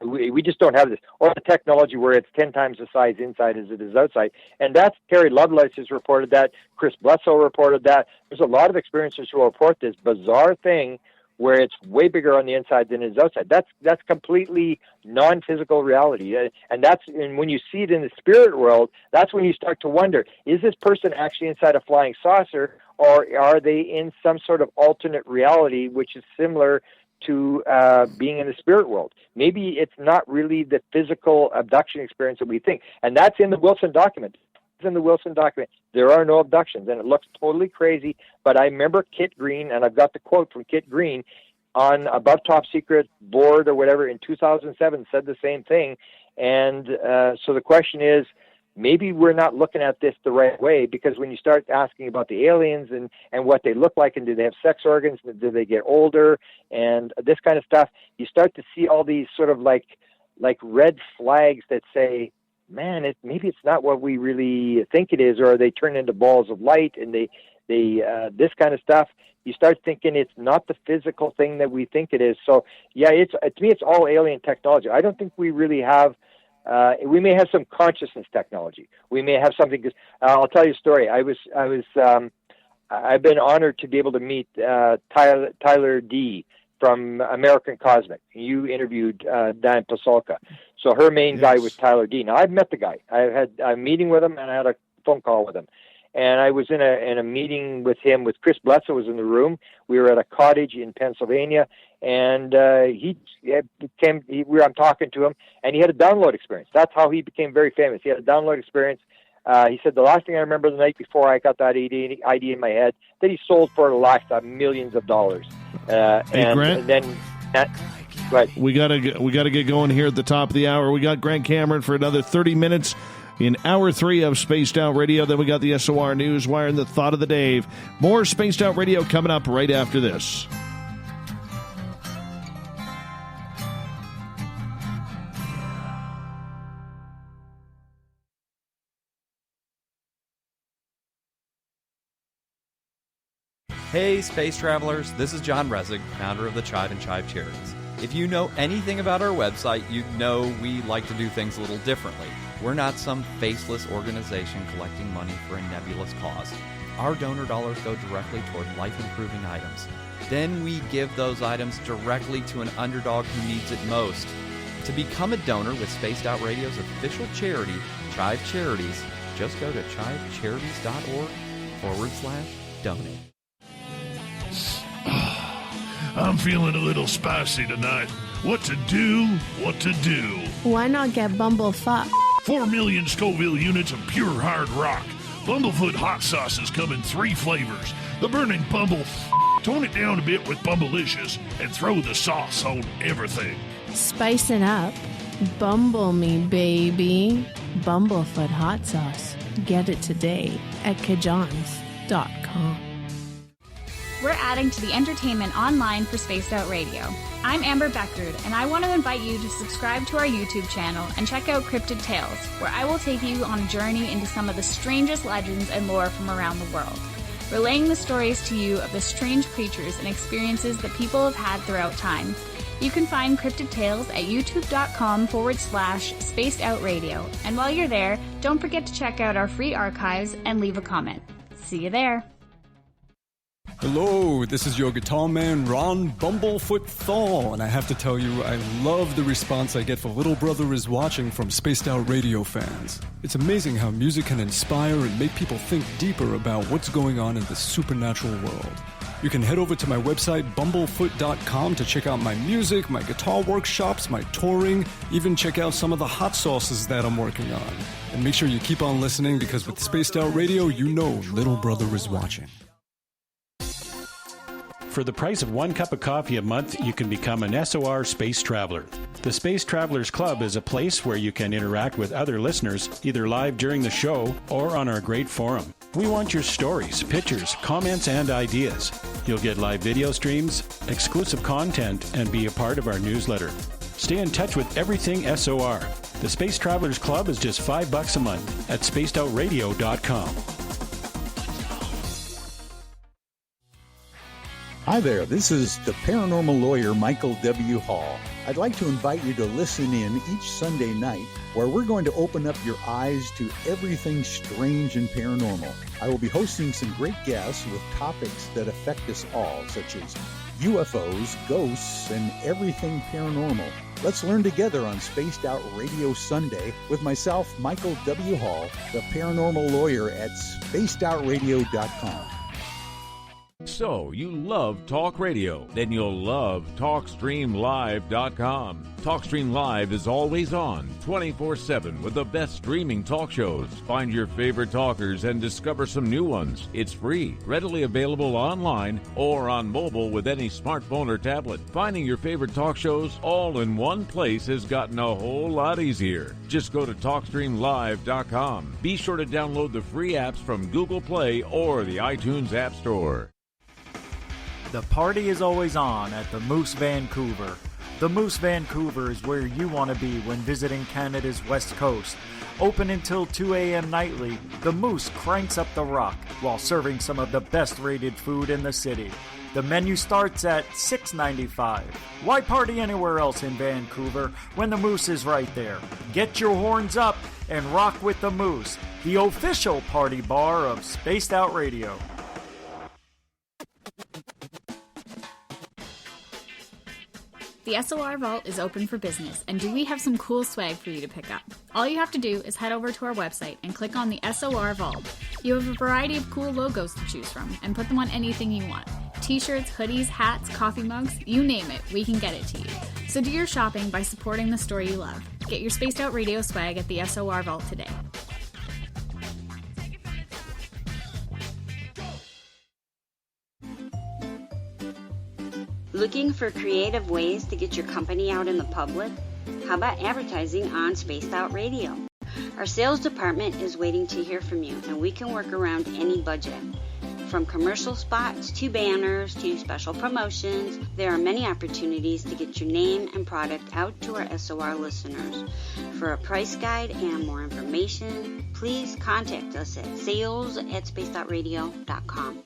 We just don't have this, or the technology where it's 10 times the size inside as it is outside. And that's Terry Lovelace has reported that. Chris Bledsoe reported that. There's a lot of experiencers who report this bizarre thing where it's way bigger on the inside than it is outside. That's completely non-physical reality. And when you see it in the spirit world, that's when you start to wonder, is this person actually inside a flying saucer, or are they in some sort of alternate reality which is similar to being in the spirit world? Maybe it's not really the physical abduction experience that we think. And that's in the Wilson document. In the Wilson document, there are no abductions, and it looks totally crazy. But I remember Kit Green, and I've got the quote from Kit Green on Above Top Secret board or whatever in 2007 said the same thing. And so the question is, maybe we're not looking at this the right way, because when you start asking about the aliens and what they look like, and do they have sex organs, do they get older, and this kind of stuff, you start to see all these sort of like red flags that say, man, maybe it's not what we really think it is, or they turn into balls of light, and they this kind of stuff. You start thinking it's not the physical thing that we think it is. So yeah, to me, it's all alien technology. I don't think we really have. We may have some consciousness technology. We may have something. Cause, I'll tell you a story. I've been honored to be able to meet Tyler D. from American Cosmic. You interviewed Dan Pasolka. So her main guy was Tyler D. Now, I've met the guy. I had a meeting with him, and I had a phone call with him. And I was in a meeting with him with Chris Bledsoe was in the room. We were at a cottage in Pennsylvania, and I'm talking to him, and he had a download experience. That's how he became very famous. He had a download experience. He said, the last thing I remember the night before I got that idea in my head, that he sold for the last millions of dollars. Grant? And then... Right. We gotta get going here at the top of the hour. We got Grant Cameron for another 30 minutes in Hour 3 of Spaced Out Radio. Then we got the SOR News Wire and the Thought of the Dave. More Spaced Out Radio coming up right after this. Hey, space travelers, this is John Resig, founder of the Chive and Chive Charities. If you know anything about our website, you know we like to do things a little differently. We're not some faceless organization collecting money for a nebulous cause. Our donor dollars go directly toward life-improving items. Then we give those items directly to an underdog who needs it most. To become a donor with Spaced Out Radio's official charity, Chive Charities, just go to chivecharities.org/donate. I'm feeling a little spicy tonight. What to do? What to do? Why not get Bumblefuck? 4 million Scoville units of pure hard rock. Bumblefoot hot sauces come in 3 flavors. The burning Bumble. Tone it down a bit with Bumblicious and throw the sauce on everything. Spice it up. Bumble me, baby. Bumblefoot hot sauce. Get it today at kajans.com. We're adding to the entertainment online for Spaced Out Radio. I'm Amber Beckard, and I want to invite you to subscribe to our YouTube channel and check out Cryptid Tales, where I will take you on a journey into some of the strangest legends and lore from around the world, relaying the stories to you of the strange creatures and experiences that people have had throughout time. You can find Cryptid Tales at youtube.com/Spaced Out Radio. And while you're there, don't forget to check out our free archives and leave a comment. See you there. Hello, this is your guitar man, Ron Bumblefoot Thaw, and I have to tell you, I love the response I get for Little Brother is Watching from Spaced Out Radio fans. It's amazing how music can inspire and make people think deeper about what's going on in the supernatural world. You can head over to my website, bumblefoot.com, to check out my music, my guitar workshops, my touring, even check out some of the hot sauces that I'm working on. And make sure you keep on listening, because with Spaced Out Radio, you know Little Brother is watching. For the price of 1 cup of coffee a month, you can become an SOR Space Traveler. The Space Travelers Club is a place where you can interact with other listeners, either live during the show or on our great forum. We want your stories, pictures, comments, and ideas. You'll get live video streams, exclusive content, and be a part of our newsletter. Stay in touch with everything SOR. The Space Travelers Club is just $5 a month at spacedoutradio.com. Hi there, this is the paranormal lawyer Michael W. Hall. I'd like to invite you to listen in each Sunday night, where we're going to open up your eyes to everything strange and paranormal. I will be hosting some great guests with topics that affect us all, such as UFOs, ghosts, and everything paranormal. Let's learn together on Spaced Out Radio Sunday with myself, Michael W. Hall, the paranormal lawyer at spacedoutradio.com. So, you love talk radio? Then you'll love TalkStreamLive.com. TalkStream Live is always on, 24/7, with the best streaming talk shows. Find your favorite talkers and discover some new ones. It's free, readily available online or on mobile with any smartphone or tablet. Finding your favorite talk shows all in one place has gotten a whole lot easier. Just go to TalkStreamLive.com. Be sure to download the free apps from Google Play or the iTunes App Store. The party is always on at the Moose Vancouver. The Moose Vancouver is where you want to be when visiting Canada's West Coast. Open until 2 a.m. nightly, the Moose cranks up the rock while serving some of the best rated food in the city. The menu starts at $6.95. Why party anywhere else in Vancouver when the Moose is right there? Get your horns up and rock with the Moose, the official party bar of Spaced Out Radio. The SOR Vault is open for business, and do we have some cool swag for you to pick up? All you have to do is head over to our website and click on the SOR Vault. You have a variety of cool logos to choose from, and put them on anything you want. T-shirts, hoodies, hats, coffee mugs, you name it, we can get it to you. So do your shopping by supporting the store you love. Get your Spaced Out Radio swag at the SOR Vault today. Looking for creative ways to get your company out in the public? How about advertising on Spaced Out Radio? Our sales department is waiting to hear from you, and we can work around any budget. From commercial spots to banners to special promotions, there are many opportunities to get your name and product out to our SOR listeners. For a price guide and more information, please contact us at sales@spacedoutradio.com.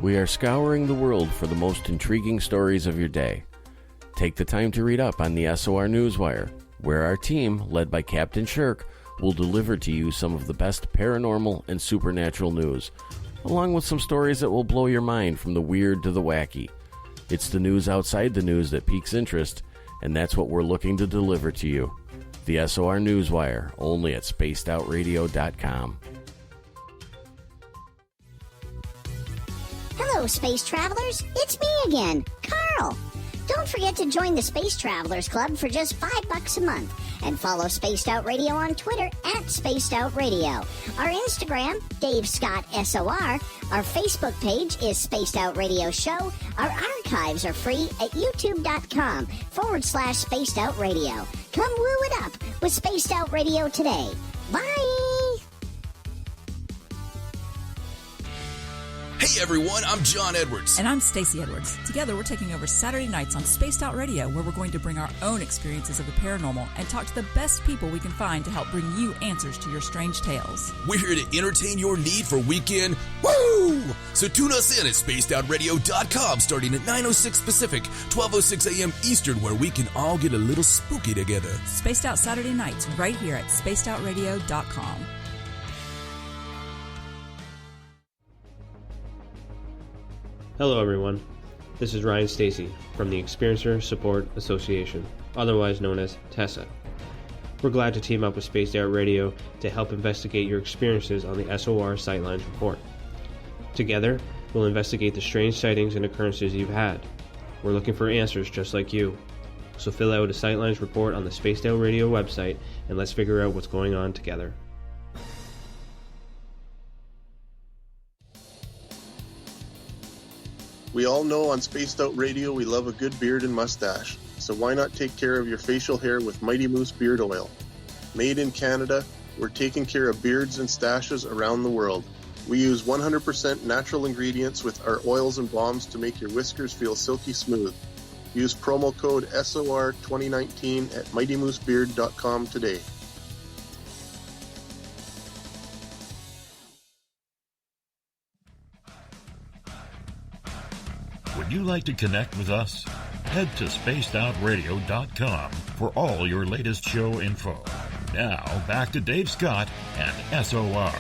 We are scouring the world for the most intriguing stories of your day. Take the time to read up on the SOR Newswire, where our team, led by Captain Shirk, will deliver to you some of the best paranormal and supernatural news, along with some stories that will blow your mind from the weird to the wacky. It's the news outside the news that piques interest, and that's what we're looking to deliver to you. The SOR Newswire, only at spacedoutradio.com. Hello, space travelers. It's me again, Carl. Don't forget to join the Space Travelers Club for just $5 a month and follow Spaced Out Radio on Twitter at Spaced Out Radio. Our Instagram, Dave Scott SOR. Our Facebook page is Spaced Out Radio Show. Our archives are free at youtube.com/Spaced Out Radio. Come woo it up with Spaced Out Radio today. Bye! Hey everyone, I'm John Edwards. And I'm Stacey Edwards. Together we're taking over Saturday nights on Spaced Out Radio, where we're going to bring our own experiences of the paranormal and talk to the best people we can find to help bring you answers to your strange tales. We're here to entertain your need for weekend woo! So tune us in at spacedoutradio.com starting at 9:06 Pacific, 12:06 a.m. Eastern, where we can all get a little spooky together. Spaced Out Saturday nights right here at spacedoutradio.com. Hello everyone, this is Ryan Stacy from the Experiencer Support Association, otherwise known as TESSA. We're glad to team up with Spaced Out Radio to help investigate your experiences on the SOR Sightlines Report. Together, we'll investigate the strange sightings and occurrences you've had. We're looking for answers just like you. So fill out a Sightlines report on the Spaced Out Radio website and let's figure out what's going on together. We all know on Spaced Out Radio we love a good beard and mustache, so why not take care of your facial hair with Mighty Moose Beard Oil? Made in Canada, we're taking care of beards and stashes around the world. We use 100% natural ingredients with our oils and balms to make your whiskers feel silky smooth. Use promo code SOR2019 at MightyMooseBeard.com today. Would you like to connect with us? Head to spacedoutradio.com for all your latest show info. Now, back to Dave Scott and SOR.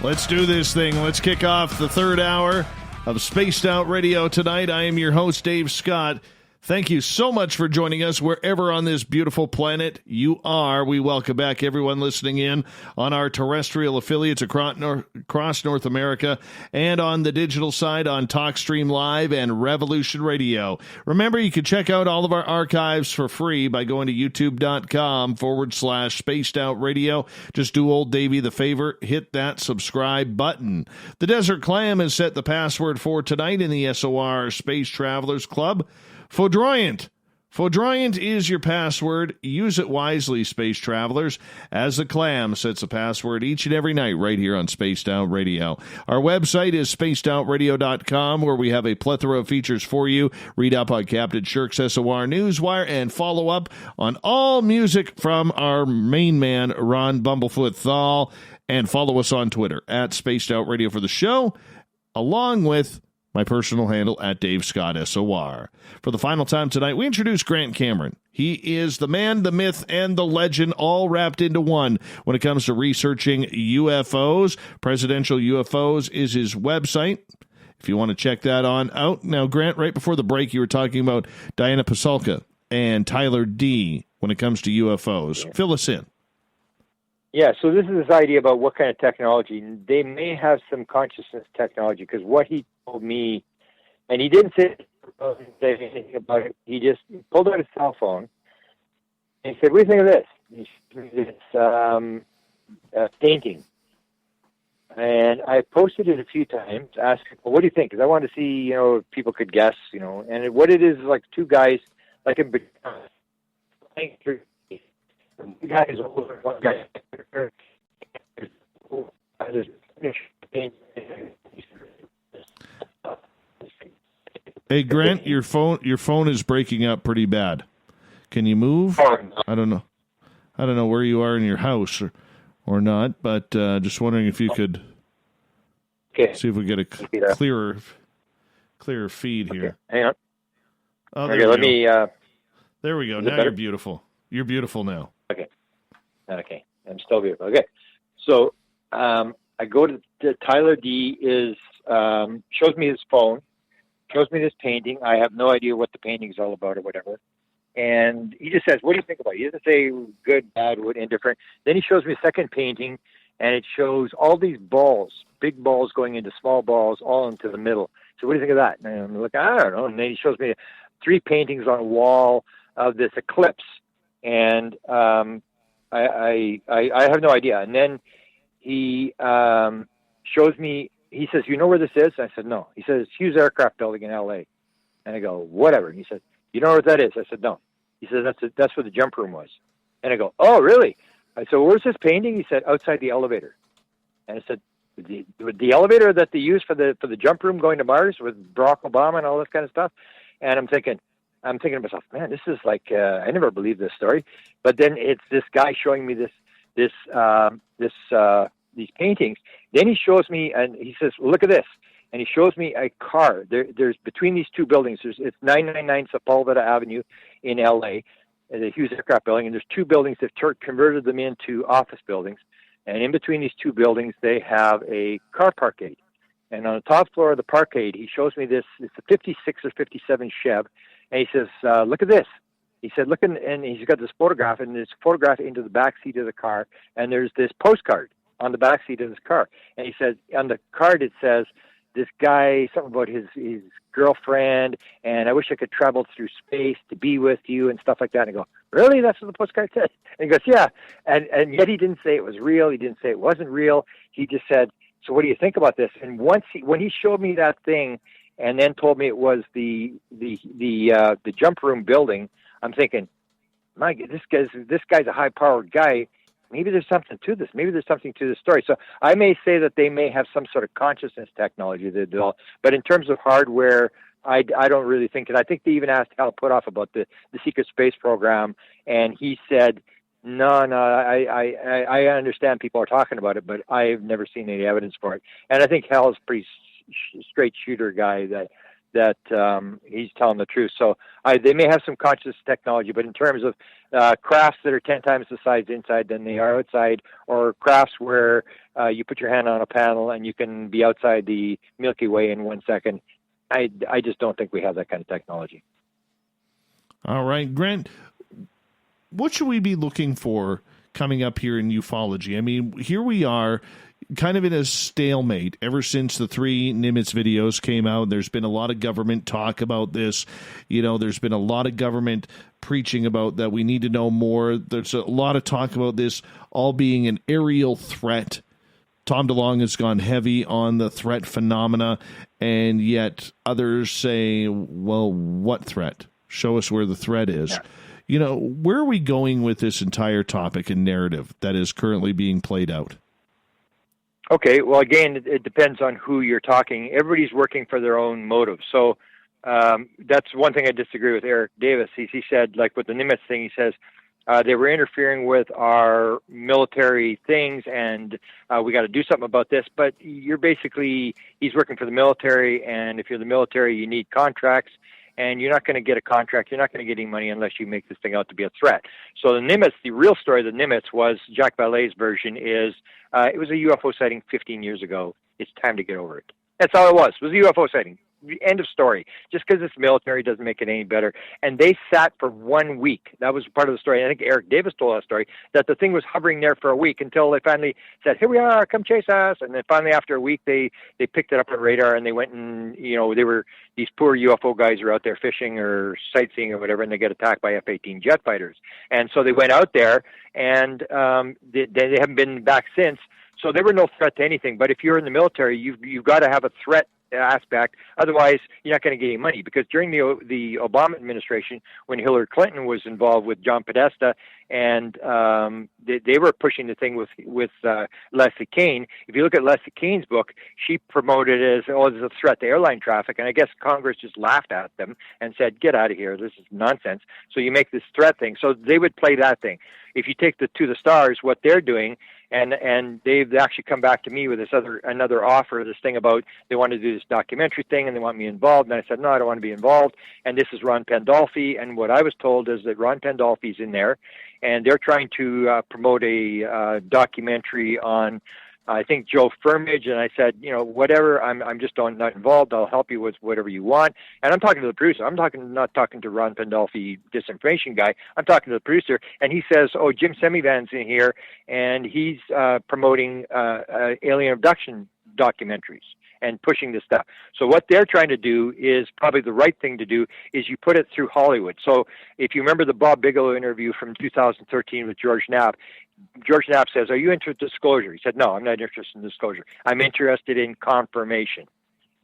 Let's do this thing. Let's kick off the third hour of Spaced Out Radio tonight. I am your host, Dave Scott. Thank you so much for joining us wherever on this beautiful planet you are. We welcome back everyone listening in on our terrestrial affiliates across North America and on the digital side on TalkStream Live and Revolution Radio. Remember, you can check out all of our archives for free by going to youtube.com/Spaced Out Radio. Just do old Davey the favor, hit that subscribe button. The Desert Clam has set the password for tonight in the SOR Space Travelers Club. Foudroyant. Foudroyant is your password. Use it wisely, space travelers, as the Clam sets a password each and every night right here on Spaced Out Radio. Our website is spacedoutradio.com, where we have a plethora of features for you. Read up on Captain Shirk's SOR Newswire and follow up on all music from our main man, Ron Bumblefoot Thal. And follow us on Twitter at Spaced Out Radio for the show, along with my personal handle at Dave Scott SOR. For the final time tonight, we introduce Grant Cameron. He is the man, the myth, and the legend all wrapped into one when it comes to researching UFOs. Presidential UFOs is his website, if you want to check that on out. Now, Grant, right before the break, you were talking about Diana Pasulka and Tyler D. when it comes to UFOs. Yeah. Fill us in. Yeah, so this is this idea about what kind of technology. They may have some consciousness technology, because what he told me, and he didn't say anything about it, he just pulled out his cell phone and he said, "What do you think of this?" He said, "It's painting." And I posted it a few times, asking, "Well, what do you think?" Because I wanted to see, if people could guess, And what it is like two guys, like in one guy is older, one guy is Hey, Grant, your phone is breaking up pretty bad. Can you move? I don't know where you are in your house or not, but just wondering if you could see if we get a clearer. clear feed here. Hang on. Oh, okay, let me. There we go. Now you're beautiful. You're beautiful now. Okay. I'm still beautiful. Okay. So I go to Tyler D. Shows me his phone, shows me this painting. I have no idea what the painting is all about or whatever. And he just says, "What do you think about it?" He doesn't say good, bad, indifferent. Then he shows me a second painting, and it shows all these balls, big balls going into small balls, all into the middle. So what do you think of that? And I'm like, I don't know. And then he shows me 3 paintings on a wall of this eclipse, and I have no idea. And then he shows me. He says, "You know where this is?" I said, "No." He says, "Hughes Aircraft Building in L.A." And I go, "Whatever." And he said, "You know what that is?" I said, "No." He said, "That's where the jump room was." And I go, "Oh, really?" I said, "Where's this painting?" He said, "Outside the elevator." And I said, the elevator that they use for the jump room going to Mars with Barack Obama and all this kind of stuff. And I'm thinking to myself, man, this is like, I never believed this story. But then it's this guy showing me these paintings. Then he shows me, and he says, well, "Look at this." And he shows me a car. There's between these 2 buildings. It's 999 Sepulveda Avenue in L.A., the Hughes Aircraft Building, and there's 2 buildings that converted them into office buildings. And in between these 2 buildings, they have a car parkade. And on the top floor of the parkade, he shows me this. It's a 56 or 57 Chev. And he says, "Look at this." He said, "Look," and he's got this photograph, and this photograph into the back seat of the car. And there's this postcard on the back seat of this car. And he says, on the card, it says, this guy, something about his girlfriend, and "I wish I could travel through space to be with you," and stuff like that. And I go, "Really? That's what the postcard said?" And he goes, "Yeah." And yet he didn't say it was real. He didn't say it wasn't real. He just said, "So what do you think about this?" And when he showed me that thing, and then told me it was the jump room building, I'm thinking, my God, this guy's a high-powered guy. Maybe there's something to this. Maybe there's something to this story. So I may say that they may have some sort of consciousness technology they develop, but in terms of hardware, I don't really think it. I think they even asked Hal Puthoff about the secret space program, and he said, no, I understand people are talking about it, but I've never seen any evidence for it. And I think Hal's a pretty straight shooter guy that he's telling the truth. So they may have some conscious technology, but in terms of crafts that are 10 times the size inside than they are outside, or crafts where you put your hand on a panel and you can be outside the Milky Way in 1 second, I just don't think we have that kind of technology. All right, Grant, what should we be looking for coming up here in ufology? I mean, here we are, kind of in a stalemate ever since the 3 Nimitz videos came out. There's been a lot of government talk about this. You know, there's been a lot of government preaching about that we need to know more. There's a lot of talk about this all being an aerial threat. Tom DeLonge has gone heavy on the threat phenomena, and yet others say, well, what threat? Show us where the threat is. Yeah. You know, where are we going with this entire topic and narrative that is currently being played out? Okay, well, again, it depends on who you're talking. Everybody's working for their own motive. So that's one thing I disagree with Eric Davis. He said, like with the Nimitz thing, he says, they were interfering with our military things, and we got to do something about this. But he's working for the military, and if you're the military, you need contracts, and you're not going to get a contract. You're not going to get any money unless you make this thing out to be a threat. So the Nimitz, the real story of the Nimitz was, Jacques Vallée's version is, it was a UFO sighting 15 years ago. It's time to get over it. That's all it was. It was a UFO sighting. End of story. Just because it's military doesn't make it any better. And they sat for 1 week. That was part of the story. I think Eric Davis told that story, that the thing was hovering there for a week until they finally said, "Here we are, come chase us." And then finally after a week, they picked it up on radar, and they went and, these poor UFO guys are out there fishing or sightseeing or whatever, and they get attacked by F-18 jet fighters. And so they went out there, and they haven't been back since. So they were no threat to anything. But if you're in the military, you've got to have a threat aspect. Otherwise, you're not going to get any money. Because during the Obama administration, when Hillary Clinton was involved with John Podesta, and they were pushing the thing with Leslie Kean. If you look at Leslie Kean's book, she promoted it as, there's a threat to airline traffic. And I guess Congress just laughed at them and said, "Get out of here. This is nonsense." So you make this threat thing. So they would play that thing. If you take the To the Stars, what they're doing, And they've actually come back to me with another offer, this thing about they want to do this documentary thing and they want me involved. And I said, no, I don't want to be involved. And this is Ron Pandolfi. And what I was told is that Ron Pandolfi's in there, and they're trying to promote a documentary on, I think, Joe Firmage. And I said, whatever, I'm just not involved. I'll help you with whatever you want. And I'm talking to the producer. I'm not talking to Ron Pandolfi, disinformation guy. I'm talking to the producer. And he says, oh, Jim Semivan's in here, and he's promoting alien abduction documentaries and pushing this stuff. So what they're trying to do is probably the right thing to do is you put it through Hollywood. So if you remember the Bob Bigelow interview from 2013 with George Knapp says, are you interested in disclosure? He said, no, I'm not interested in disclosure. I'm interested in confirmation.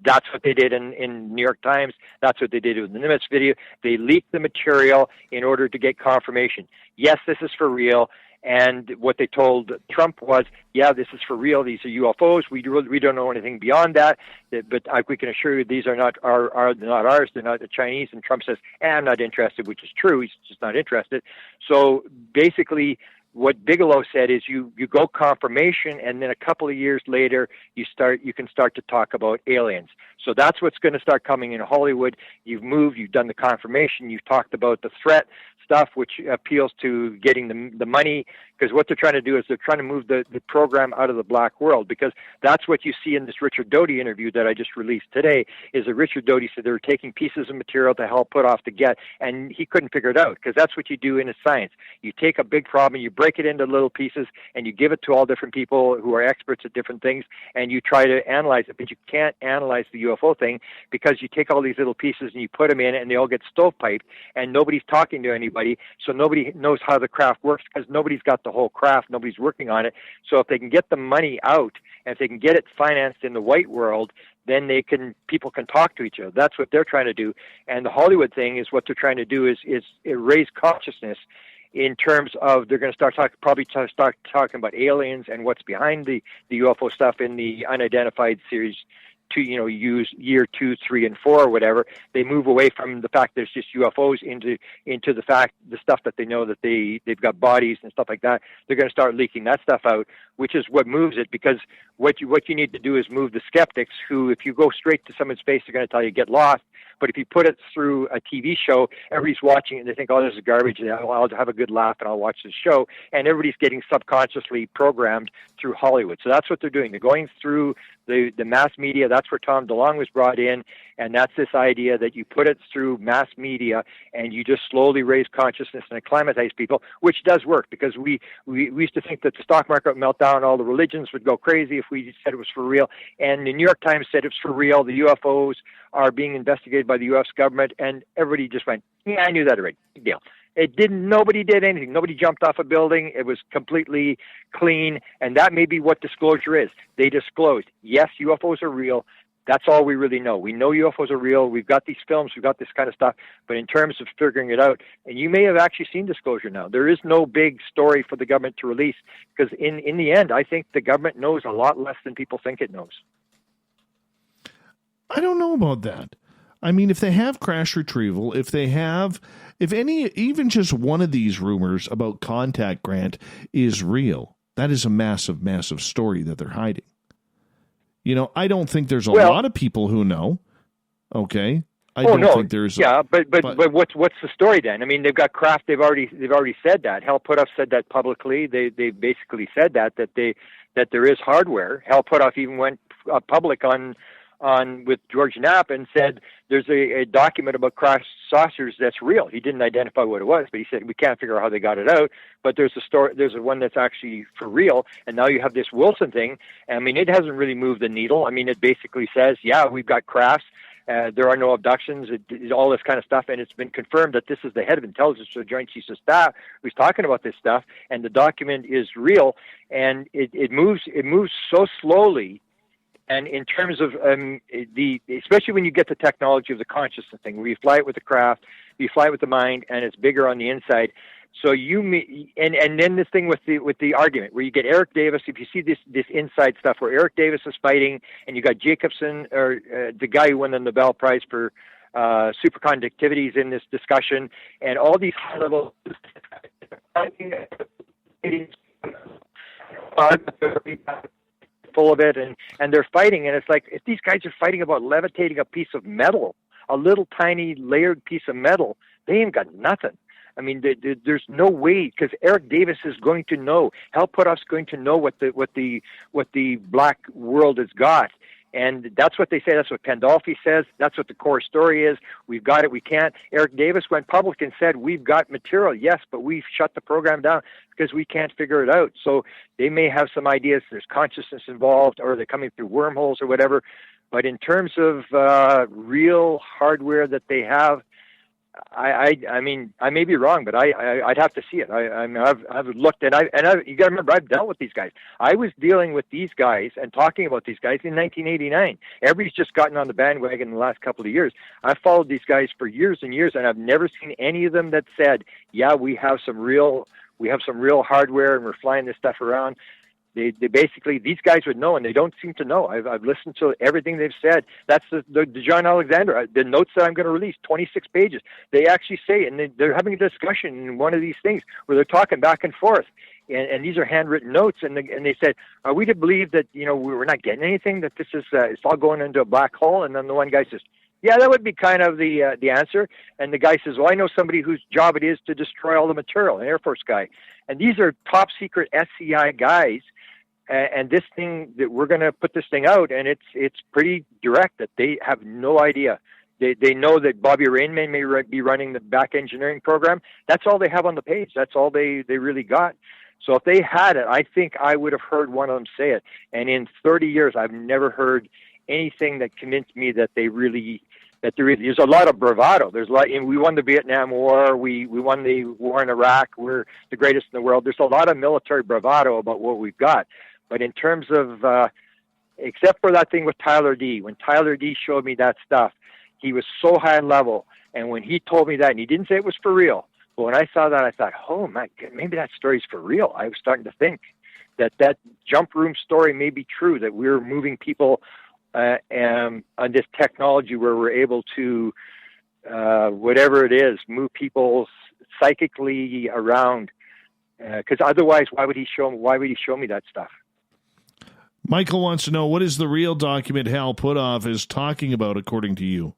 That's what they did in New York Times. That's what they did with the Nimitz video. They leaked the material in order to get confirmation. Yes, this is for real. And what they told Trump was, yeah, this is for real. These are UFOs. We don't know anything beyond that. But we can assure you these are not not ours. They're not the Chinese. And Trump says, I'm not interested, which is true. He's just not interested. So basically, what Bigelow said is you go confirmation, and then a couple of years later you can start to talk about aliens. So that's what's going to start coming in Hollywood. You've moved, you've done the confirmation, you've talked about the threat stuff, which appeals to getting the money, because what they're trying to do is they're trying to move the program out of the black world, because that's what you see in this Richard Doty interview that I just released today, is that Richard Doty said they're taking pieces of material to help put off the get, and he couldn't figure it out, because that's what you do in a science. You take a big problem, you break it into little pieces, and you give it to all different people who are experts at different things, and you try to analyze it, but you can't analyze the UFO thing, because you take all these little pieces and you put them in, and they all get stovepiped, and nobody's talking to anybody, so nobody knows how the craft works, because nobody's got the whole craft, nobody's working on it. So if they can get the money out, and if they can get it financed in the white world, then people can talk to each other. That's what they're trying to do. And the Hollywood thing is what they're trying to do is raise consciousness in terms of they're going to start talking about aliens and what's behind the UFO stuff in the Unidentified series. To use year 2, 3, and 4 or whatever, they move away from the fact there's just UFOs into the stuff that they know that they've got bodies and stuff like that. They're going to start leaking that stuff out, which is what moves it, because what you need to do is move the skeptics, who, if you go straight to someone's face, they're going to tell you get lost. But if you put it through a TV show, everybody's watching it and they think, oh, this is garbage. I'll have a good laugh and I'll watch this show. And everybody's getting subconsciously programmed through Hollywood. So that's what they're doing. They're going through the mass media. That's where Tom DeLonge was brought in. And that's this idea that you put it through mass media and you just slowly raise consciousness and acclimatize people, which does work, because we used to think that the stock market would melt down, all the religions would go crazy if we said it was for real. And the New York Times said it's for real. The UFOs are being investigated by the U.S. government, and everybody just went, yeah, I knew that already. Big deal. Nobody did anything. Nobody jumped off a building. It was completely clean, and that may be what disclosure is. They disclosed, yes, UFOs are real. That's all we really know. We know UFOs are real. We've got these films. We've got this kind of stuff. But in terms of figuring it out, and you may have actually seen disclosure now, there is no big story for the government to release, because in the end, I think the government knows a lot less than people think it knows. I don't know about that. I mean, if they have crash retrieval, if even just one of these rumors about contact grant is real, that is a massive, massive story that they're hiding. I don't think there's a lot of people who know. Okay. I don't think there's. Yeah, but what's the story then? I mean, they've got craft. They've already said that. Hal Puthoff said that publicly. They basically said that there is hardware. Hal Puthoff even went public on with George Knapp and said there's a document about crash saucers that's real. He didn't identify what it was, but he said we can't figure out how they got it out. But there's a one that's actually for real. And now you have this Wilson thing. I mean, it hasn't really moved the needle. I mean, it basically says, yeah, we've got crafts. There are no abductions, all this kind of stuff, and it's been confirmed that this is the head of intelligence for the Joint Chiefs of Staff who's talking about this stuff, and the document is real, and it moves so slowly. And in terms of especially when you get the technology of the consciousness thing, where you fly it with the craft, you fly it with the mind, and it's bigger on the inside. So and then this thing with the argument where you get Eric Davis. If you see this inside stuff where Eric Davis is fighting, and you got Jacobson, or the guy who won the Nobel Prize for superconductivities in this discussion, and all these high level. full of it, and they're fighting, and it's like, if these guys are fighting about levitating a piece of metal, a little tiny layered piece of metal, they ain't got nothing. I mean, there's no way, because Eric Davis is going to know. Hal Puthoff's going to know what the black world has got, and that's what they say. That's what Pandolfi says. That's what the core story is. We've got it. We can't. Eric Davis went public and said, we've got material, yes, but we've shut the program down because we can't figure it out. So they may have some ideas. There's consciousness involved, or they're coming through wormholes or whatever. But in terms of real hardware that they have, I mean, I may be wrong, but I'd have to see it. I've looked, and you got to remember, I've dealt with these guys. I was dealing with these guys and talking about these guys in 1989. Everybody's just gotten on the bandwagon in the last couple of years. I've followed these guys for years and years, and I've never seen any of them that said, "Yeah, we have some real hardware, and we're flying this stuff around." They basically, these guys would know, and they don't seem to know. I've listened to everything they've said. That's the John Alexander, the notes that I'm going to release, 26 pages. They actually say, and they're having a discussion in one of these things where they're talking back and forth, and these are handwritten notes, and they said, are we to believe that, we're not getting anything, that this is it's all going into a black hole? And then the one guy says, yeah, that would be kind of the answer. And the guy says, well, I know somebody whose job it is to destroy all the material, an Air Force guy. And these are top secret SCI guys. And this thing, that we're going to put this thing out, and it's pretty direct that they have no idea. They know that Bobby Rainman may be running the back engineering program. That's all they have on the page. That's all they really got. So if they had it, I think I would have heard one of them say it. And in 30 years, I've never heard anything that convinced me that there's a lot of bravado. There's a lot. We won the Vietnam War. We won the war in Iraq. We're the greatest in the world. There's a lot of military bravado about what we've got. But in terms of, except for that thing with Tyler D, when Tyler D showed me that stuff, he was so high level. And when he told me that, and he didn't say it was for real, but when I saw that, I thought, oh my God, maybe that story's for real. I was starting to think that jump room story may be true, that we're moving people on this technology where we're able to, whatever it is, move people psychically around. Because otherwise, why would he show me that stuff? Michael wants to know, what is the real document Hal Puthoff is talking about, according to you?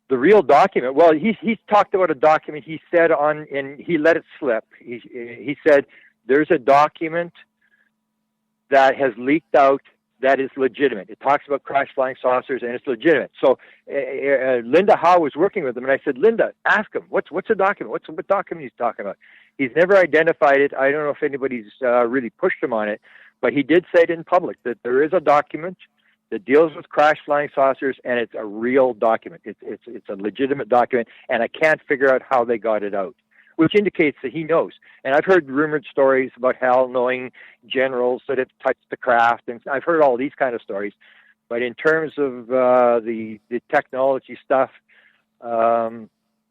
The real document? Well, he's talked about a document he said and he let it slip. He said there's a document that has leaked out that is legitimate. It talks about crash flying saucers, and it's legitimate. So Linda Howe was working with him, and I said, Linda, ask him, what's the document? What document he's talking about? He's never identified it. I don't know if anybody's really pushed him on it, but he did say it in public that there is a document that deals with crash flying saucers, and it's a real document. It's a legitimate document, and I can't figure out how they got it out, which indicates that he knows. And I've heard rumored stories about Hal knowing generals that have touched the craft, and I've heard all these kind of stories. But in terms of the technology stuff,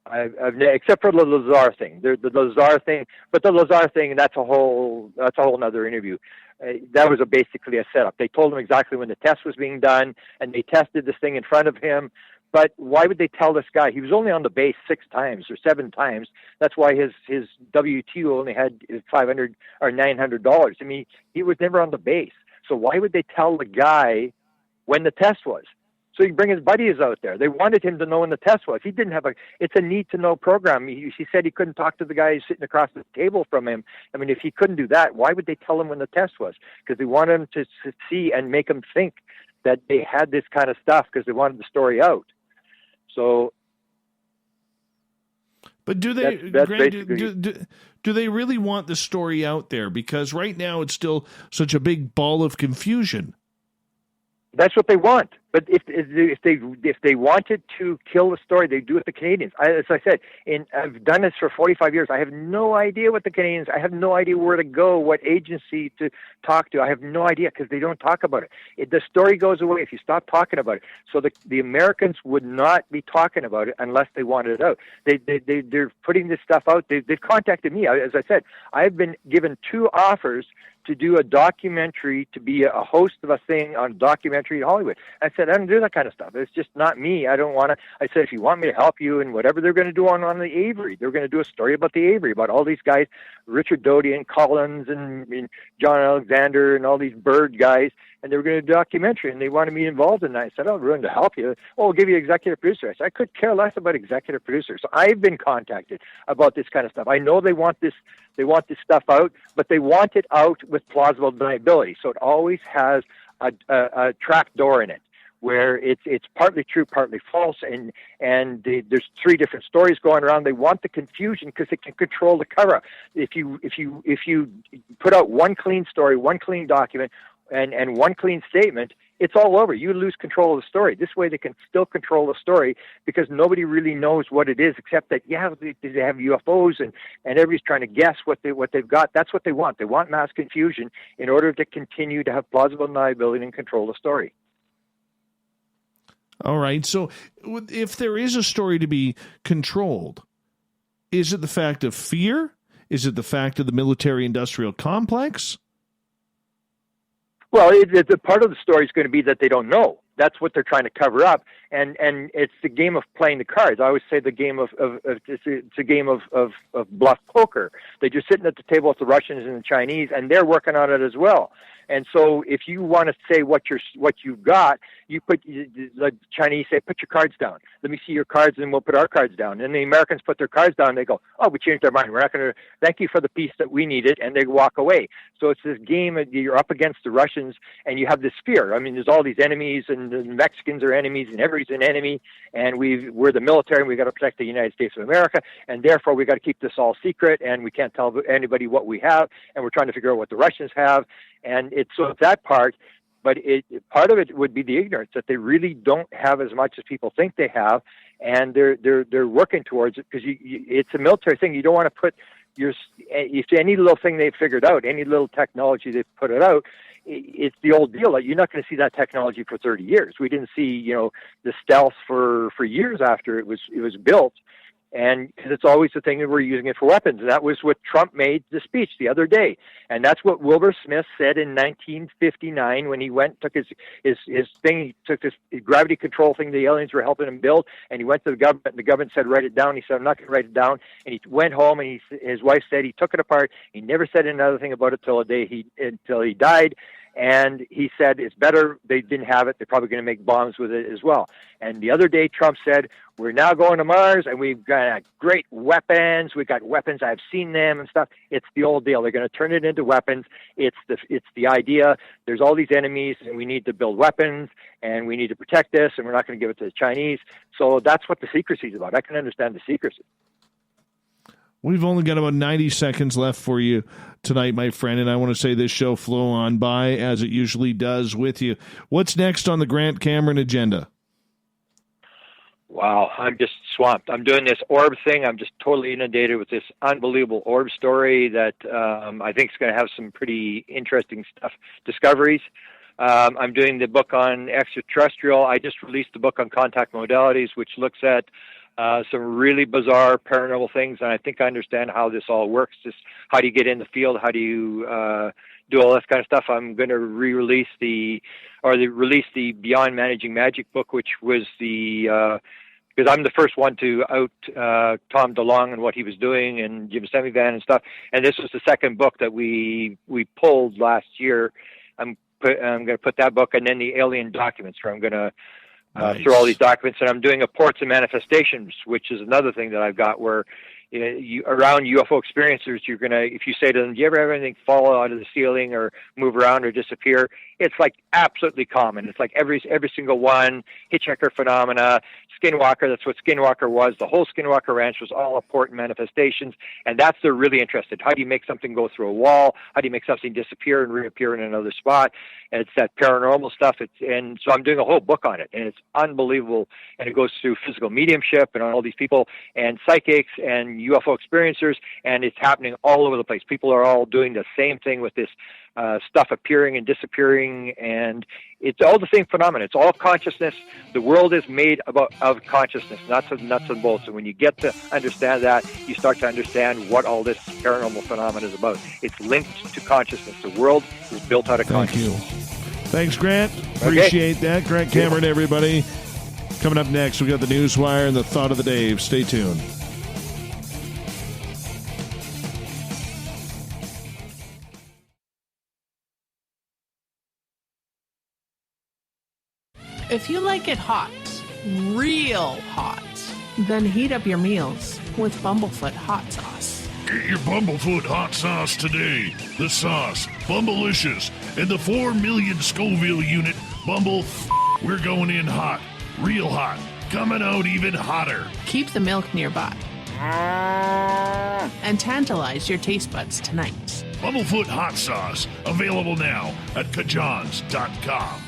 I've except for the Lazar thing, the Lazar thing. But the Lazar thing, that's a whole other interview. That was basically a setup. They told him exactly when the test was being done, and they tested this thing in front of him. But why would they tell this guy? He was only on the base 6 times or 7 times. That's why his WTO only had $500 or $900. I mean, he was never on the base. So why would they tell the guy when the test was? So he'd bring his buddies out there. They wanted him to know when the test was. He didn't have it's a need-to-know program. He said he couldn't talk to the guy sitting across the table from him. I mean, if he couldn't do that, why would they tell him when the test was? Because they wanted him to see and make him think that they had this kind of stuff because they wanted the story out. So, but do they, do they really want the story out there? Because right now it's still such a big ball of confusion. That's what they want. But if they wanted to kill the story, they do it the Canadians. As I said, I've done this for 45 years. I have no idea what the Canadians. I have no idea where to go, what agency to talk to. I have no idea because they don't talk about it. The story goes away if you stop talking about it. So the Americans would not be talking about it unless they wanted it out. They're putting this stuff out. They've contacted me. As I said, I've been given 2 offers to do a documentary, to be a host of a thing on a documentary in Hollywood. I said, said, I don't do that kind of stuff. It's just not me. I don't want to. I said, if you want me to help you in whatever they're going to do on the Avery, they're going to do a story about the Avery, about all these guys, Richard Doty and Collins and John Alexander and all these Bird guys, and they were going to do a documentary, and they wanted me involved in that. I said, I'm willing to help you. Oh, we'll give you executive producer. I said, I could care less about executive producer. So I've been contacted about this kind of stuff. I know they want this stuff out, but they want it out with plausible deniability. So it always has a trap door in it, where it's partly true, partly false, and there's three different stories going around. They want the confusion because they can control the cover. If you put out one clean story, one clean document, and one clean statement, it's all over. You lose control of the story. This way they can still control the story because nobody really knows what it is, except that, they have UFOs and everybody's trying to guess what they've got. That's what they want. They want mass confusion in order to continue to have plausible deniability and control the story. All right. So if there is a story to be controlled, is it the fact of fear? Is it the fact of the military-industrial complex? Well, the part of the story is going to be that they don't know. That's what they're trying to cover up, and it's the game of playing the cards. I always say the game it's a game of bluff poker. They're just sitting at the table with the Russians and the Chinese, and they're working on it as well. And so, if you want to say what you've got, the Chinese say, put your cards down. Let me see your cards, and we'll put our cards down. And the Americans put their cards down. And they go, oh, we changed our mind. We're not going to thank you for the peace that we needed, and they walk away. So it's this game. You're up against the Russians, and you have this fear. I mean, there's all these enemies, and the Mexicans are enemies, and everybody's an enemy. And we're the military, and we've got to protect the United States of America, and therefore we've got to keep this all secret, and we can't tell anybody what we have, and we're trying to figure out what the Russians have. And it's that part, but part of it would be the ignorance that they really don't have as much as people think they have, and they're working towards it because it's a military thing. You don't want to put if any little thing they've figured out, any little technology they've put it out, it's the old deal. Like, you're not going to see that technology for 30 years. We didn't see the stealth for years after it was built. And it's always the thing that we're using it for weapons. And that was what Trump made the speech the other day. And that's what Wilbur Smith said in 1959 when he took his thing, he took this gravity control thing the aliens were helping him build, and he went to the government, and the government said, write it down. He said, I'm not going to write it down. And he went home, and his wife said he took it apart. He never said another thing about it until he died. And he said it's better they didn't have it. They're probably going to make bombs with it as well. And the other day, Trump said, we're now going to Mars, and we've got great weapons. We've got weapons. I've seen them and stuff. It's the old deal. They're going to turn it into weapons. It's the idea. There's all these enemies, and we need to build weapons, and we need to protect this, and we're not going to give it to the Chinese. So that's what the secrecy is about. I can understand the secrecy. We've only got about 90 seconds left for you tonight, my friend, and I want to say this show flew on by as it usually does with you. What's next on the Grant Cameron agenda? Wow, I'm just swamped. I'm doing this Orbs thing. I'm just totally inundated with this unbelievable Orbs story that I think is going to have some pretty interesting discoveries. I'm doing the book on extraterrestrial. I just released the book on contact modalities, which looks at some really bizarre paranormal things, and I think I understand how this all works. Just how do you get in the field? How do you do all this kind of stuff? I'm going to release the Beyond Managing Magic book, which was because I'm the first one to out Tom DeLonge and what he was doing, and Jim Semivan and stuff. And this was the second book that we pulled last year. I'm going to put that book, and then the alien documents, where I'm going to through all these documents, and I'm doing a Ports and Manifestations, which is another thing that I've got where around UFO experiencers, you're going to, if you say to them, do you ever have anything fall out of the ceiling or move around or disappear? It's like absolutely common. It's like every single one, hitchhiker phenomena, Skinwalker, that's what Skinwalker was. The whole Skinwalker Ranch was all a port and manifestations, and that's they're really interested. How do you make something go through a wall? How do you make something disappear and reappear in another spot? And it's that paranormal stuff. And so I'm doing a whole book on it, and it's unbelievable. And it goes through physical mediumship and all these people and psychics and UFO experiencers, and it's happening all over the place. People are all doing the same thing with this stuff appearing and disappearing, and it's all the same phenomena. It's all consciousness. The world is made of consciousness, not of nuts and bolts. And when you get to understand that, you start to understand what all this paranormal phenomena is about. It's linked to consciousness. The world is built out of consciousness. Thanks, Grant. Appreciate that. Grant Cameron, everybody. Coming up next, we got the Newswire and the Thought of the Dave. Stay tuned. If you like it hot, real hot, then heat up your meals with Bumblefoot hot sauce. Get your Bumblefoot hot sauce today. The sauce, Bumblicious, and the 4 million Scoville unit Bumble. We're going in hot, real hot, coming out even hotter. Keep the milk nearby and tantalize your taste buds tonight. Bumblefoot hot sauce, available now at kajans.com.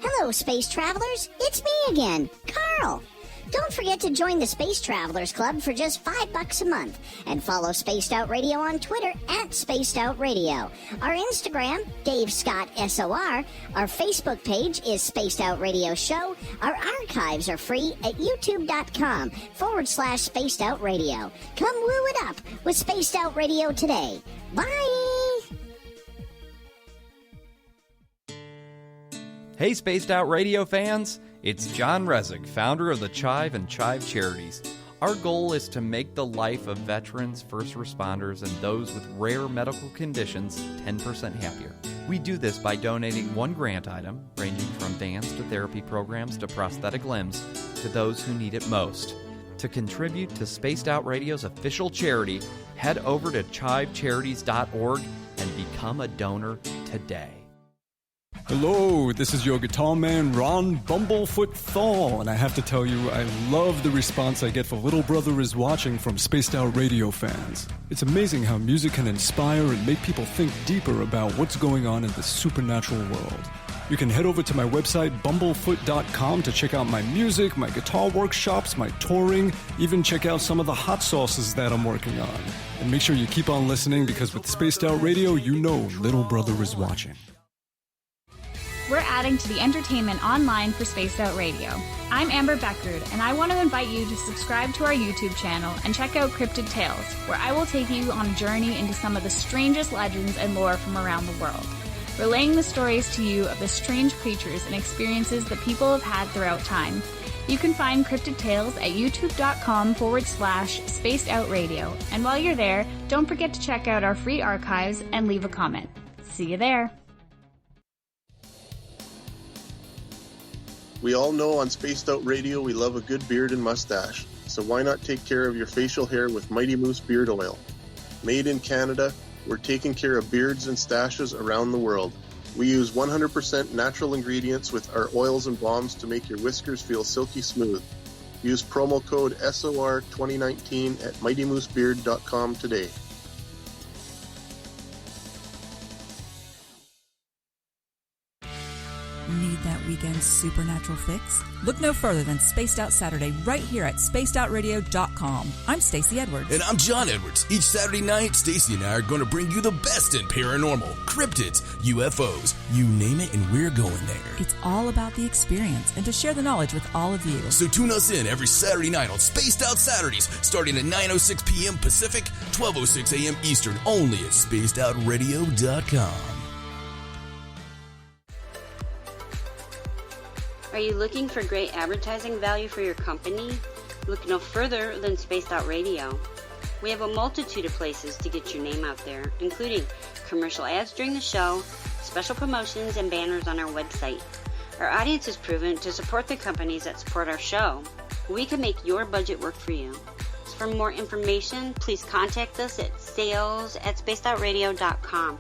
Hello, space travelers. It's me again, Carl. Don't forget to join the Space Travelers Club for just $5 a month and follow Spaced Out Radio on Twitter at Spaced Out Radio. Our Instagram, Dave Scott SOR. Our Facebook page is Spaced Out Radio Show. Our archives are free at youtube.com/Spaced Out Radio. Come woo it up with Spaced Out Radio today. Bye! Hey, Spaced Out Radio fans! It's John Resig, founder of the Chive and Chive Charities. Our goal is to make the life of veterans, first responders, and those with rare medical conditions 10% happier. We do this by donating one grant item, ranging from dance to therapy programs to prosthetic limbs, to those who need it most. To contribute to Spaced Out Radio's official charity, head over to chivecharities.org and become a donor today. Hello, this is your guitar man, Ron Bumblefoot Thal, and I have to tell you, I love the response I get for Little Brother is Watching from Spaced Out Radio fans. It's amazing how music can inspire and make people think deeper about what's going on in the supernatural world. You can head over to my website, bumblefoot.com, to check out my music, my guitar workshops, my touring, even check out some of the hot sauces that I'm working on. And make sure you keep on listening, because with Spaced Out Radio, you know Little Brother is watching. We're adding to the entertainment online for Spaced Out Radio. I'm Amber Beckrud, and I want to invite you to subscribe to our YouTube channel and check out Cryptid Tales, where I will take you on a journey into some of the strangest legends and lore from around the world, relaying the stories to you of the strange creatures and experiences that people have had throughout time. You can find Cryptid Tales at youtube.com/Spaced Out Radio, and while you're there, don't forget to check out our free archives and leave a comment. See you there. We all know on Spaced Out Radio we love a good beard and mustache, so why not take care of your facial hair with Mighty Moose Beard Oil? Made in Canada, we're taking care of beards and stashes around the world. We use 100% natural ingredients with our oils and balms to make your whiskers feel silky smooth. Use promo code SOR2019 at MightyMooseBeard.com today. Need that weekend supernatural fix? Look no further than Spaced Out Saturday right here at spacedoutradio.com. I'm Stacey Edwards. And I'm John Edwards. Each Saturday night, Stacey and I are going to bring you the best in paranormal, cryptids, UFOs, you name it, and we're going there. It's all about the experience and to share the knowledge with all of you. So tune us in every Saturday night on Spaced Out Saturdays, starting at 9:06 p.m. Pacific, 12:06 a.m. Eastern, only at spacedoutradio.com. Are you looking for great advertising value for your company? Look no further than Spaced Out Radio. We have a multitude of places to get your name out there, including commercial ads during the show, special promotions, and banners on our website. Our audience is proven to support the companies that support our show. We can make your budget work for you. So for more information, please contact us at sales@spacedoutradio.com.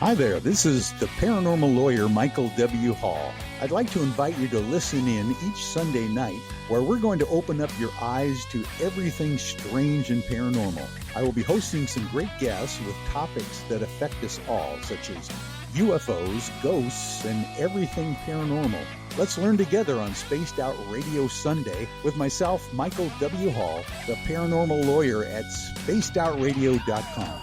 Hi there, this is the paranormal lawyer Michael W. Hall. I'd like to invite you to listen in each Sunday night where we're going to open up your eyes to everything strange and paranormal. I will be hosting some great guests with topics that affect us all, such as UFOs, ghosts, and everything paranormal. Let's learn together on Spaced Out Radio Sunday with myself, Michael W. Hall, the paranormal lawyer at spacedoutradio.com.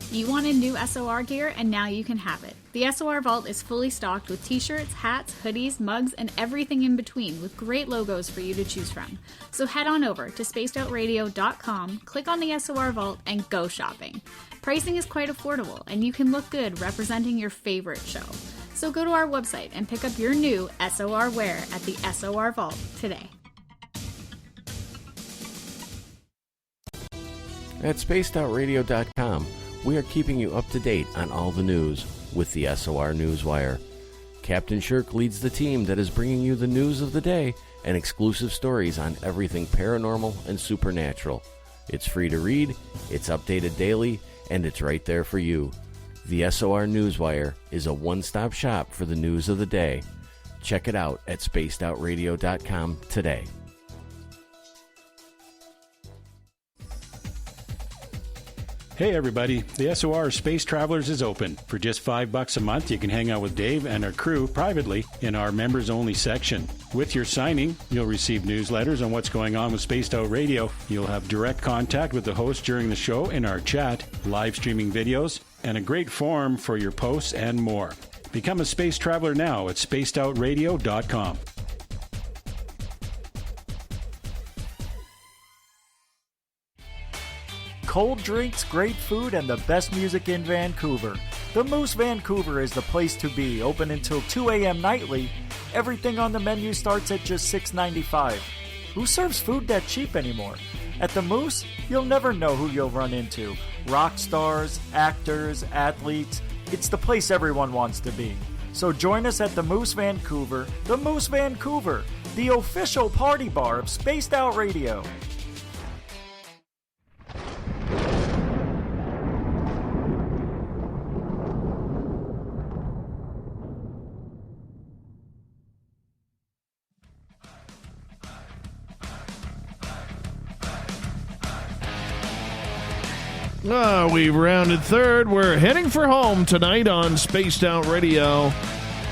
You wanted new SOR gear, and now you can have it. The SOR Vault is fully stocked with t-shirts, hats, hoodies, mugs, and everything in between with great logos for you to choose from. So head on over to spacedoutradio.com, click on the SOR Vault, and go shopping. Pricing is quite affordable, and you can look good representing your favorite show. So go to our website and pick up your new SOR wear at the SOR Vault today. At spacedoutradio.com, we are keeping you up to date on all the news with the SOR Newswire. Captain Shirk leads the team that is bringing you the news of the day and exclusive stories on everything paranormal and supernatural. It's free to read, it's updated daily, and it's right there for you. The SOR Newswire is a one-stop shop for the news of the day. Check it out at spacedoutradio.com today. Hey everybody, the SOR Space Travelers is open. For just $5 a month, you can hang out with Dave and our crew privately in our members-only section. With your signing, you'll receive newsletters on what's going on with Spaced Out Radio. You'll have direct contact with the host during the show in our chat, live streaming videos, and a great forum for your posts and more. Become a space traveler now at spacedoutradio.com. Cold drinks, great food, and the best music in Vancouver. The Moose Vancouver is the place to be, open until 2 a.m. nightly. Everything on the menu starts at just $6.95. Who serves food that cheap anymore? At the Moose, you'll never know who you'll run into. Rock stars, actors, athletes. It's the place everyone wants to be. So join us at the Moose Vancouver, the official party bar of Spaced Out Radio. We've rounded third. We're heading for home tonight on Spaced Out Radio.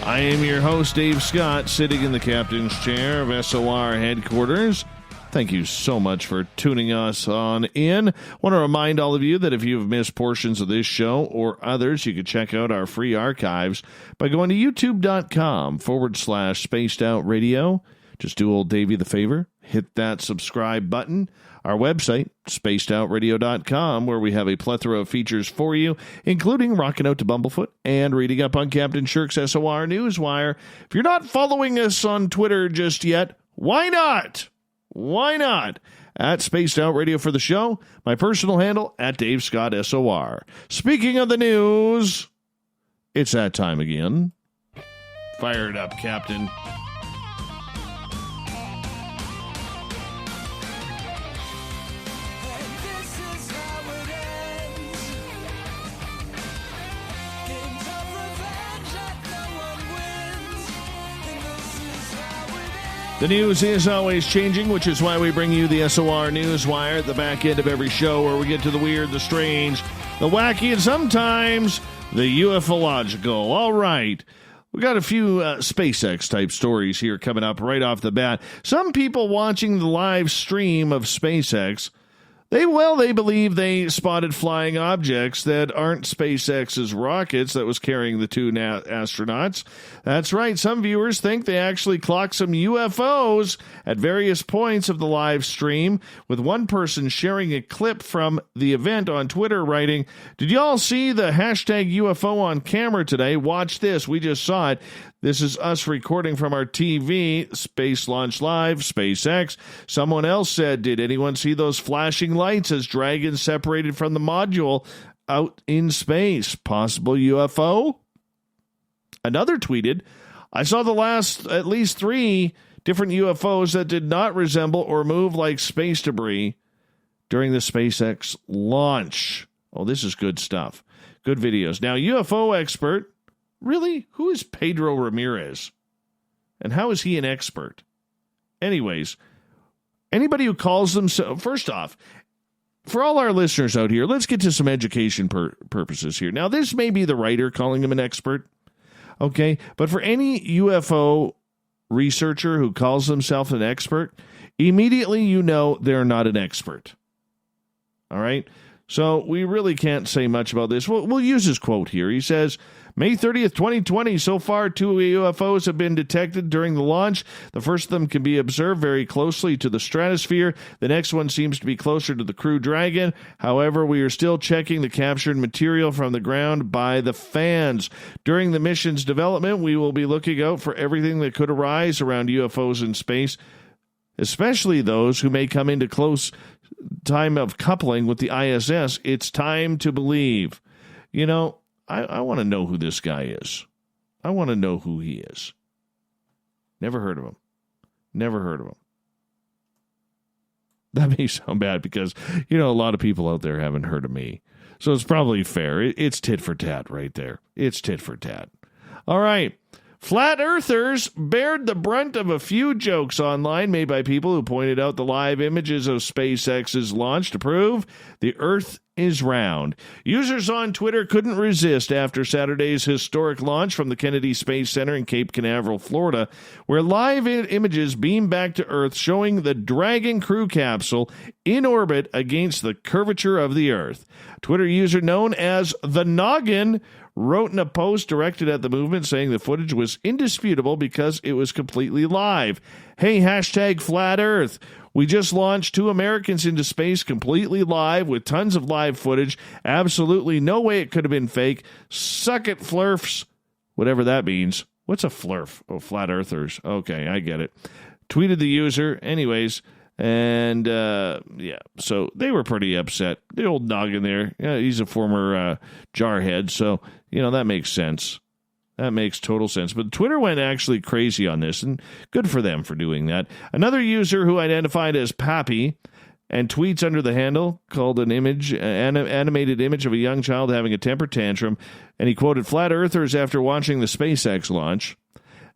I am your host, Dave Scott, sitting in the captain's chair of SOR headquarters. Thank you so much for tuning us on in. Want to remind all of you that if you've missed portions of this show or others, you can check out our free archives by going to youtube.com/Spaced Out Radio. Just do old Davey the favor, hit that subscribe button. Our website, spacedoutradio.com, where we have a plethora of features for you, including rocking out to Bumblefoot and reading up on Captain Shirk's SOR Newswire. If you're not following us on Twitter just yet, why not? Why not? At Spaced Out Radio for the show, my personal handle, at Dave Scott SOR. Speaking of the news, it's that time again. Fire it up, Captain. The news is always changing, which is why we bring you the SOR Newswire at the back end of every show, where we get to the weird, the strange, the wacky, and sometimes the ufological. All right. We got a few SpaceX-type stories here coming up right off the bat. Some people watching the live stream of SpaceX, they believe they spotted flying objects that aren't SpaceX's rockets that was carrying the two astronauts. That's right. Some viewers think they actually clocked some UFOs at various points of the live stream, with one person sharing a clip from the event on Twitter writing, "Did y'all see the hashtag UFO on camera today? Watch this. We just saw it. This is us recording from our TV, Space Launch Live, SpaceX." Someone else said, "Did anyone see those flashing lights as Dragon separated from the module out in space? Possible UFO?" Another tweeted, "I saw at least 3 different UFOs that did not resemble or move like space debris during the SpaceX launch." Oh, this is good stuff. Good videos. Now, UFO expert, really? Who is Pedro Ramirez? And how is he an expert? Anyways, anybody who calls themselves... First off, for all our listeners out here, let's get to some education purposes here. Now, this may be the writer calling him an expert, okay? But for any UFO researcher who calls himself an expert, immediately you know they're not an expert. All right? So we really can't say much about this. We'll use his quote here. He says, May 30th, 2020, so far 2 UFOs have been detected during the launch. The first of them can be observed very closely to the stratosphere. The next one seems to be closer to the Crew Dragon. However, we are still checking the captured material from the ground by the fans. During the mission's development, we will be looking out for everything that could arise around UFOs in space, especially those who may come into close time of coupling with the ISS. It's time to believe. You know, I want to know who this guy is. I want to know who he is. Never heard of him. Never heard of him. That may sound bad because, you know, a lot of people out there haven't heard of me. So it's probably fair. It's tit for tat right there. It's tit for tat. All right. Flat Earthers bared the brunt of a few jokes online made by people who pointed out the live images of SpaceX's launch to prove the Earth is round. Users on Twitter couldn't resist after Saturday's historic launch from the Kennedy Space Center in Cape Canaveral, Florida, where live images beamed back to Earth showing the Dragon crew capsule in orbit against the curvature of the Earth. Twitter user known as The Noggin wrote in a post directed at the movement saying the footage was indisputable because it was completely live. Hey, hashtag Flat Earth. We just launched 2 Americans into space completely live with tons of live footage. Absolutely no way it could have been fake. Suck it, flurfs. Whatever that means. What's a flurf? Oh, Flat Earthers. Okay, I get it. Tweeted the user. Anyways, and yeah, so they were pretty upset. The old Noggin there, yeah, he's a former jarhead, so, you know, that makes sense. That makes total sense. But Twitter went actually crazy on this, and good for them for doing that. Another user who identified as Pappy and tweets under the handle called an animated image of a young child having a temper tantrum, and he quoted Flat Earthers after watching the SpaceX launch.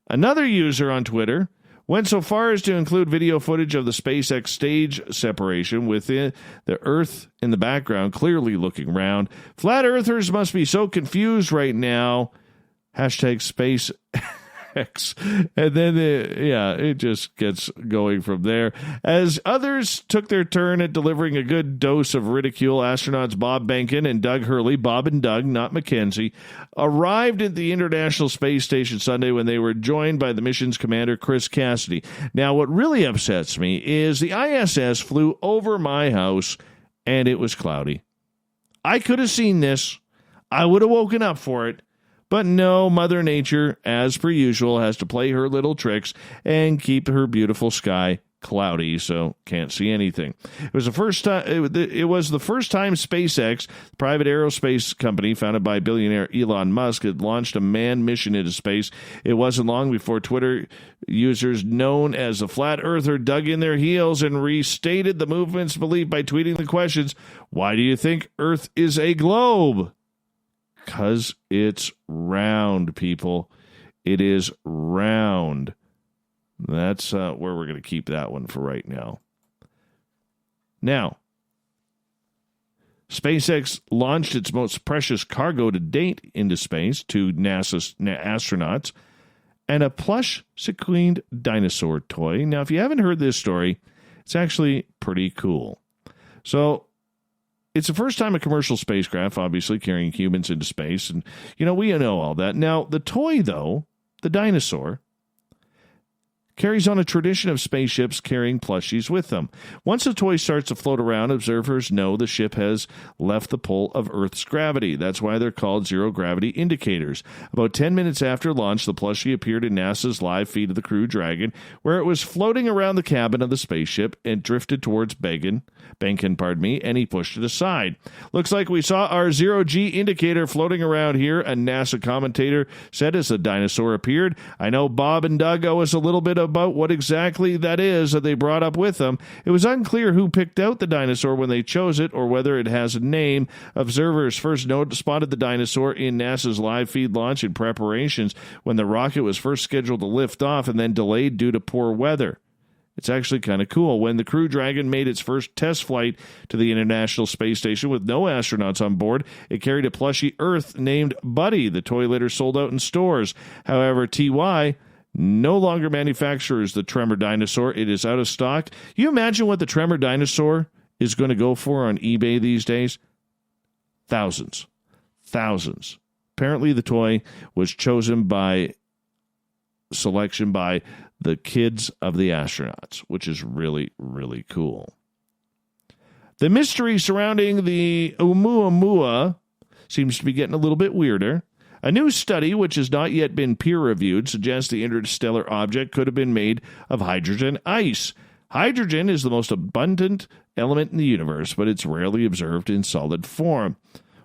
Another user on Twitter went so far as to include video footage of the SpaceX stage separation with the Earth in the background, clearly looking round. Flat Earthers must be so confused right now. Hashtag SpaceX. And then, it just gets going from there. As others took their turn at delivering a good dose of ridicule, astronauts Bob Behnken and Doug Hurley, Bob and Doug, not Mackenzie, arrived at the International Space Station Sunday when they were joined by the mission's commander, Chris Cassidy. Now, what really upsets me is the ISS flew over my house, and it was cloudy. I could have seen this. I would have woken up for it. But no, Mother Nature, as per usual, has to play her little tricks and keep her beautiful sky cloudy, so can't see anything. It was the first time SpaceX, the private aerospace company founded by billionaire Elon Musk, had launched a manned mission into space. It wasn't long before Twitter users known as the Flat Earther dug in their heels and restated the movement's belief by tweeting the questions, "Why do you think Earth is a globe?" Because it's round, people. It is round. That's where we're going to keep that one for right now. Now, SpaceX launched its most precious cargo to date into space, to NASA's astronauts, and a plush sequined dinosaur toy. Now, if you haven't heard this story, it's actually pretty cool. So, it's the first time a commercial spacecraft, obviously, carrying humans into space. And, you know, we know all that. Now, the toy, though, the dinosaur, carries on a tradition of spaceships carrying plushies with them. Once the toy starts to float around, observers know the ship has left the pull of Earth's gravity. That's why they're called zero-gravity indicators. About 10 minutes after launch, the plushie appeared in NASA's live feed of the Crew Dragon, where it was floating around the cabin of the spaceship and drifted towards Behnken, and he pushed it aside. Looks like we saw our zero-G indicator floating around here, a NASA commentator said as the dinosaur appeared. I know Bob and Doug owe us a little bit about what exactly that is that they brought up with them. It was unclear who picked out the dinosaur when they chose it or whether it has a name. Observers first spotted the dinosaur in NASA's live feed launch in preparations when the rocket was first scheduled to lift off and then delayed due to poor weather. It's actually kind of cool. When the Crew Dragon made its first test flight to the International Space Station with no astronauts on board, it carried a plushie Earth named Buddy. The toy later sold out in stores. However, TY no longer manufactures the Tremor dinosaur. It is out of stock. You imagine what the Tremor dinosaur is going to go for on eBay these days? Thousands. Apparently the toy was chosen by selection by the kids of the astronauts, which is really, really cool. The mystery surrounding the Oumuamua seems to be getting a little bit weirder. A new study, which has not yet been peer-reviewed, suggests the interstellar object could have been made of hydrogen ice. Hydrogen is the most abundant element in the universe, but it's rarely observed in solid form.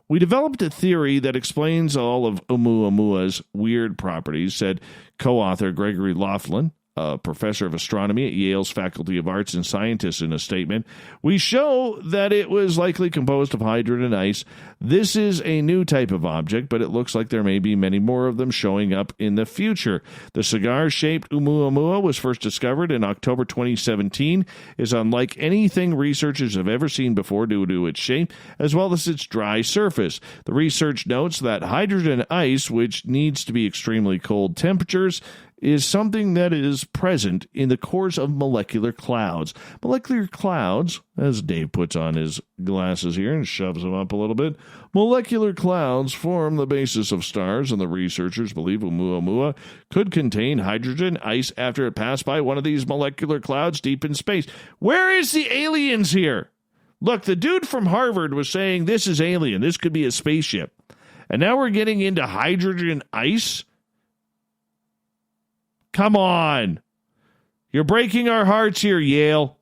We developed a theory that explains all of Oumuamua's weird properties, said co-author Gregory Laughlin, a professor of astronomy at Yale's Faculty of Arts and Sciences, in a statement. We show that it was likely composed of hydrogen ice. This is a new type of object, but it looks like there may be many more of them showing up in the future. The cigar-shaped Oumuamua was first discovered in October 2017, is unlike anything researchers have ever seen before due to its shape, as well as its dry surface. The research notes that hydrogen ice, which needs to be extremely cold temperatures, is something that is present in the cores of molecular clouds. Molecular clouds, as Dave puts on his glasses here and shoves them up a little bit, molecular clouds form the basis of stars, and the researchers believe Oumuamua could contain hydrogen ice after it passed by one of these molecular clouds deep in space. Where is the aliens here? Look, the dude from Harvard was saying this is alien. This could be a spaceship. And now we're getting into hydrogen ice? Come on. You're breaking our hearts here, Yale.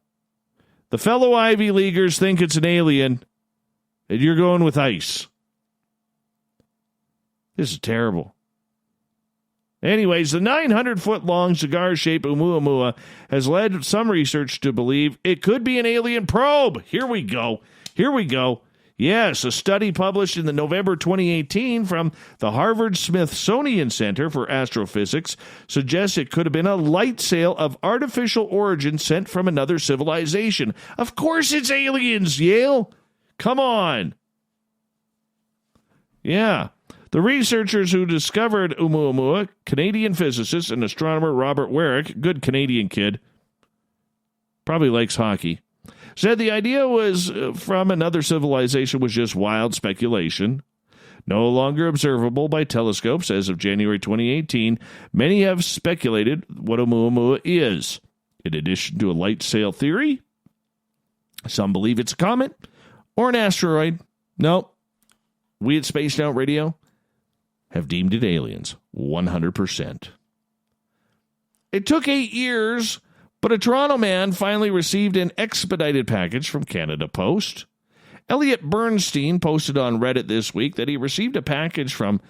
The fellow Ivy Leaguers think it's an alien, and you're going with ice. This is terrible. Anyways, the 900-foot-long cigar-shaped Oumuamua has led some research to believe it could be an alien probe. Here we go. Yes, a study published in the November 2018 from the Harvard-Smithsonian Center for Astrophysics suggests it could have been a light sail of artificial origin sent from another civilization. Of course it's aliens, Yale. Come on. Yeah. The researchers who discovered Oumuamua, Canadian physicist and astronomer Robert Warwick, good Canadian kid, probably likes hockey, said the idea was from another civilization was just wild speculation. No longer observable by telescopes as of January 2018, many have speculated what Oumuamua is. In addition to a light sail theory, some believe it's a comet or an asteroid. No, we at Spaced Out Radio have deemed it aliens, 100%. It took 8 years, but a Toronto man finally received an expedited package from Canada Post. Elliot Bernstein posted on Reddit this week that he received a package from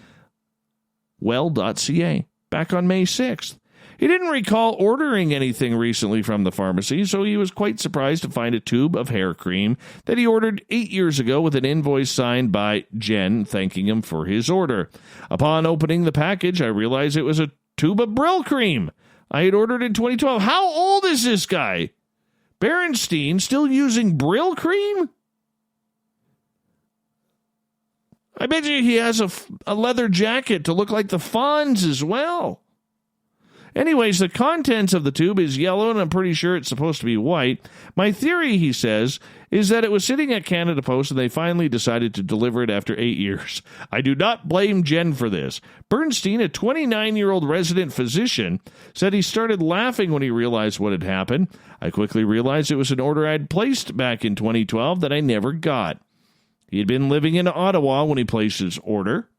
well.ca back on May 6th. He didn't recall ordering anything recently from the pharmacy, so he was quite surprised to find a tube of hair cream that he ordered 8 years ago with an invoice signed by Jen thanking him for his order. Upon opening the package, I realized it was a tube of Brill cream I had ordered in 2012. How old is this guy? Berenstein still using Brill cream? I bet you he has a leather jacket to look like the Fonz as well. Anyways, the contents of the tube is yellow, and I'm pretty sure it's supposed to be white. My theory, he says, is that it was sitting at Canada Post, and they finally decided to deliver it after 8 years. I do not blame Jen for this. Bernstein, a 29-year-old resident physician, said he started laughing when he realized what had happened. I quickly realized it was an order I'd placed back in 2012 that I never got. He had been living in Ottawa when he placed his order,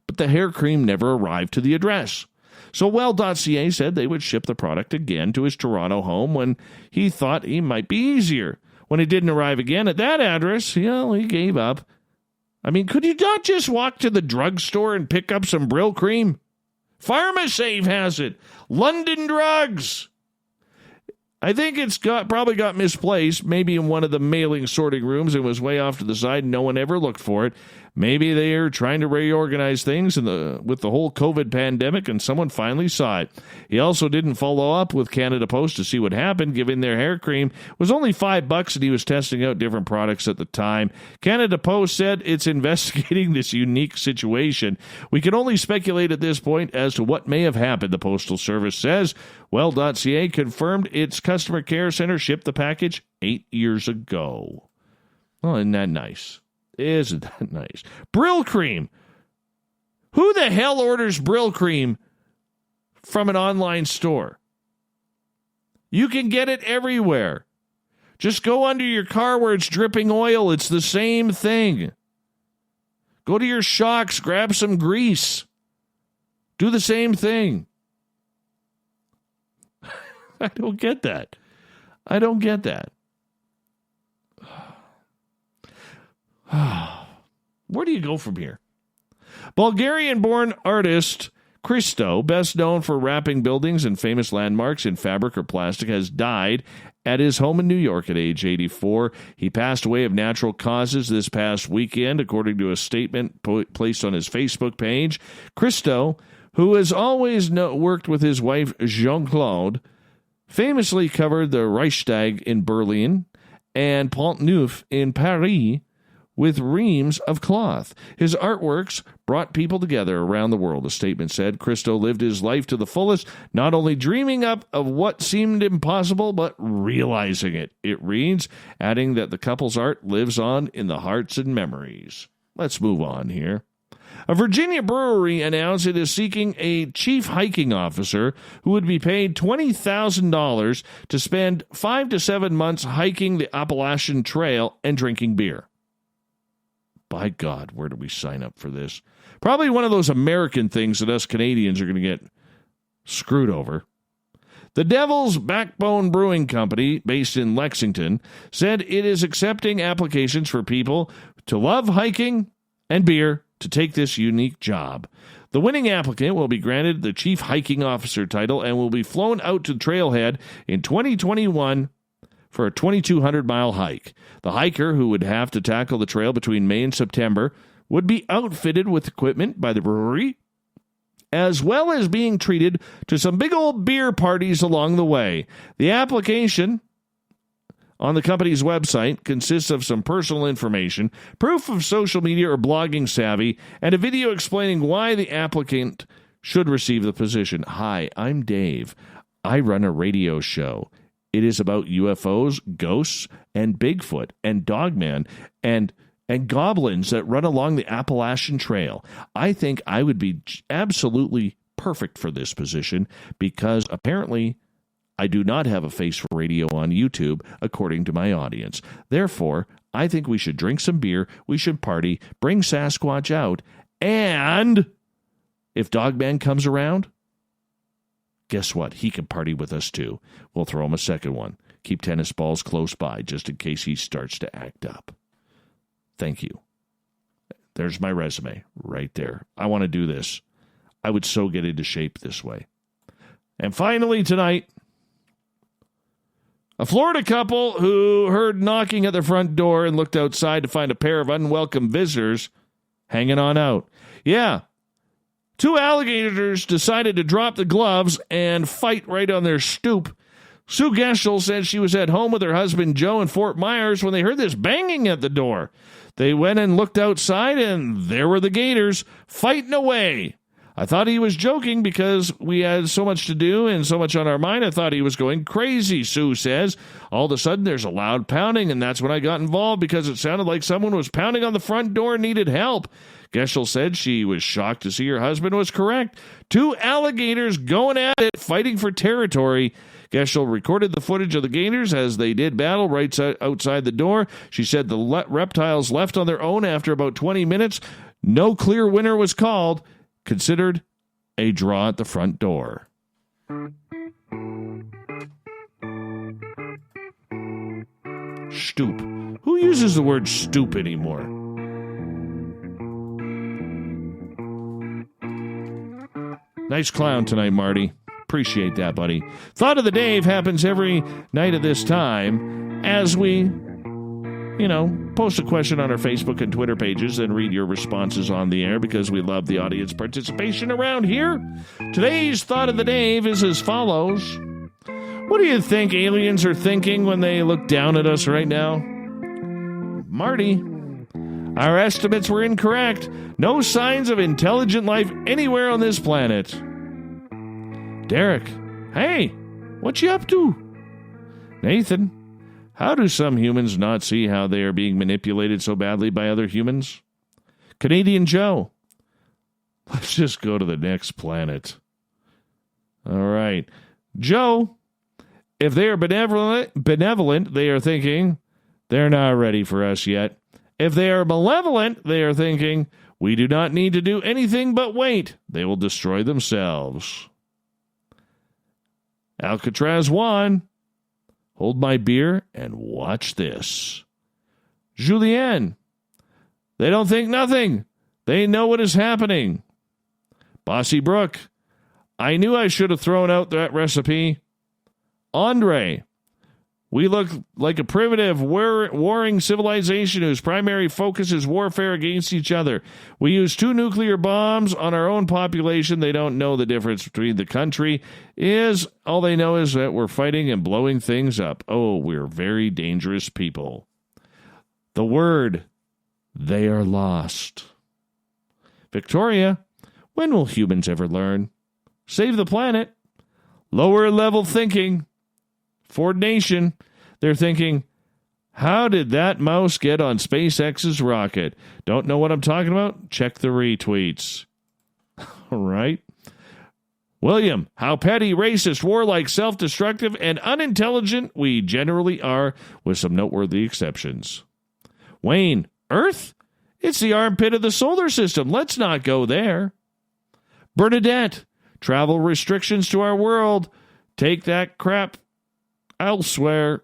but the hair cream never arrived to the address. So well.ca said they would ship the product again to his Toronto home when he thought he might be easier. When it didn't arrive again at that address, he gave up. I mean, could you not just walk to the drugstore and pick up some Brill cream? PharmaSave has it. London Drugs. I think it's probably got misplaced, maybe in one of the mailing sorting rooms and was way off to the side and no one ever looked for it. Maybe they are trying to reorganize things with the whole COVID pandemic, and someone finally saw it. He also didn't follow up with Canada Post to see what happened, given their hair cream was only $5 and he was testing out different products at the time. Canada Post said it's investigating this unique situation. We can only speculate at this point as to what may have happened, the Postal Service says. Well.ca confirmed its customer care center shipped the package 8 years ago. Well, isn't that nice? Isn't that nice? Brill cream. Who the hell orders Brill cream from an online store? You can get it everywhere. Just go under your car where it's dripping oil. It's the same thing. Go to your shocks, grab some grease. Do the same thing. I don't get that. I don't get that. Where do you go from here? Bulgarian-born artist Christo, best known for wrapping buildings and famous landmarks in fabric or plastic, has died at his home in New York at age 84. He passed away of natural causes this past weekend, according to a statement placed on his Facebook page. Christo, who has always worked with his wife Jean-Claude, famously covered the Reichstag in Berlin and Pont Neuf in Paris with reams of cloth. His artworks brought people together around the world, the statement said. Christo lived his life to the fullest, not only dreaming up of what seemed impossible, but realizing it. It reads, adding that the couple's art lives on in the hearts and memories. Let's move on here. A Virginia brewery announced it is seeking a chief hiking officer who would be paid $20,000 to spend 5 to 7 months hiking the Appalachian Trail and drinking beer. By God, where do we sign up for this? Probably one of those American things that us Canadians are going to get screwed over. The Devil's Backbone Brewing Company, based in Lexington, said it is accepting applications for people to love hiking and beer to take this unique job. The winning applicant will be granted the Chief Hiking Officer title and will be flown out to Trailhead in 2021 for a 2,200-mile hike. The hiker, who would have to tackle the trail between May and September, would be outfitted with equipment by the brewery, as well as being treated to some big old beer parties along the way. The application on the company's website consists of some personal information, proof of social media or blogging savvy, and a video explaining why the applicant should receive the position. Hi, I'm Dave. I run a radio show. It is about UFOs, ghosts, and Bigfoot, and Dogman, and goblins that run along the Appalachian Trail. I think I would be absolutely perfect for this position because apparently I do not have a face for radio on YouTube, according to my audience. Therefore, I think we should drink some beer, we should party, bring Sasquatch out, and if Dogman comes around, guess what? He can party with us too. We'll throw him a second one. Keep tennis balls close by just in case he starts to act up. Thank you. There's my resume right there. I want to do this. I would so get into shape this way. And finally tonight, a Florida couple who heard knocking at their front door and looked outside to find a pair of unwelcome visitors hanging on out. Yeah. 2 alligators decided to drop the gloves and fight right on their stoop. Sue Geschel said she was at home with her husband Joe in Fort Myers when they heard this banging at the door. They went and looked outside, and there were the gators fighting away. I thought he was joking because we had so much to do and so much on our mind. I thought he was going crazy, Sue says. All of a sudden, there's a loud pounding, and that's when I got involved because it sounded like someone was pounding on the front door and needed help. Geschel said she was shocked to see her husband was correct. 2 alligators going at it, fighting for territory. Geschel recorded the footage of the gators as they did battle right outside the door. She said the reptiles left on their own after about 20 minutes. No clear winner was called. Considered a draw at the front door. Stoop. Who uses the word stoop anymore? Nice clown tonight, Marty. Appreciate that, buddy. Thought of the Dave happens every night at this time as we, post a question on our Facebook and Twitter pages and read your responses on the air because we love the audience participation around here. Today's Thought of the Dave is as follows. What do you think aliens are thinking when they look down at us right now? Marty, our estimates were incorrect. No signs of intelligent life anywhere on this planet. Derek, hey, what you up to? Nathan, How do some humans not see how they are being manipulated so badly by other humans? Canadian Joe. Let's just go to the next planet. All right. Joe, if they are benevolent, they are thinking, they're not ready for us yet. If they are malevolent, they are thinking, we do not need to do anything but wait. They will destroy themselves. Alcatraz Juan, hold my beer and watch this. Julianne, they don't think nothing. They know what is happening. Bossy Brooke, I knew I should have thrown out that recipe. Andre, we look like a primitive, warring civilization whose primary focus is warfare against each other. We use 2 nuclear bombs on our own population. They don't know the difference between the country. All they know is that we're fighting and blowing things up. Oh, we're very dangerous people. The word, they are lost. Victoria, when will humans ever learn? Save the planet. Lower level thinking. Ford Nation, they're thinking, how did that mouse get on SpaceX's rocket? Don't know what I'm talking about? Check the retweets. All right. William, how petty, racist, warlike, self-destructive, and unintelligent we generally are, with some noteworthy exceptions. Wayne, Earth? It's the armpit of the solar system. Let's not go there. Bernadette, travel restrictions to our world. Take that crap elsewhere.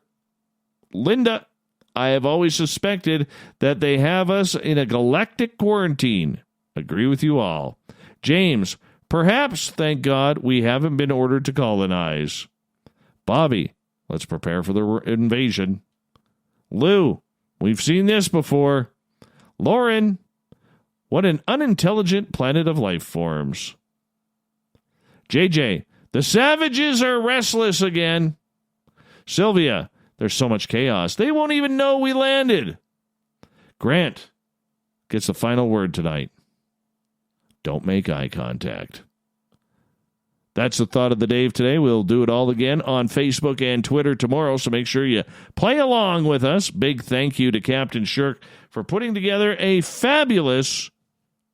Linda, I have always suspected that they have us in a galactic quarantine. Agree with you all. James, perhaps, thank God, we haven't been ordered to colonize. Bobby, let's prepare for the invasion. Lou, we've seen this before. Lauren, what an unintelligent planet of life forms. JJ, the savages are restless again. Sylvia, there's so much chaos, they won't even know we landed. Grant gets the final word tonight. Don't make eye contact. That's the thought of the day today. We'll do it all again on Facebook and Twitter tomorrow, so make sure you play along with us. Big thank you to Captain Shirk for putting together a fabulous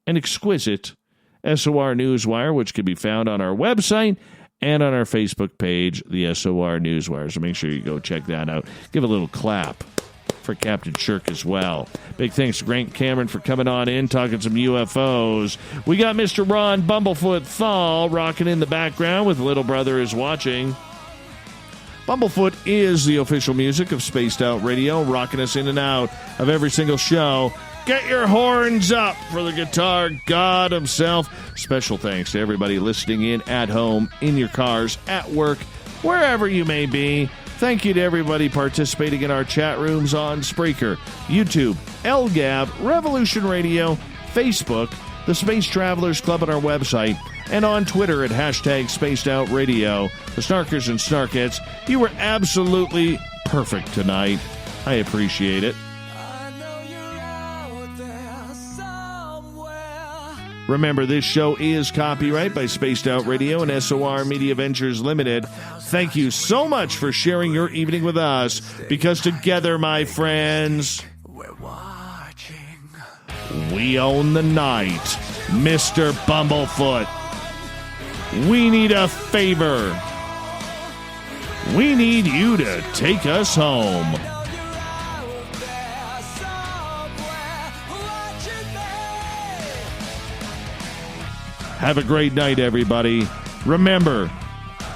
and exquisite SOR Newswire, which can be found on our website and on our Facebook page, the SOR Newswire. So make sure you go check that out. Give a little clap for Captain Shirk as well. Big thanks to Grant Cameron for coming on in, talking some UFOs. We got Mr. Ron Bumblefoot Thal rocking in the background with Little Brother is Watching. Bumblefoot is the official music of Spaced Out Radio, rocking us in and out of every single show. Get your horns up for the guitar god himself. Special thanks to everybody listening in at home, in your cars, at work, wherever you may be. Thank you to everybody participating in our chat rooms on Spreaker, YouTube, LGAB, Revolution Radio, Facebook, the Space Travelers Club on our website, and on Twitter at #SpacedOutRadio. The Snarkers and Snarkettes, you were absolutely perfect tonight. I appreciate it. Remember, this show is copyright by Spaced Out Radio and SOR Media Ventures Limited. Thank you so much for sharing your evening with us, because together, my friends, we're watching. We own the night, Mr. Bumblefoot. We need a favor. We need you to take us home. Have a great night, everybody. Remember,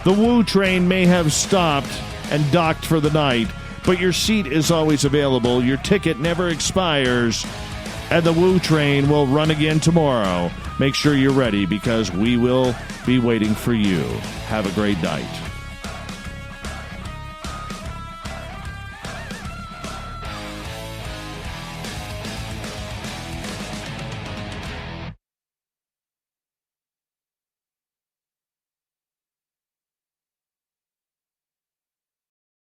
the Woo train may have stopped and docked for the night, but your seat is always available. Your ticket never expires, and the Woo train will run again tomorrow. Make sure you're ready, because we will be waiting for you. Have a great night.